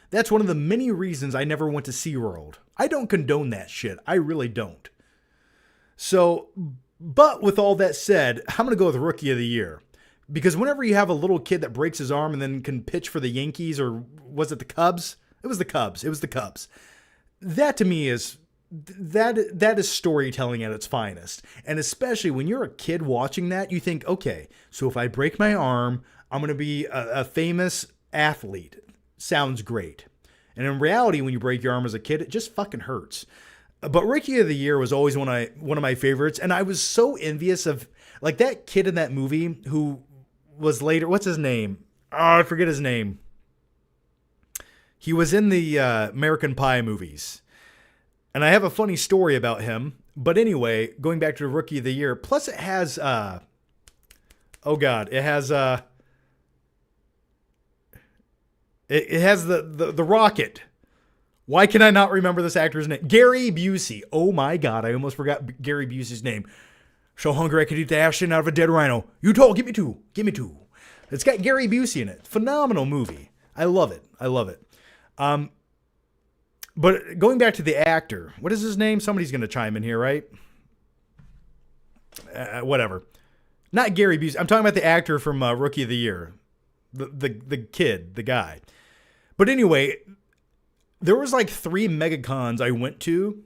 That's one of the many reasons I never went to SeaWorld. I don't condone that shit. I really don't. So, but with all that said, I'm going to go with Rookie of the Year. Because whenever you have a little kid that breaks his arm and then can pitch for the Yankees, or was it the Cubs? It was the Cubs. That to me is, that is storytelling at its finest. And especially when you're a kid watching that, you think, okay, so if I break my arm, I'm going to be a famous athlete. Sounds great. And in reality, when you break your arm as a kid, it just fucking hurts. But Rookie of the Year was always one of my favorites. And I was so envious of, like, that kid in that movie who was later, what's his name? Oh, I forget his name. He was in the American Pie movies. And I have a funny story about him. But anyway, going back to Rookie of the Year. Plus it has, it has the Rocket. Why can I not remember this actor's name? Gary Busey. Oh my God, I almost forgot Gary Busey's name. So hungry I could eat the ass out of a dead rhino. You told, give me two. It's got Gary Busey in it. Phenomenal movie. I love it. But going back to the actor, what is his name? Somebody's going to chime in here, right? Whatever. Not Gary Busey. I'm talking about the actor from Rookie of the Year. The kid, the guy. But anyway, there was like 3 MegaCons I went to,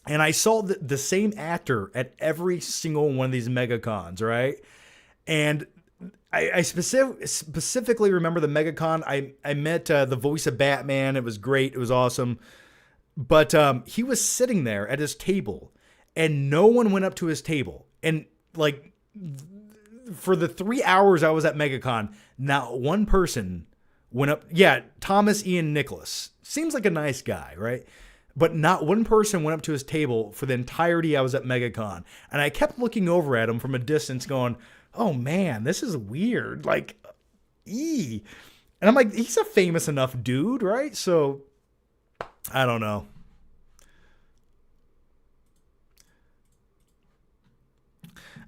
and I saw the same actor at every single one of these MegaCons, right? And I specifically remember the MegaCon. I met the voice of Batman. It was great. It was awesome. But he was sitting there at his table, and no one went up to his table. And like for the 3 hours I was at MegaCon, not one person went up. Yeah, Thomas Ian Nicholas. Seems like a nice guy, right? But not one person went up to his table for the entirety I was at MegaCon. And I kept looking over at him from a distance going, oh man, this is weird. Like, And I'm like, he's a famous enough dude, right? So, I don't know.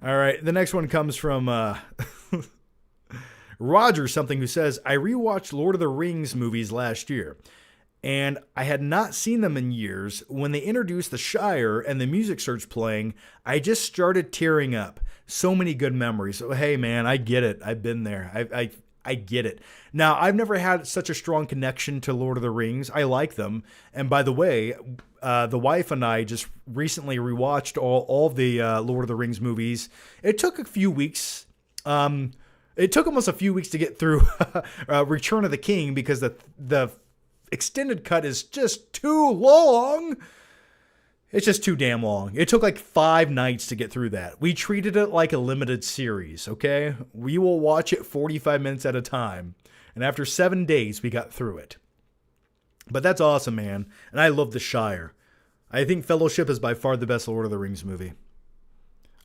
All right, the next one comes from Roger something, who says, I rewatched Lord of the Rings movies last year, and I had not seen them in years. When they introduced the Shire and the music starts playing, I just started tearing up. So many good memories. So, hey, man, I get it. I've been there. I get it. Now, I've never had such a strong connection to Lord of the Rings. I like them. And by the way, the wife and I just recently rewatched all the Lord of the Rings movies. It took a few weeks. It took almost a few weeks to get through Return of the King, because the extended cut is just too long. It's just too damn long. It took like 5 nights to get through that. We treated it like a limited series, okay? We will watch it 45 minutes at a time. And after 7 days, we got through it. But that's awesome, man. And I love The Shire. I think Fellowship is by far the best Lord of the Rings movie.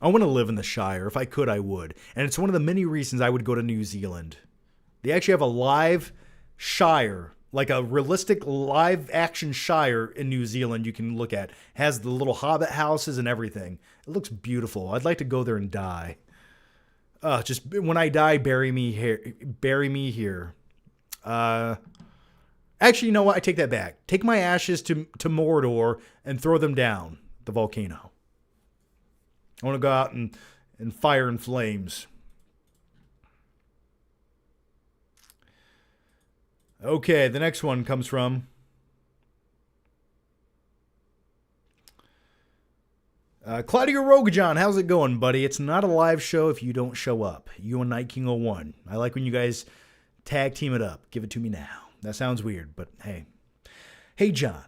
I want to live in the Shire. If I could, I would. And it's one of the many reasons I would go to New Zealand. They actually have a live Shire, like a realistic live action Shire in New Zealand you can look at. Has the little hobbit houses and everything. It looks beautiful. I'd like to go there and die. Just when I die, bury me here. Bury me here. Actually, you know what? I take that back. Take my ashes to Mordor and throw them down the volcano. I want to go out and fire and flames. Okay, the next one comes from Claudio Rogajon. How's it going, buddy? It's not a live show if you don't show up. You and Night King 01. I like when you guys tag team it up. Give it to me now. That sounds weird, but hey. Hey, John.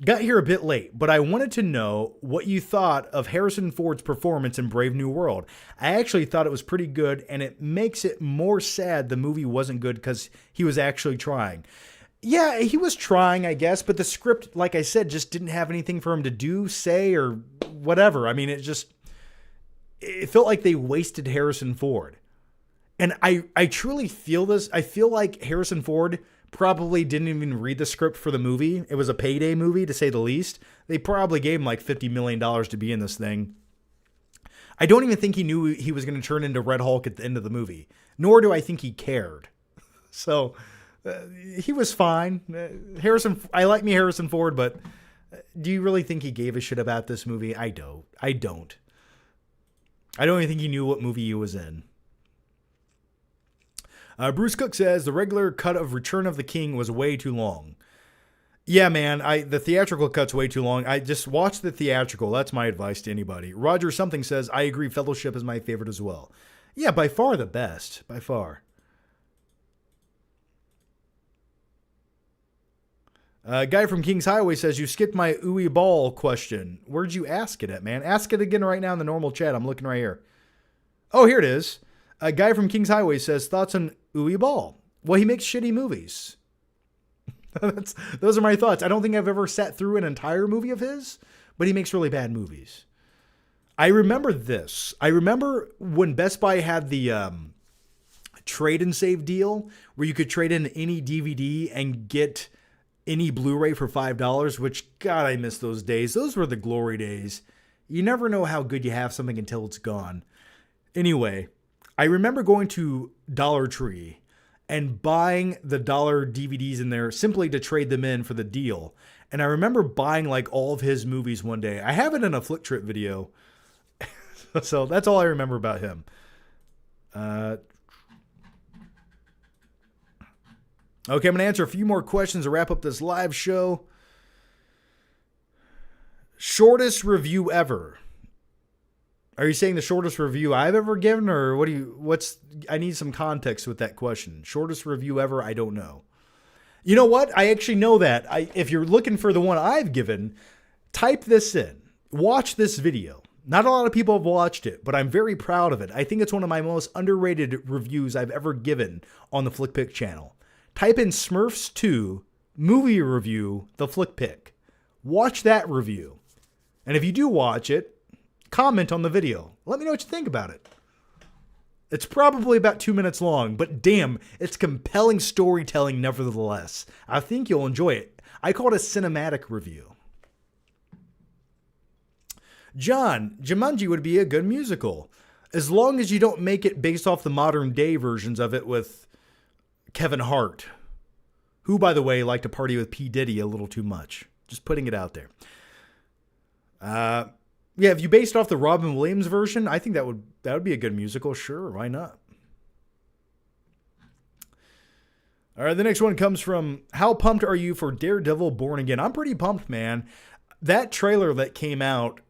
Got here a bit late, but I wanted to know what you thought of Harrison Ford's performance in Brave New World. I actually thought it was pretty good, and it makes it more sad the movie wasn't good because he was actually trying. Yeah, he was trying, I guess, but the script, like I said, just didn't have anything for him to do, say, or whatever. I mean, it felt like they wasted Harrison Ford. And I truly feel this. I feel like Harrison Ford probably didn't even read the script for the movie. It was a payday movie, to say the least. They probably gave him like $50 million to be in this thing. I don't even think he knew he was going to turn into Red Hulk at the end of the movie. Nor do I think he cared. So he was fine. I like me Harrison Ford, but do you really think he gave a shit about this movie? I don't. I don't even think he knew what movie he was in. Bruce Cook says the regular cut of Return of the King was way too long. Yeah, man, the theatrical cut's way too long. I just watch the theatrical. That's my advice to anybody. Roger something says, I agree, Fellowship is my favorite as well. Yeah, by far the best. By far. Guy from King's Highway says, you skipped my ooey ball question. Where'd you ask it at, man? Ask it again right now in the normal chat. I'm looking right here. Oh, here it is. A guy from King's Highway says, thoughts on Uwe Ball? Well, he makes shitty movies. Those are my thoughts. I don't think I've ever sat through an entire movie of his, but he makes really bad movies. I remember this. I remember when Best Buy had the trade and save deal where you could trade in any DVD and get any Blu-ray for $5, which, God, I miss those days. Those were the glory days. You never know how good you have something until it's gone. Anyway, I remember going to Dollar Tree and buying the dollar DVDs in there simply to trade them in for the deal. And I remember buying like all of his movies one day. I have it in a Flick Trip video. So that's all I remember about him. Okay, I'm going to answer a few more questions to wrap up this live show. Shortest review ever. Are you saying the shortest review I've ever given, or I need some context with that question. Shortest review ever, I don't know. You know what? I actually know that. If you're looking for the one I've given, type this in. Watch this video. Not a lot of people have watched it, but I'm very proud of it. I think it's one of my most underrated reviews I've ever given on the Flick Pick channel. Type in Smurfs 2 movie review, the Flick Pick. Watch that review. And if you do watch it, comment on the video. Let me know what you think about it. It's probably about 2 minutes long, but damn, it's compelling storytelling nevertheless. I think you'll enjoy it. I call it a cinematic review. John, Jumanji would be a good musical, as long as you don't make it based off the modern day versions of it with Kevin Hart, who, by the way, liked to party with P. Diddy a little too much. Just putting it out there. Yeah, if you based off the Robin Williams version, I think that would be a good musical. Sure, why not? All right, the next one comes from, how pumped are you for Daredevil Born Again? I'm pretty pumped, man. That trailer that came out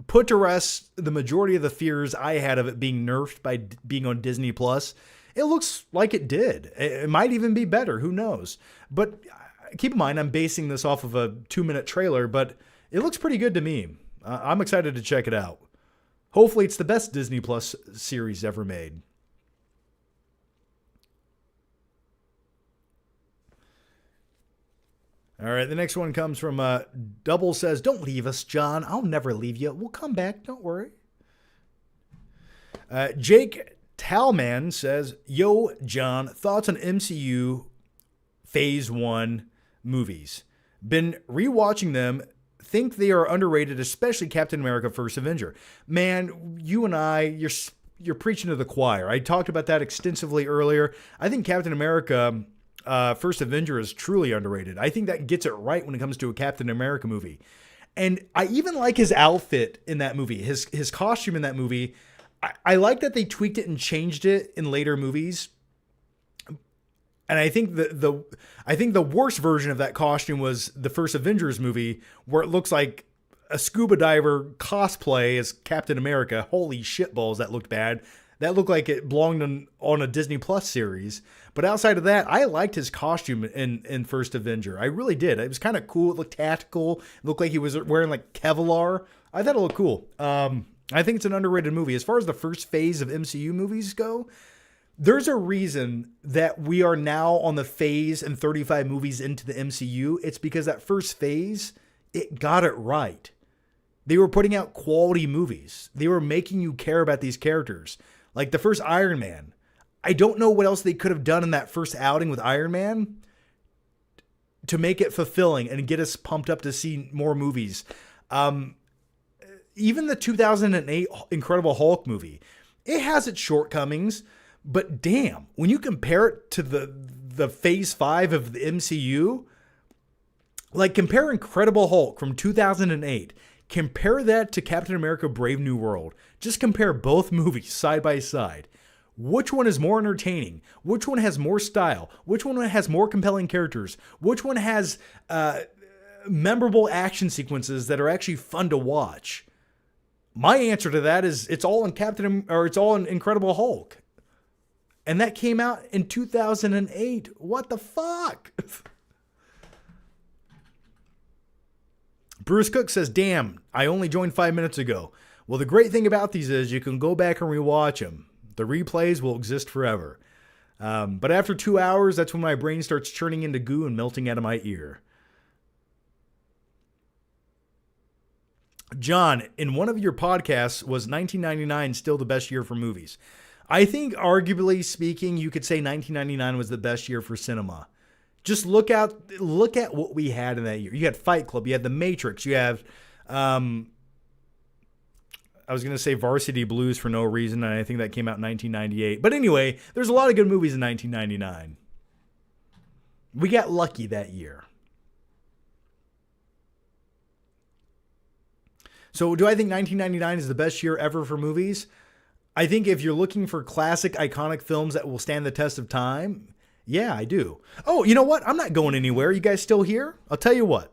put to rest the majority of the fears I had of it being nerfed by being on Disney Plus. It looks like it did. It might even be better. Who knows? But keep in mind, I'm basing this off of a 2-minute trailer, but it looks pretty good to me. I'm excited to check it out. Hopefully it's the best Disney Plus series ever made. All right, the next one comes from Double says, don't leave us, John. I'll never leave you. We'll come back. Don't worry. Jake Talman says, yo, John, thoughts on MCU Phase 1 movies? Been rewatching them. Think they are underrated, especially Captain America First Avenger. Man, you and I, you're preaching to the choir. I talked about that extensively earlier. I think Captain America First Avenger is truly underrated. I think that gets it right when it comes to a Captain America movie. And I even like his outfit in that movie, his costume in that movie. I like that they tweaked it and changed it in later movies. And I think the worst version of that costume was the first Avengers movie, where it looks like a scuba diver cosplay as Captain America. Holy shitballs, that looked bad. That looked like it belonged on a Disney Plus series. But outside of that, I liked his costume in First Avenger. I really did. It was kind of cool. It looked tactical. It looked like he was wearing like Kevlar. I thought it looked cool. I think it's an underrated movie. As far as the first phase of MCU movies go, there's a reason that we are now on the phase and 35 movies into the MCU. It's because that first phase, it got it right. They were putting out quality movies. They were making you care about these characters. Like the first Iron Man. I don't know what else they could have done in that first outing with Iron Man to make it fulfilling and get us pumped up to see more movies. Even the 2008 Incredible Hulk movie, it has its shortcomings, but damn, when you compare it to the phase 5 of the MCU, like compare Incredible Hulk from 2008, compare that to Captain America Brave New World. Just compare both movies side by side. Which one is more entertaining? Which one has more style? Which one has more compelling characters? Which one has memorable action sequences that are actually fun to watch? My answer to that is it's all in Incredible Hulk. And that came out in 2008. What the fuck? Bruce Cook says, damn, I only joined 5 minutes ago. Well, the great thing about these is you can go back and rewatch them. The replays will exist forever. But after 2 hours, that's when my brain starts churning into goo and melting out of my ear. John, in one of your podcasts, was 1999 still the best year for movies? I think, arguably speaking, you could say 1999 was the best year for cinema. Just look at what we had in that year. You had Fight Club, you had The Matrix, you have, I was going to say Varsity Blues for no reason, and I think that came out in 1998. But anyway, there's a lot of good movies in 1999. We got lucky that year. So do I think 1999 is the best year ever for movies? I think if you're looking for classic, iconic films that will stand the test of time, yeah, I do. Oh, you know what? I'm not going anywhere. You guys still here? I'll tell you what.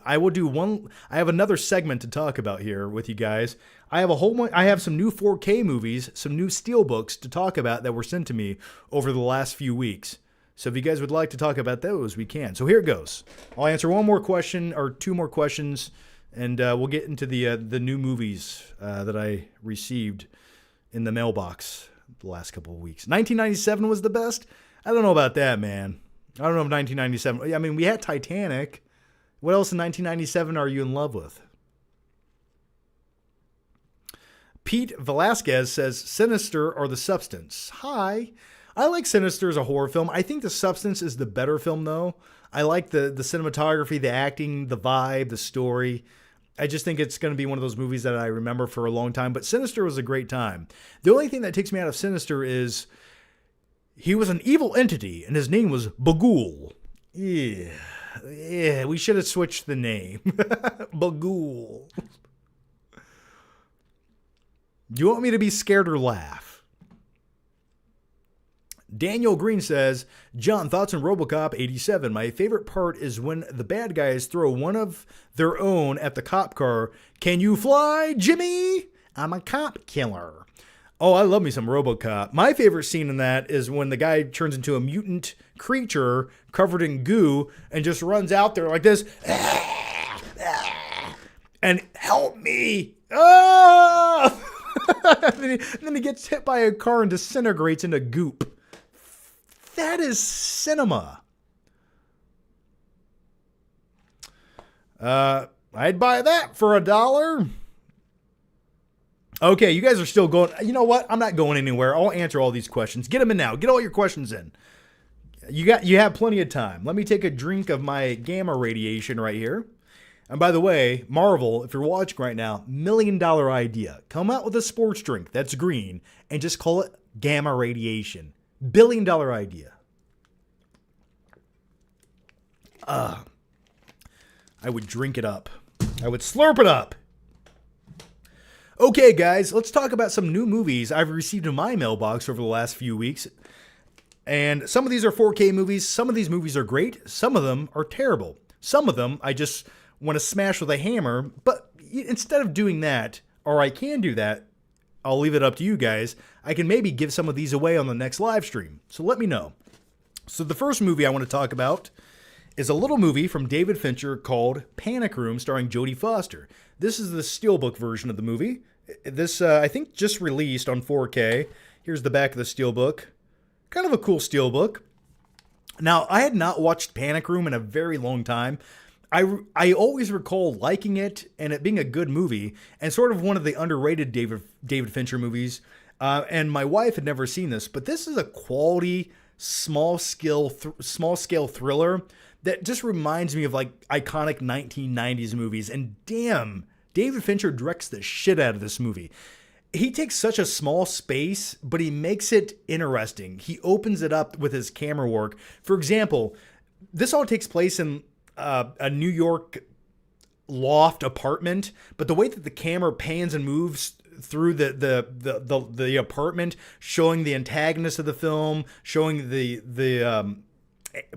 I will do one. I have another segment to talk about here with you guys. I have some new 4K movies, some new steelbooks to talk about that were sent to me over the last few weeks. So if you guys would like to talk about those, we can. So here it goes. I'll answer one more question or two more questions, and we'll get into the new movies that I received in the mailbox the last couple of weeks. 1997 was the best? I don't know about that, man. I don't know if 1997... I mean, we had Titanic. What else in 1997 are you in love with? Pete Velasquez says Sinister or The Substance. Hi. I like Sinister as a horror film. I think The Substance is the better film, though. I like the cinematography, the acting, the vibe, the story. I just think it's going to be one of those movies that I remember for a long time. But Sinister was a great time. The only thing that takes me out of Sinister is he was an evil entity, and his name was Bagul. Yeah, we should have switched the name. Bagul. Do you want me to be scared or laugh? Daniel Green says, John, thoughts on RoboCop 87. My favorite part is when the bad guys throw one of their own at the cop car. Can you fly, Jimmy? I'm a cop killer. Oh, I love me some RoboCop. My favorite scene in that is when the guy turns into a mutant creature covered in goo and just runs out there like this. And help me. Oh! And then he gets hit by a car and disintegrates into goop. That is cinema. I'd buy that for $1. Okay, you guys are still going. You know what? I'm not going anywhere. I'll answer all these questions. Get them in now. Get all your questions in. You have plenty of time. Let me take a drink of my gamma radiation right here. And by the way, Marvel, if you're watching right now, $1 million idea. Come out with a sports drink that's green and just call it gamma radiation. $1 billion idea. I would drink it up. I would slurp it up. Okay, guys, let's talk about some new movies I've received in my mailbox over the last few weeks. And some of these are 4K movies. Some of these movies are great. Some of them are terrible. Some of them I just want to smash with a hammer. But instead of doing that, or I can do that, I'll leave it up to you guys. I can maybe give some of these away on the next live stream. So let me know. So the first movie I want to talk about is a little movie from David Fincher called Panic Room, starring Jodie Foster. This is the steelbook version of the movie. This, I think, just released on 4K. Here's the back of the steelbook. Kind of a cool steelbook. Now, I had not watched Panic Room in a very long time. I always recall liking it and it being a good movie and sort of one of the underrated David Fincher movies. And my wife had never seen this, but this is a quality, small-scale thriller that just reminds me of like iconic 1990s movies. And damn, David Fincher directs the shit out of this movie. He takes such a small space, but he makes it interesting. He opens it up with his camera work. For example, this all takes place in a New York loft apartment, but the way that the camera pans and moves through the apartment, showing the antagonist of the film, showing the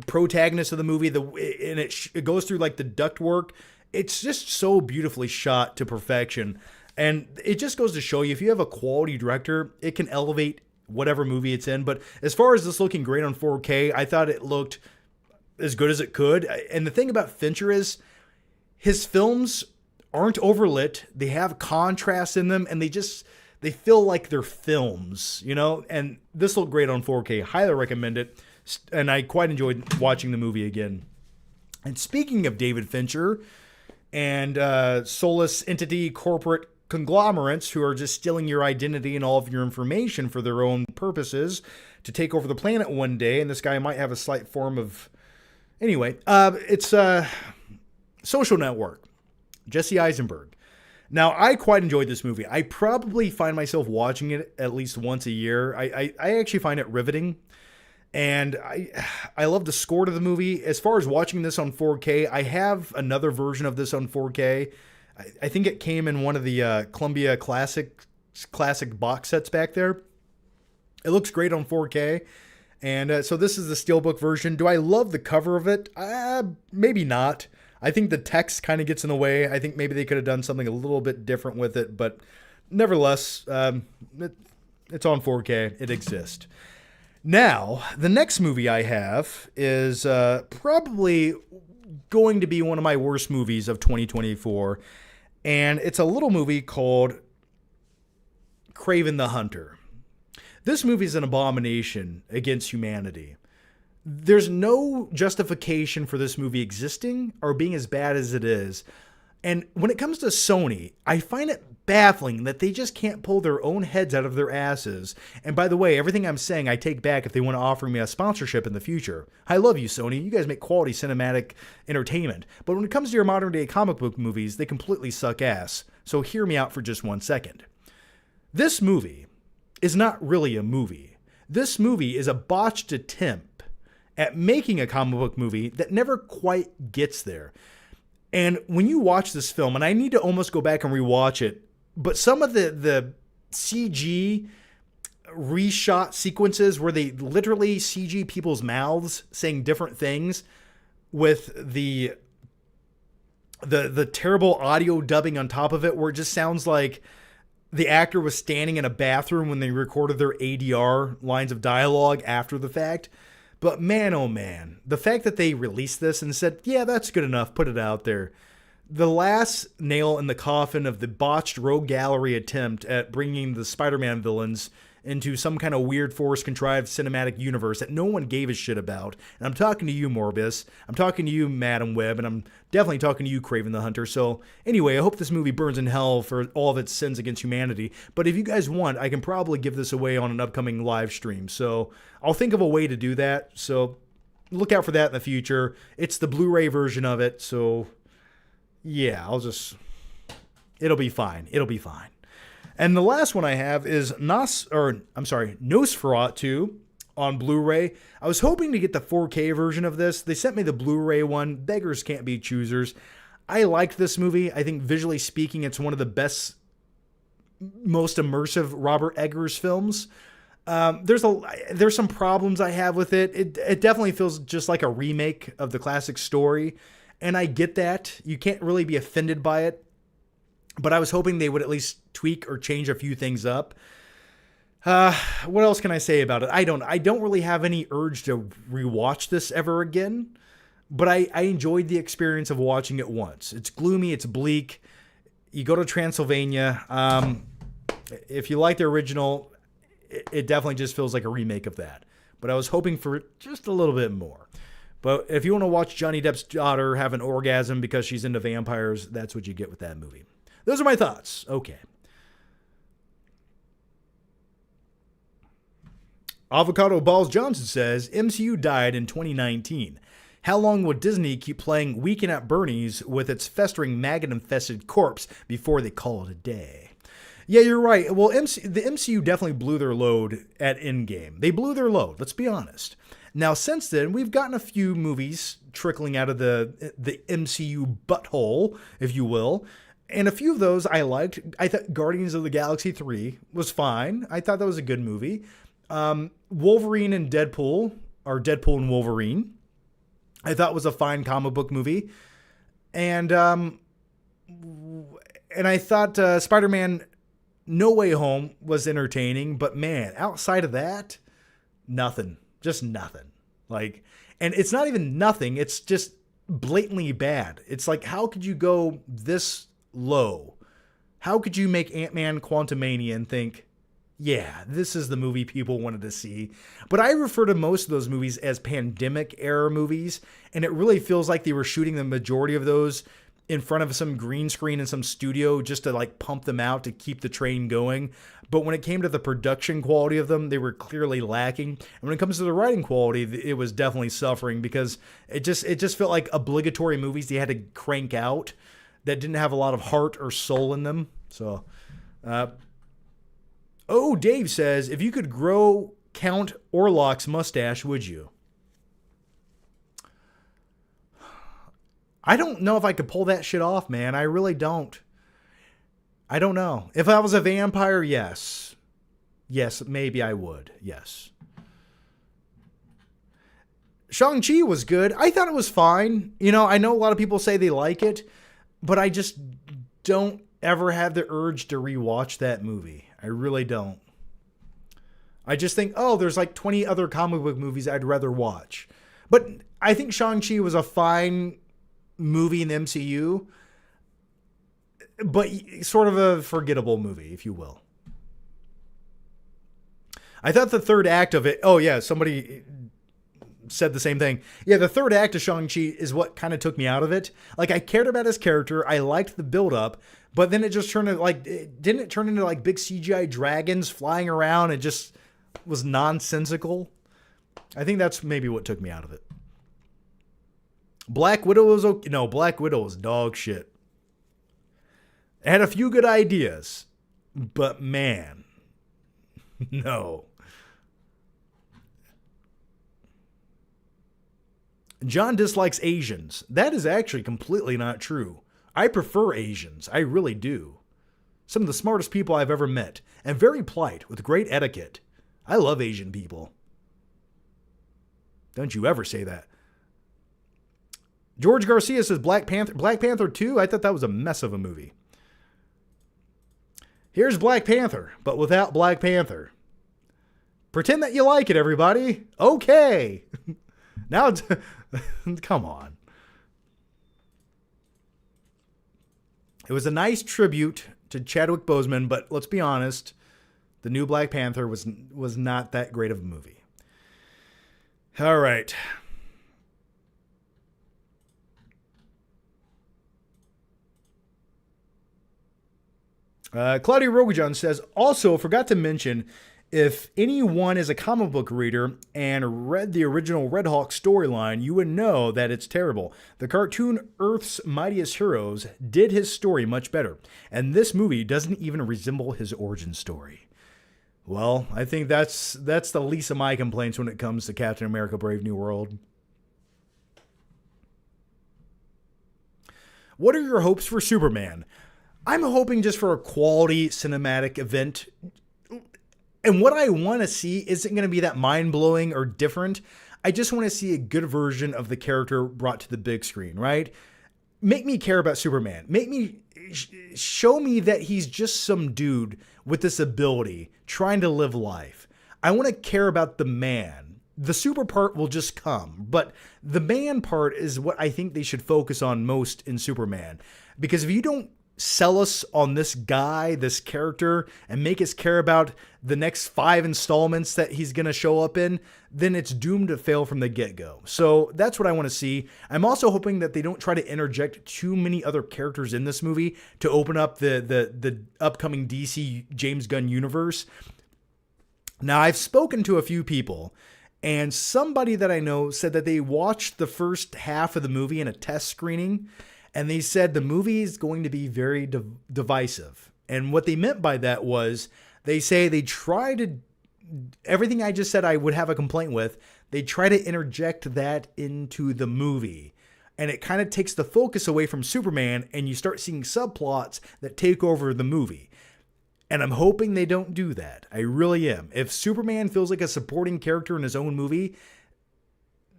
protagonist of the movie, and it goes through like the ductwork. It's just so beautifully shot to perfection. And it just goes to show you, if you have a quality director, it can elevate whatever movie it's in. But as far as this looking great on 4K, I thought it looked as good as it could. And the thing about Fincher is his films aren't overlit. They have contrast in them, and they feel like they're films, you know? And this looked great on 4K. Highly recommend it. And I quite enjoyed watching the movie again. And speaking of David Fincher and soulless entity corporate conglomerates who are just stealing your identity and all of your information for their own purposes to take over the planet one day, and this guy might have a slight form of... Anyway, it's Social Network, Jesse Eisenberg. Now, I quite enjoyed this movie. I probably find myself watching it at least once a year. I actually find it riveting. And I love the score to the movie. As far as watching this on 4K, I have another version of this on 4K. I think it came in one of the Columbia classic box sets back there. It looks great on 4K. And so this is the steelbook version. Do I love the cover of it? Maybe not. I think the text kind of gets in the way. I think maybe they could have done something a little bit different with it. But nevertheless, it's on 4K. It exists. Now, the next movie I have is probably going to be one of my worst movies of 2024. And it's a little movie called Kraven the Hunter. This movie is an abomination against humanity. There's no justification for this movie existing or being as bad as it is. And when it comes to Sony, I find it baffling that they just can't pull their own heads out of their asses. And by the way, everything I'm saying I take back if they want to offer me a sponsorship in the future. I love you, Sony. You guys make quality cinematic entertainment. But when it comes to your modern day comic book movies, they completely suck ass. So hear me out for just 1 second. This movie is not really a movie. This movie is a botched attempt at making a comic book movie that never quite gets there. And when you watch this film, and I need to almost go back and rewatch it, but some of the CG reshot sequences where they literally CG people's mouths saying different things with the terrible audio dubbing on top of it, where it just sounds like the actor was standing in a bathroom when they recorded their ADR lines of dialogue after the fact. But man, oh man, the fact that they released this and said, yeah, that's good enough, put it out there. The last nail in the coffin of the botched Rogue Gallery attempt at bringing the Spider-Man villains into some kind of weird force contrived cinematic universe that no one gave a shit about. And I'm talking to you, Morbius. I'm talking to you, Madam Web. And I'm definitely talking to you, Kraven the Hunter. So anyway, I hope this movie burns in hell for all of its sins against humanity. But if you guys want, I can probably give this away on an upcoming live stream. So I'll think of a way to do that. So look out for that in the future. It's the Blu-ray version of it. So yeah, it'll be fine. It'll be fine. And the last one I have is Nosferatu on Blu-ray. I was hoping to get the 4K version of this. They sent me the Blu-ray one. Beggars can't be choosers. I liked this movie. I think visually speaking, it's one of the best, most immersive Robert Eggers films. There's some problems I have with it. It definitely feels just like a remake of the classic story. And I get that. You can't really be offended by it. But I was hoping they would at least tweak or change a few things up. What else can I say about it? I don't really have any urge to rewatch this ever again. But I enjoyed the experience of watching it once. It's gloomy. It's bleak. You go to Transylvania. If you like the original, it definitely just feels like a remake of that. But I was hoping for just a little bit more. But if you want to watch Johnny Depp's daughter have an orgasm because she's into vampires, that's what you get with that movie. Those are my thoughts. Okay. Avocado Balls Johnson says, MCU died in 2019. How long will Disney keep playing Weekend at Bernie's with its festering maggot-infested corpse before they call it a day? Yeah, you're right. Well, the MCU definitely blew their load at Endgame. They blew their load, let's be honest. Now, since then, we've gotten a few movies trickling out of the MCU butthole, if you will. And a few of those I liked. I thought Guardians of the Galaxy 3 was fine. I thought that was a good movie. Wolverine and Deadpool, or Deadpool and Wolverine, I thought was a fine comic book movie. And I thought Spider-Man No Way Home was entertaining. But man, outside of that, nothing. Just nothing. And it's not even nothing. It's just blatantly bad. It's like, how could you go this low? How could you make Ant-Man Quantumania and think, yeah, this is the movie people wanted to see? But I refer to most of those movies as pandemic era movies, and it really feels like they were shooting the majority of those in front of some green screen in some studio just to pump them out to keep the train going. But when it came to the production quality of them, they were clearly lacking. And when it comes to the writing quality, it was definitely suffering because it just felt like obligatory movies they had to crank out that didn't have a lot of heart or soul in them. So, Dave says, if you could grow Count Orlok's mustache, would you? I don't know if I could pull that shit off, man. I really don't. I don't know. If I was a vampire, yes. Yes, maybe I would. Yes. Shang-Chi was good. I thought it was fine. I know a lot of people say they like it, but I just don't ever have the urge to rewatch that movie. I really don't. I just think, there's 20 other comic book movies I'd rather watch. But I think Shang-Chi was a fine movie in the MCU, but sort of a forgettable movie, if you will. I thought the third act of it, somebody said the same thing. Yeah, the third act of Shang-Chi is what kind of took me out of it. Like, I cared about his character. I liked the build-up. But then it just turned into, like, didn't it turn into, like, big CGI dragons flying around? It just was nonsensical. I think that's maybe what took me out of it. Black Widow was okay. No, Black Widow was dog shit. It had a few good ideas. But, man. No. John dislikes Asians. That is actually completely not true. I prefer Asians. I really do. Some of the smartest people I've ever met. And very polite, with great etiquette. I love Asian people. Don't you ever say that. George Garcia says Black Panther 2? I thought that was a mess of a movie. Here's Black Panther, but without Black Panther. Pretend that you like it, everybody. Okay. Now it's... Come on. It was a nice tribute to Chadwick Boseman, but let's be honest, the new Black Panther was not that great of a movie. All right. Claudia Rogajon says, also forgot to mention, if anyone is a comic book reader and read the original Red Hawk storyline, you would know that it's terrible. The cartoon Earth's Mightiest Heroes did his story much better, and this movie doesn't even resemble his origin story. Well, I think that's the least of my complaints when it comes to Captain America: Brave New World. What are your hopes for Superman? I'm hoping just for a quality cinematic event. And what I want to see isn't going to be that mind-blowing or different. I just want to see a good version of the character brought to the big screen, right? Make me care about Superman. Make me show me that he's just some dude with this ability trying to live life. I want to care about the man. The super part will just come, but the man part is what I think they should focus on most in Superman. Because if you don't sell us on this guy, this character, and make us care about the next 5 installments that he's going to show up in, then it's doomed to fail from the get-go. So that's what I want to see. I'm also hoping that they don't try to interject too many other characters in this movie to open up the upcoming DC James Gunn universe. Now, I've spoken to a few people, and somebody that I know said that they watched the first half of the movie in a test screening, and they said the movie is going to be very divisive. And what they meant by that was, they say they try to, everything I just said I would have a complaint with, they try to interject that into the movie. And it kind of takes the focus away from Superman, and you start seeing subplots that take over the movie. And I'm hoping they don't do that. I really am. If Superman feels like a supporting character in his own movie,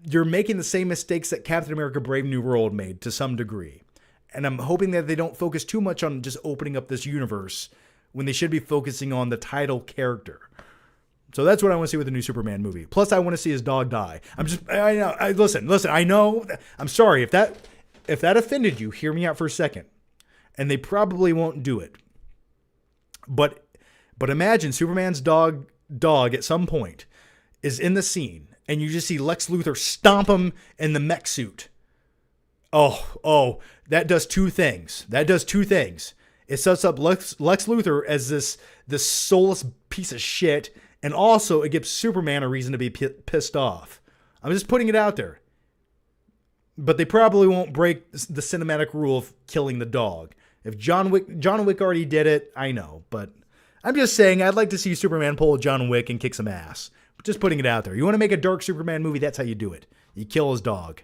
you're making the same mistakes that Captain America: Brave New World made to some degree. And I'm hoping that they don't focus too much on just opening up this universe when they should be focusing on the title character. So that's what I want to see with the new Superman movie. Plus, I want to see his dog die. Listen, I know, I'm sorry. If that offended you, hear me out for a second. And they probably won't do it. But imagine Superman's dog at some point is in the scene, and you just see Lex Luthor stomp him in the mech suit. Oh, that does two things. It sets up Lex Luthor as this soulless piece of shit, and also it gives Superman a reason to be pissed off. I'm just putting it out there. But they probably won't break the cinematic rule of killing the dog. If John Wick already did it, I know. But I'm just saying I'd like to see Superman pull a John Wick and kick some ass. Just putting it out there. You want to make a dark Superman movie, that's how you do it. You kill his dog.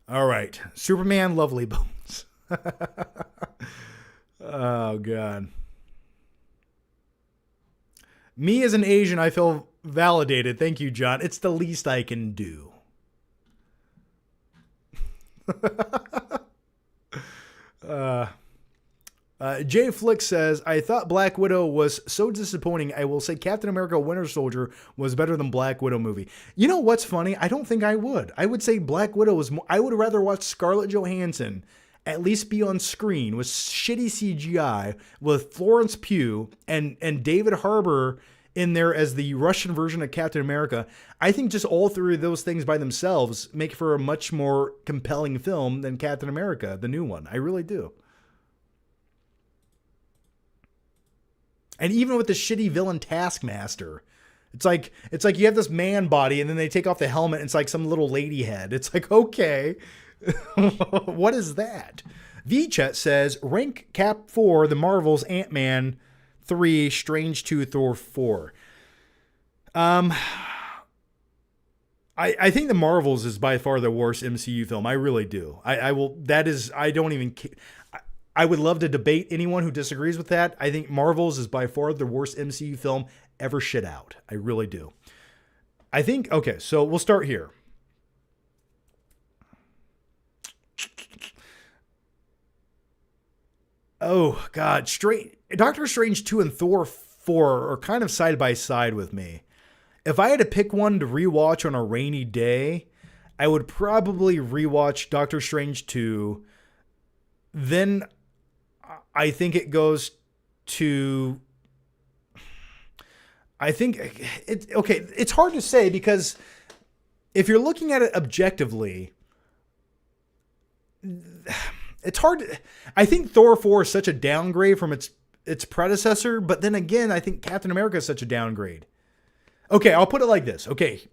All right. Superman Lovely Bones. Oh, God. Me as an Asian, I feel validated. Thank you, John. It's the least I can do. Jay Flick says, I thought Black Widow was so disappointing. I will say Captain America Winter Soldier was better than Black Widow movie. You know what's funny? I don't think I would. I would say Black Widow was more. I would rather watch Scarlett Johansson at least be on screen with shitty CGI with Florence Pugh and David Harbour in there as the Russian version of Captain America. I think just all three of those things by themselves make for a much more compelling film than Captain America, the new one. I really do. And even with the shitty villain Taskmaster, it's like you have this man body and then they take off the helmet and it's like some little lady head. It's like, okay, what is that? VChat says, rank Cap 4, The Marvels, Ant-Man 3, Strange 2, Thor 4. I think The Marvels is by far the worst MCU film. I really do. I would love to debate anyone who disagrees with that. I think Marvels is by far the worst MCU film ever shit out. I really do. Okay, so we'll start here. Oh, God. Doctor Strange 2 and Thor 4 are kind of side by side with me. If I had to pick one to rewatch on a rainy day, I would probably rewatch Doctor Strange 2. Then I think it goes to... it's hard to say because if you're looking at it objectively... It's hard. I think Thor 4 is such a downgrade from its predecessor, but then again, I think Captain America is such a downgrade. Okay, I'll put it like this. Okay,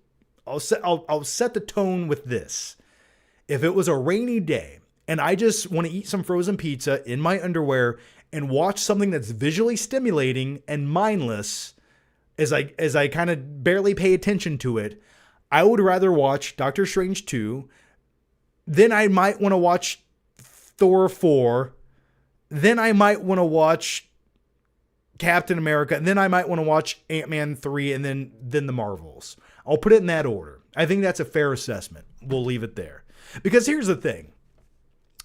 I'll set the tone with this. If it was a rainy day and I just want to eat some frozen pizza in my underwear and watch something that's visually stimulating and mindless, as I kind of barely pay attention to it, I would rather watch Doctor Strange 2. Then I might want to watch Thor 4, then I might want to watch Captain America, and then I might want to watch Ant-Man 3, and then the Marvels. I'll put it in that order. I think that's a fair assessment. We'll leave it there. Because here's the thing.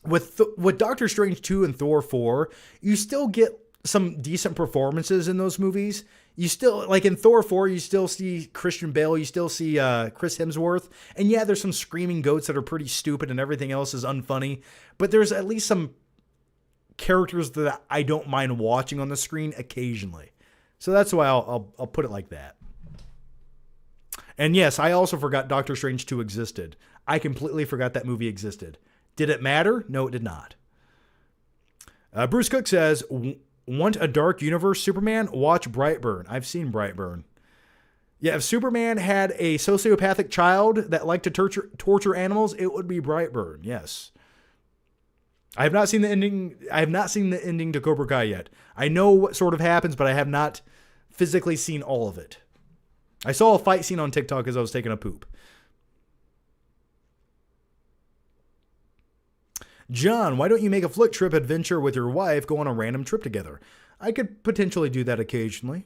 With Doctor Strange 2 and Thor 4, you still get some decent performances in those movies. You still, like in Thor 4, you still see Christian Bale, you still see Chris Hemsworth. And yeah, there's some screaming goats that are pretty stupid and everything else is unfunny. But there's at least some characters that I don't mind watching on the screen occasionally. So that's why I'll put it like that. And yes, I also forgot Doctor Strange 2 existed. I completely forgot that movie existed. Did it matter? No, it did not. Bruce Cook says... Want a dark universe Superman? Watch Brightburn. I've seen Brightburn. Yeah, if Superman had a sociopathic child that liked to torture animals, it would be Brightburn. Yes. I have not seen the ending. I have not seen the ending to Cobra Kai yet. I know what sort of happens, but I have not physically seen all of it. I saw a fight scene on TikTok as I was taking a poop. John, why don't you make a flick trip adventure with your wife, go on a random trip together? I could potentially do that occasionally.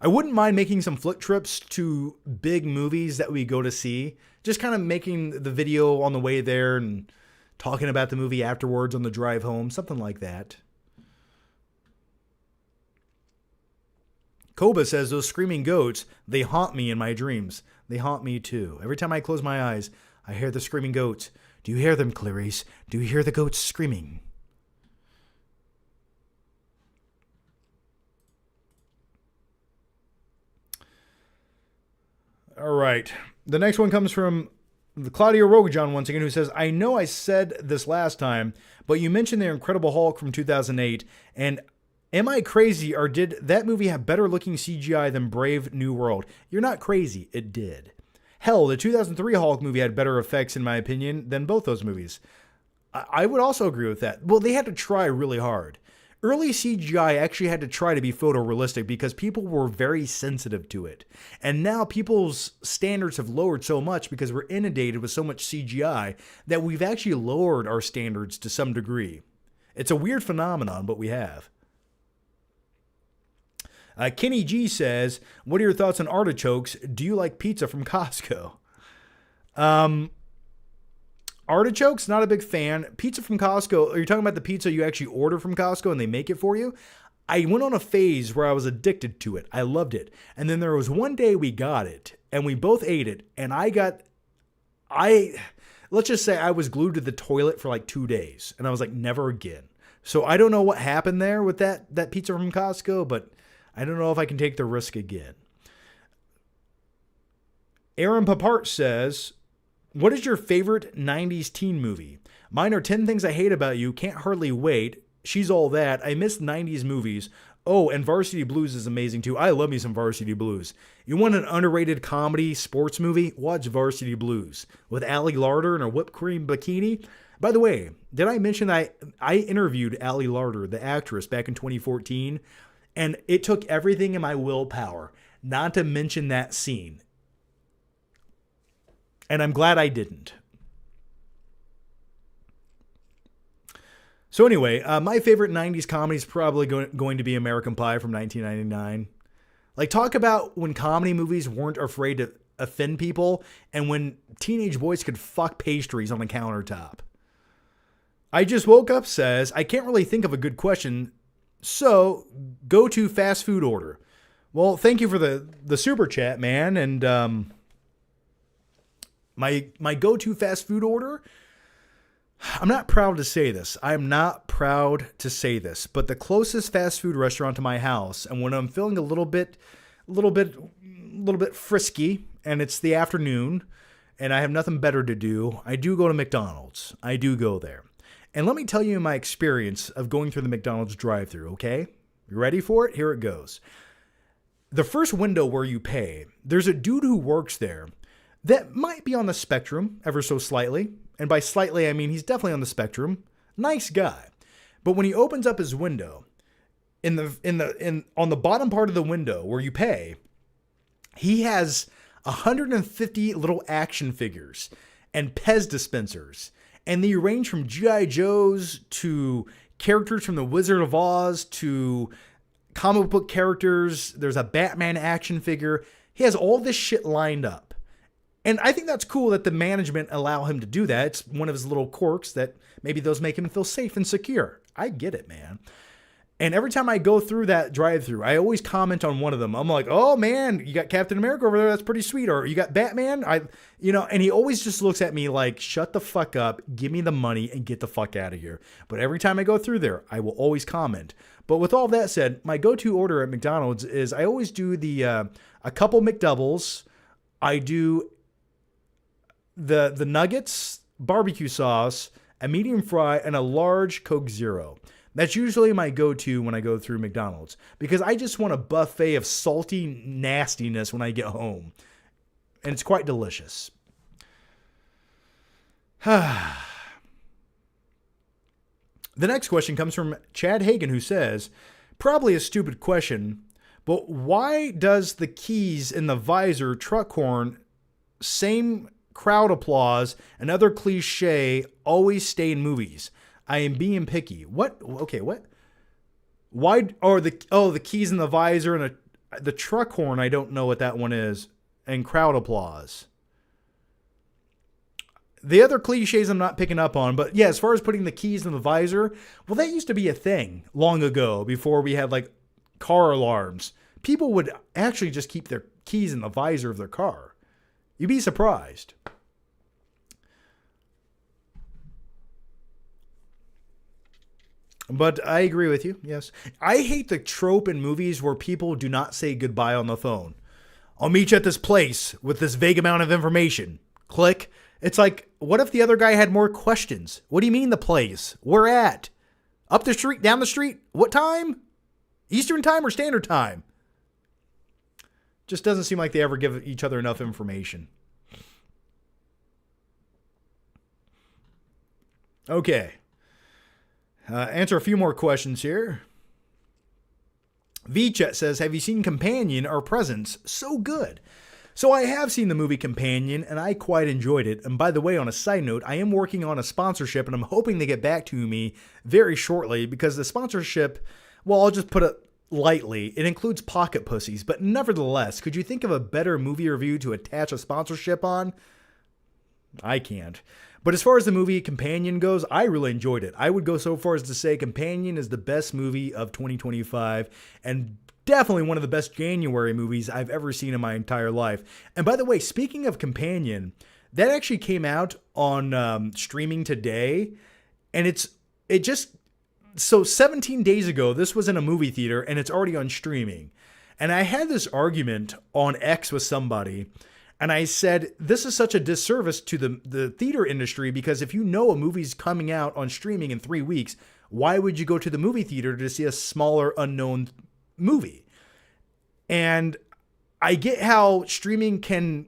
I wouldn't mind making some flick trips to big movies that we go to see. Just kind of making the video on the way there and talking about the movie afterwards on the drive home. Something like that. Koba says, those screaming goats, they haunt me in my dreams. They haunt me too. Every time I close my eyes, I hear the screaming goats. Do you hear them, Clarice? Do you hear the goats screaming? All right. The next one comes from Claudio Rogajon once again, who says, I know I said this last time, but you mentioned The Incredible Hulk from 2008, and am I crazy, or did that movie have better looking CGI than Brave New World? You're not crazy. It did. Hell, the 2003 Hulk movie had better effects, in my opinion, than both those movies. I would also agree with that. Well, they had to try really hard. Early CGI actually had to try to be photorealistic because people were very sensitive to it. And now people's standards have lowered so much because we're inundated with so much CGI that we've actually lowered our standards to some degree. It's a weird phenomenon, but we have. Kenny G says, what are your thoughts on artichokes? Do you like pizza from Costco? Artichokes, not a big fan. Pizza from Costco, are you talking about the pizza you actually order from Costco and they make it for you? I went on a phase where I was addicted to it. I loved it. And then there was one day we got it and we both ate it and I got let's just say I was glued to the toilet for like 2 days, and I was like, never again. So I don't know what happened there with that pizza from Costco, but I don't know if I can take the risk again. Aaron Papart says, what is your favorite 90s teen movie? Mine are 10 Things I Hate About You, Can't Hardly Wait, She's All That, I miss 90s movies. Oh, and Varsity Blues is amazing too. I love me some Varsity Blues. You want an underrated comedy sports movie? Watch Varsity Blues with Allie Larder in her whipped cream bikini. By the way, did I mention I interviewed Allie Larder, the actress, back in 2014, and it took everything in my willpower not to mention that scene. And I'm glad I didn't. So anyway, my favorite 90s comedy is probably going to be American Pie from 1999. Like, talk about when comedy movies weren't afraid to offend people and when teenage boys could fuck pastries on the countertop. I Just Woke Up says, I can't really think of a good question, so go to fast food order. Well, thank you for the super chat, man, and my go-to fast food order, I'm not proud to say this. I'm not proud to say this, but the closest fast food restaurant to my house, and when I'm feeling a little bit frisky, and it's the afternoon, and I have nothing better to do, I do go to McDonald's. I do go there. And let me tell you my experience of going through the McDonald's drive-thru, okay? You ready for it? Here it goes. The first window where you pay, there's a dude who works there that might be on the spectrum ever so slightly. And by slightly, I mean he's definitely on the spectrum. Nice guy. But when he opens up his window, on the bottom part of the window where you pay, he has 150 little action figures and Pez dispensers. And they range from G.I. Joes to characters from The Wizard of Oz to comic book characters. There's a Batman action figure. He has all this shit lined up. And I think that's cool that the management allow him to do that. It's one of his little quirks that maybe those make him feel safe and secure. I get it, man. And every time I go through that drive-thru, I always comment on one of them. I'm like, oh man, you got Captain America over there. That's pretty sweet. Or you got Batman. And he always just looks at me like, shut the fuck up, give me the money and get the fuck out of here. But every time I go through there, I will always comment. But with all that said, my go-to order at McDonald's is I always do a couple McDoubles. I do the nuggets, barbecue sauce, a medium fry, and a large Coke Zero. That's usually my go-to when I go through McDonald's because I just want a buffet of salty nastiness when I get home. And it's quite delicious. The next question comes from Chad Hagen, who says, probably a stupid question, but why does the keys in the visor truck horn, same crowd applause, and other cliche always stay in movies? I am being picky. What? Okay, what? Why are the keys in the visor and the truck horn? I don't know what that one is. And crowd applause. The other cliches I'm not picking up on, but yeah, as far as putting the keys in the visor, well, that used to be a thing long ago before we had like car alarms. People would actually just keep their keys in the visor of their car. You'd be surprised. But I agree with you, yes. I hate the trope in movies where people do not say goodbye on the phone. I'll meet you at this place with this vague amount of information. Click. It's like, what if the other guy had more questions? What do you mean the place? Where at? Up the street? Down the street? What time? Eastern time or Standard Time? Just doesn't seem like they ever give each other enough information. Okay. Answer a few more questions here. VChat says, have you seen Companion or Presence? So good. So I have seen the movie Companion, and I quite enjoyed it. And by the way, on a side note, I am working on a sponsorship, and I'm hoping they get back to me very shortly, because the sponsorship, well, I'll just put it lightly, it includes pocket pussies. But nevertheless, could you think of a better movie review to attach a sponsorship on? I can't. But as far as the movie Companion goes, I really enjoyed it. I would go so far as to say Companion is the best movie of 2025 and definitely one of the best January movies I've ever seen in my entire life. And by the way, speaking of Companion, That actually came out on streaming today, and it just so 17 days ago, this was in a movie theater, and it's already on streaming. And I had this argument on X with somebody, and I said, this is such a disservice to the theater industry, because if you know a movie's coming out on streaming in 3 weeks, why would you go to the movie theater to see a smaller, unknown movie? And I get how streaming can...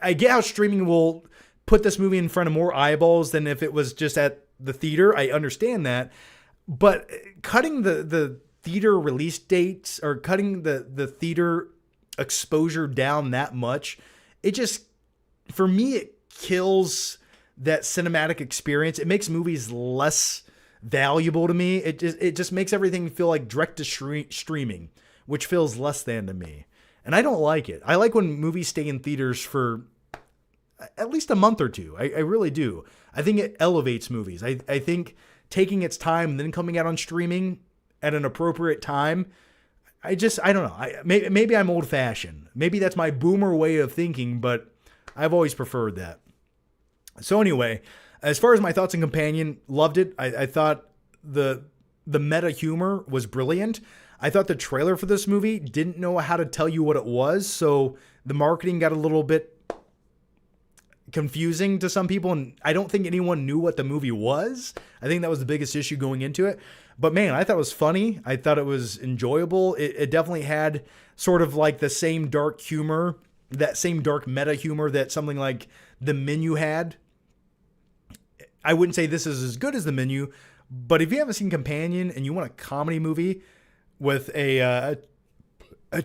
I get how streaming will put this movie in front of more eyeballs than if it was just at the theater. I understand that. But cutting the theater release dates, or cutting the theater exposure down that much, it just, for me, it kills that cinematic experience. It makes movies less valuable to me. It just makes everything feel like direct to streaming, which feels less than to me. And I don't like it. I like when movies stay in theaters for at least a month or two. I really do. I think it elevates movies. I think taking its time and then coming out on streaming at an appropriate time, I don't know. Maybe I'm old fashioned. Maybe that's my boomer way of thinking, but I've always preferred that. So anyway, as far as my thoughts on Companion, loved it. I thought the meta humor was brilliant. I thought the trailer for this movie didn't know how to tell you what it was, so the marketing got a little bit confusing to some people, and I don't think anyone knew what the movie was. I think that was the biggest issue going into it. But man, I thought it was funny. I thought it was enjoyable. It definitely had sort of like the same dark humor, that same dark meta humor that something like The Menu had. I wouldn't say this is as good as The Menu, but if you haven't seen Companion and you want a comedy movie with a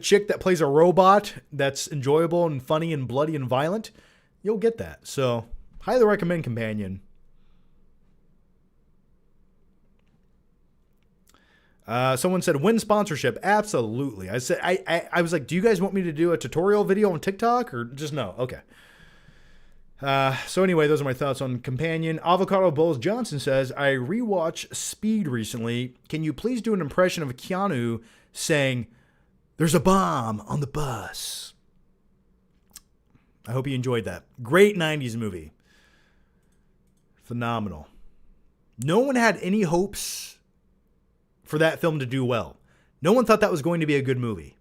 chick that plays a robot that's enjoyable and funny and bloody and violent, you'll get that. So, highly recommend Companion. Someone said, win sponsorship. Absolutely. I said, I was like, do you guys want me to do a tutorial video on TikTok or just no? Okay. So anyway, those are my thoughts on Companion. Avocado Bowls Johnson says, I rewatched Speed recently. Can you please do an impression of Keanu saying, there's a bomb on the bus? I hope you enjoyed that. Great 90s movie. Phenomenal. No one had any hopes for that film to do well. No one thought that was going to be a good movie.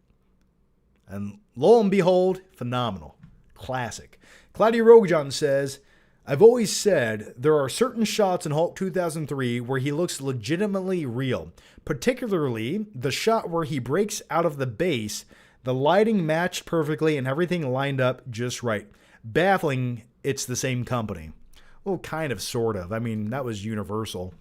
And lo and behold, phenomenal. Classic. Claudia Roguejohn says, I've always said there are certain shots in Hulk 2003 where he looks legitimately real. Particularly the shot where he breaks out of the base. The lighting matched perfectly and everything lined up just right. Baffling it's the same company. Well, kind of, sort of. I mean, that was Universal.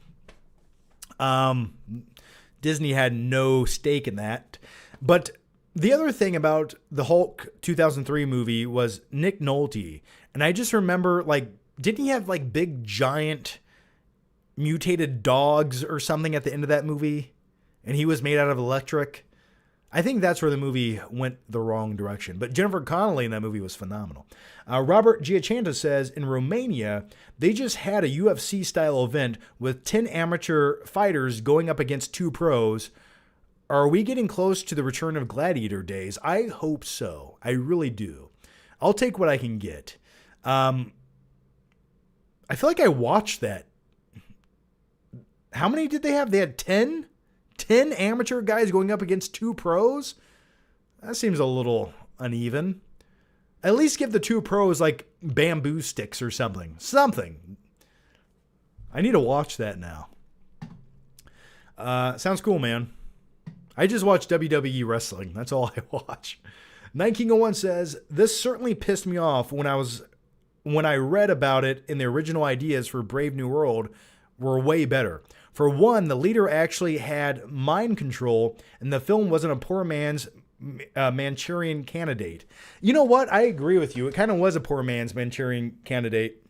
Disney had no stake in that. But the other thing about the Hulk 2003 movie was Nick Nolte. And I just remember, like, didn't he have, like, big, giant, mutated dogs or something at the end of that movie? And he was made out of electric? I think that's where the movie went the wrong direction. But Jennifer Connelly in that movie was phenomenal. Robert Giachanta says, in Romania, they just had a UFC-style event with 10 amateur fighters going up against 2 pros. Are we getting close to the return of gladiator days? I hope so. I really do. I'll take what I can get. I feel like I watched that. How many did they have? They had 10? 10 amateur guys going up against 2 pros? That seems a little uneven. At least give the 2 pros like bamboo sticks or something. Something. I need to watch that now. Sounds cool, man. I just watch WWE wrestling. That's all I watch. Night King 01 says, this certainly pissed me off when I read about it in the original ideas for Brave New World were way better. For one, the leader actually had mind control, and the film wasn't a poor man's Manchurian Candidate. You know what? I agree with you. It kind of was a poor man's Manchurian Candidate.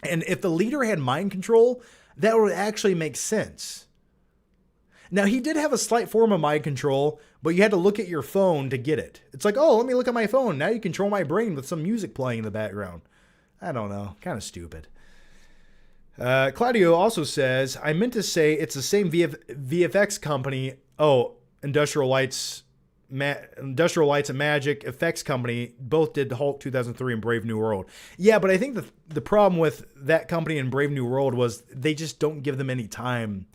And if the leader had mind control, that would actually make sense. Now, he did have a slight form of mind control, but you had to look at your phone to get it. It's like, oh, let me look at my phone. Now you control my brain with some music playing in the background. I don't know. Kind of stupid. Claudio also says, I meant to say it's the same VFX company. Oh, Industrial Lights Industrial Lights and Magic Effects Company both did Hulk 2003 and Brave New World. Yeah, but I think the problem with that company and Brave New World was they just don't give them any time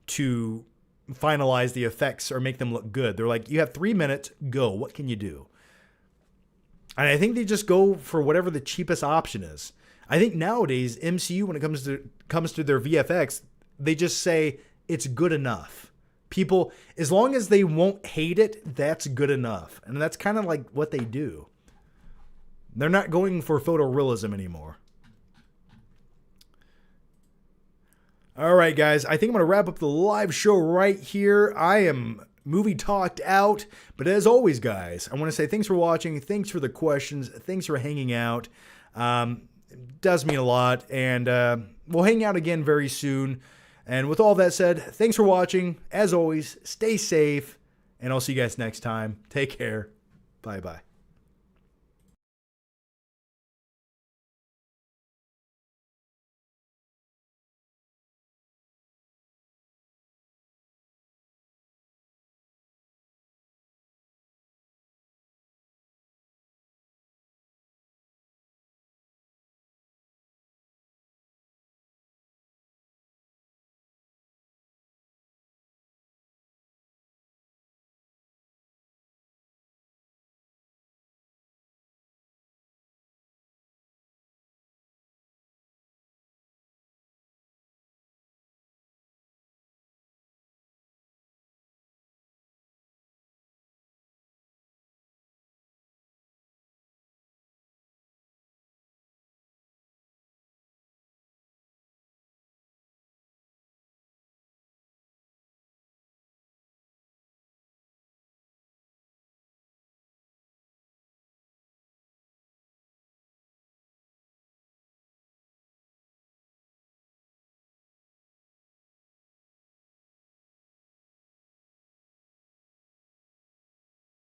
to finalize the effects or make them look good. They're like, you have 3 minutes, go. What can you do? And I think they just go for whatever the cheapest option is. I think nowadays MCU, when it comes to their VFX, they just say it's good enough. People, as long as they won't hate it, that's good enough. And that's kind of like what they do. They're not going for photorealism anymore. All right, guys, I think I'm going to wrap up the live show right here. I am movie talked out. But as always, guys, I want to say thanks for watching. Thanks for the questions. Thanks for hanging out. It does mean a lot. And we'll hang out again very soon. And with all that said, thanks for watching. As always, stay safe. And I'll see you guys next time. Take care. Bye-bye.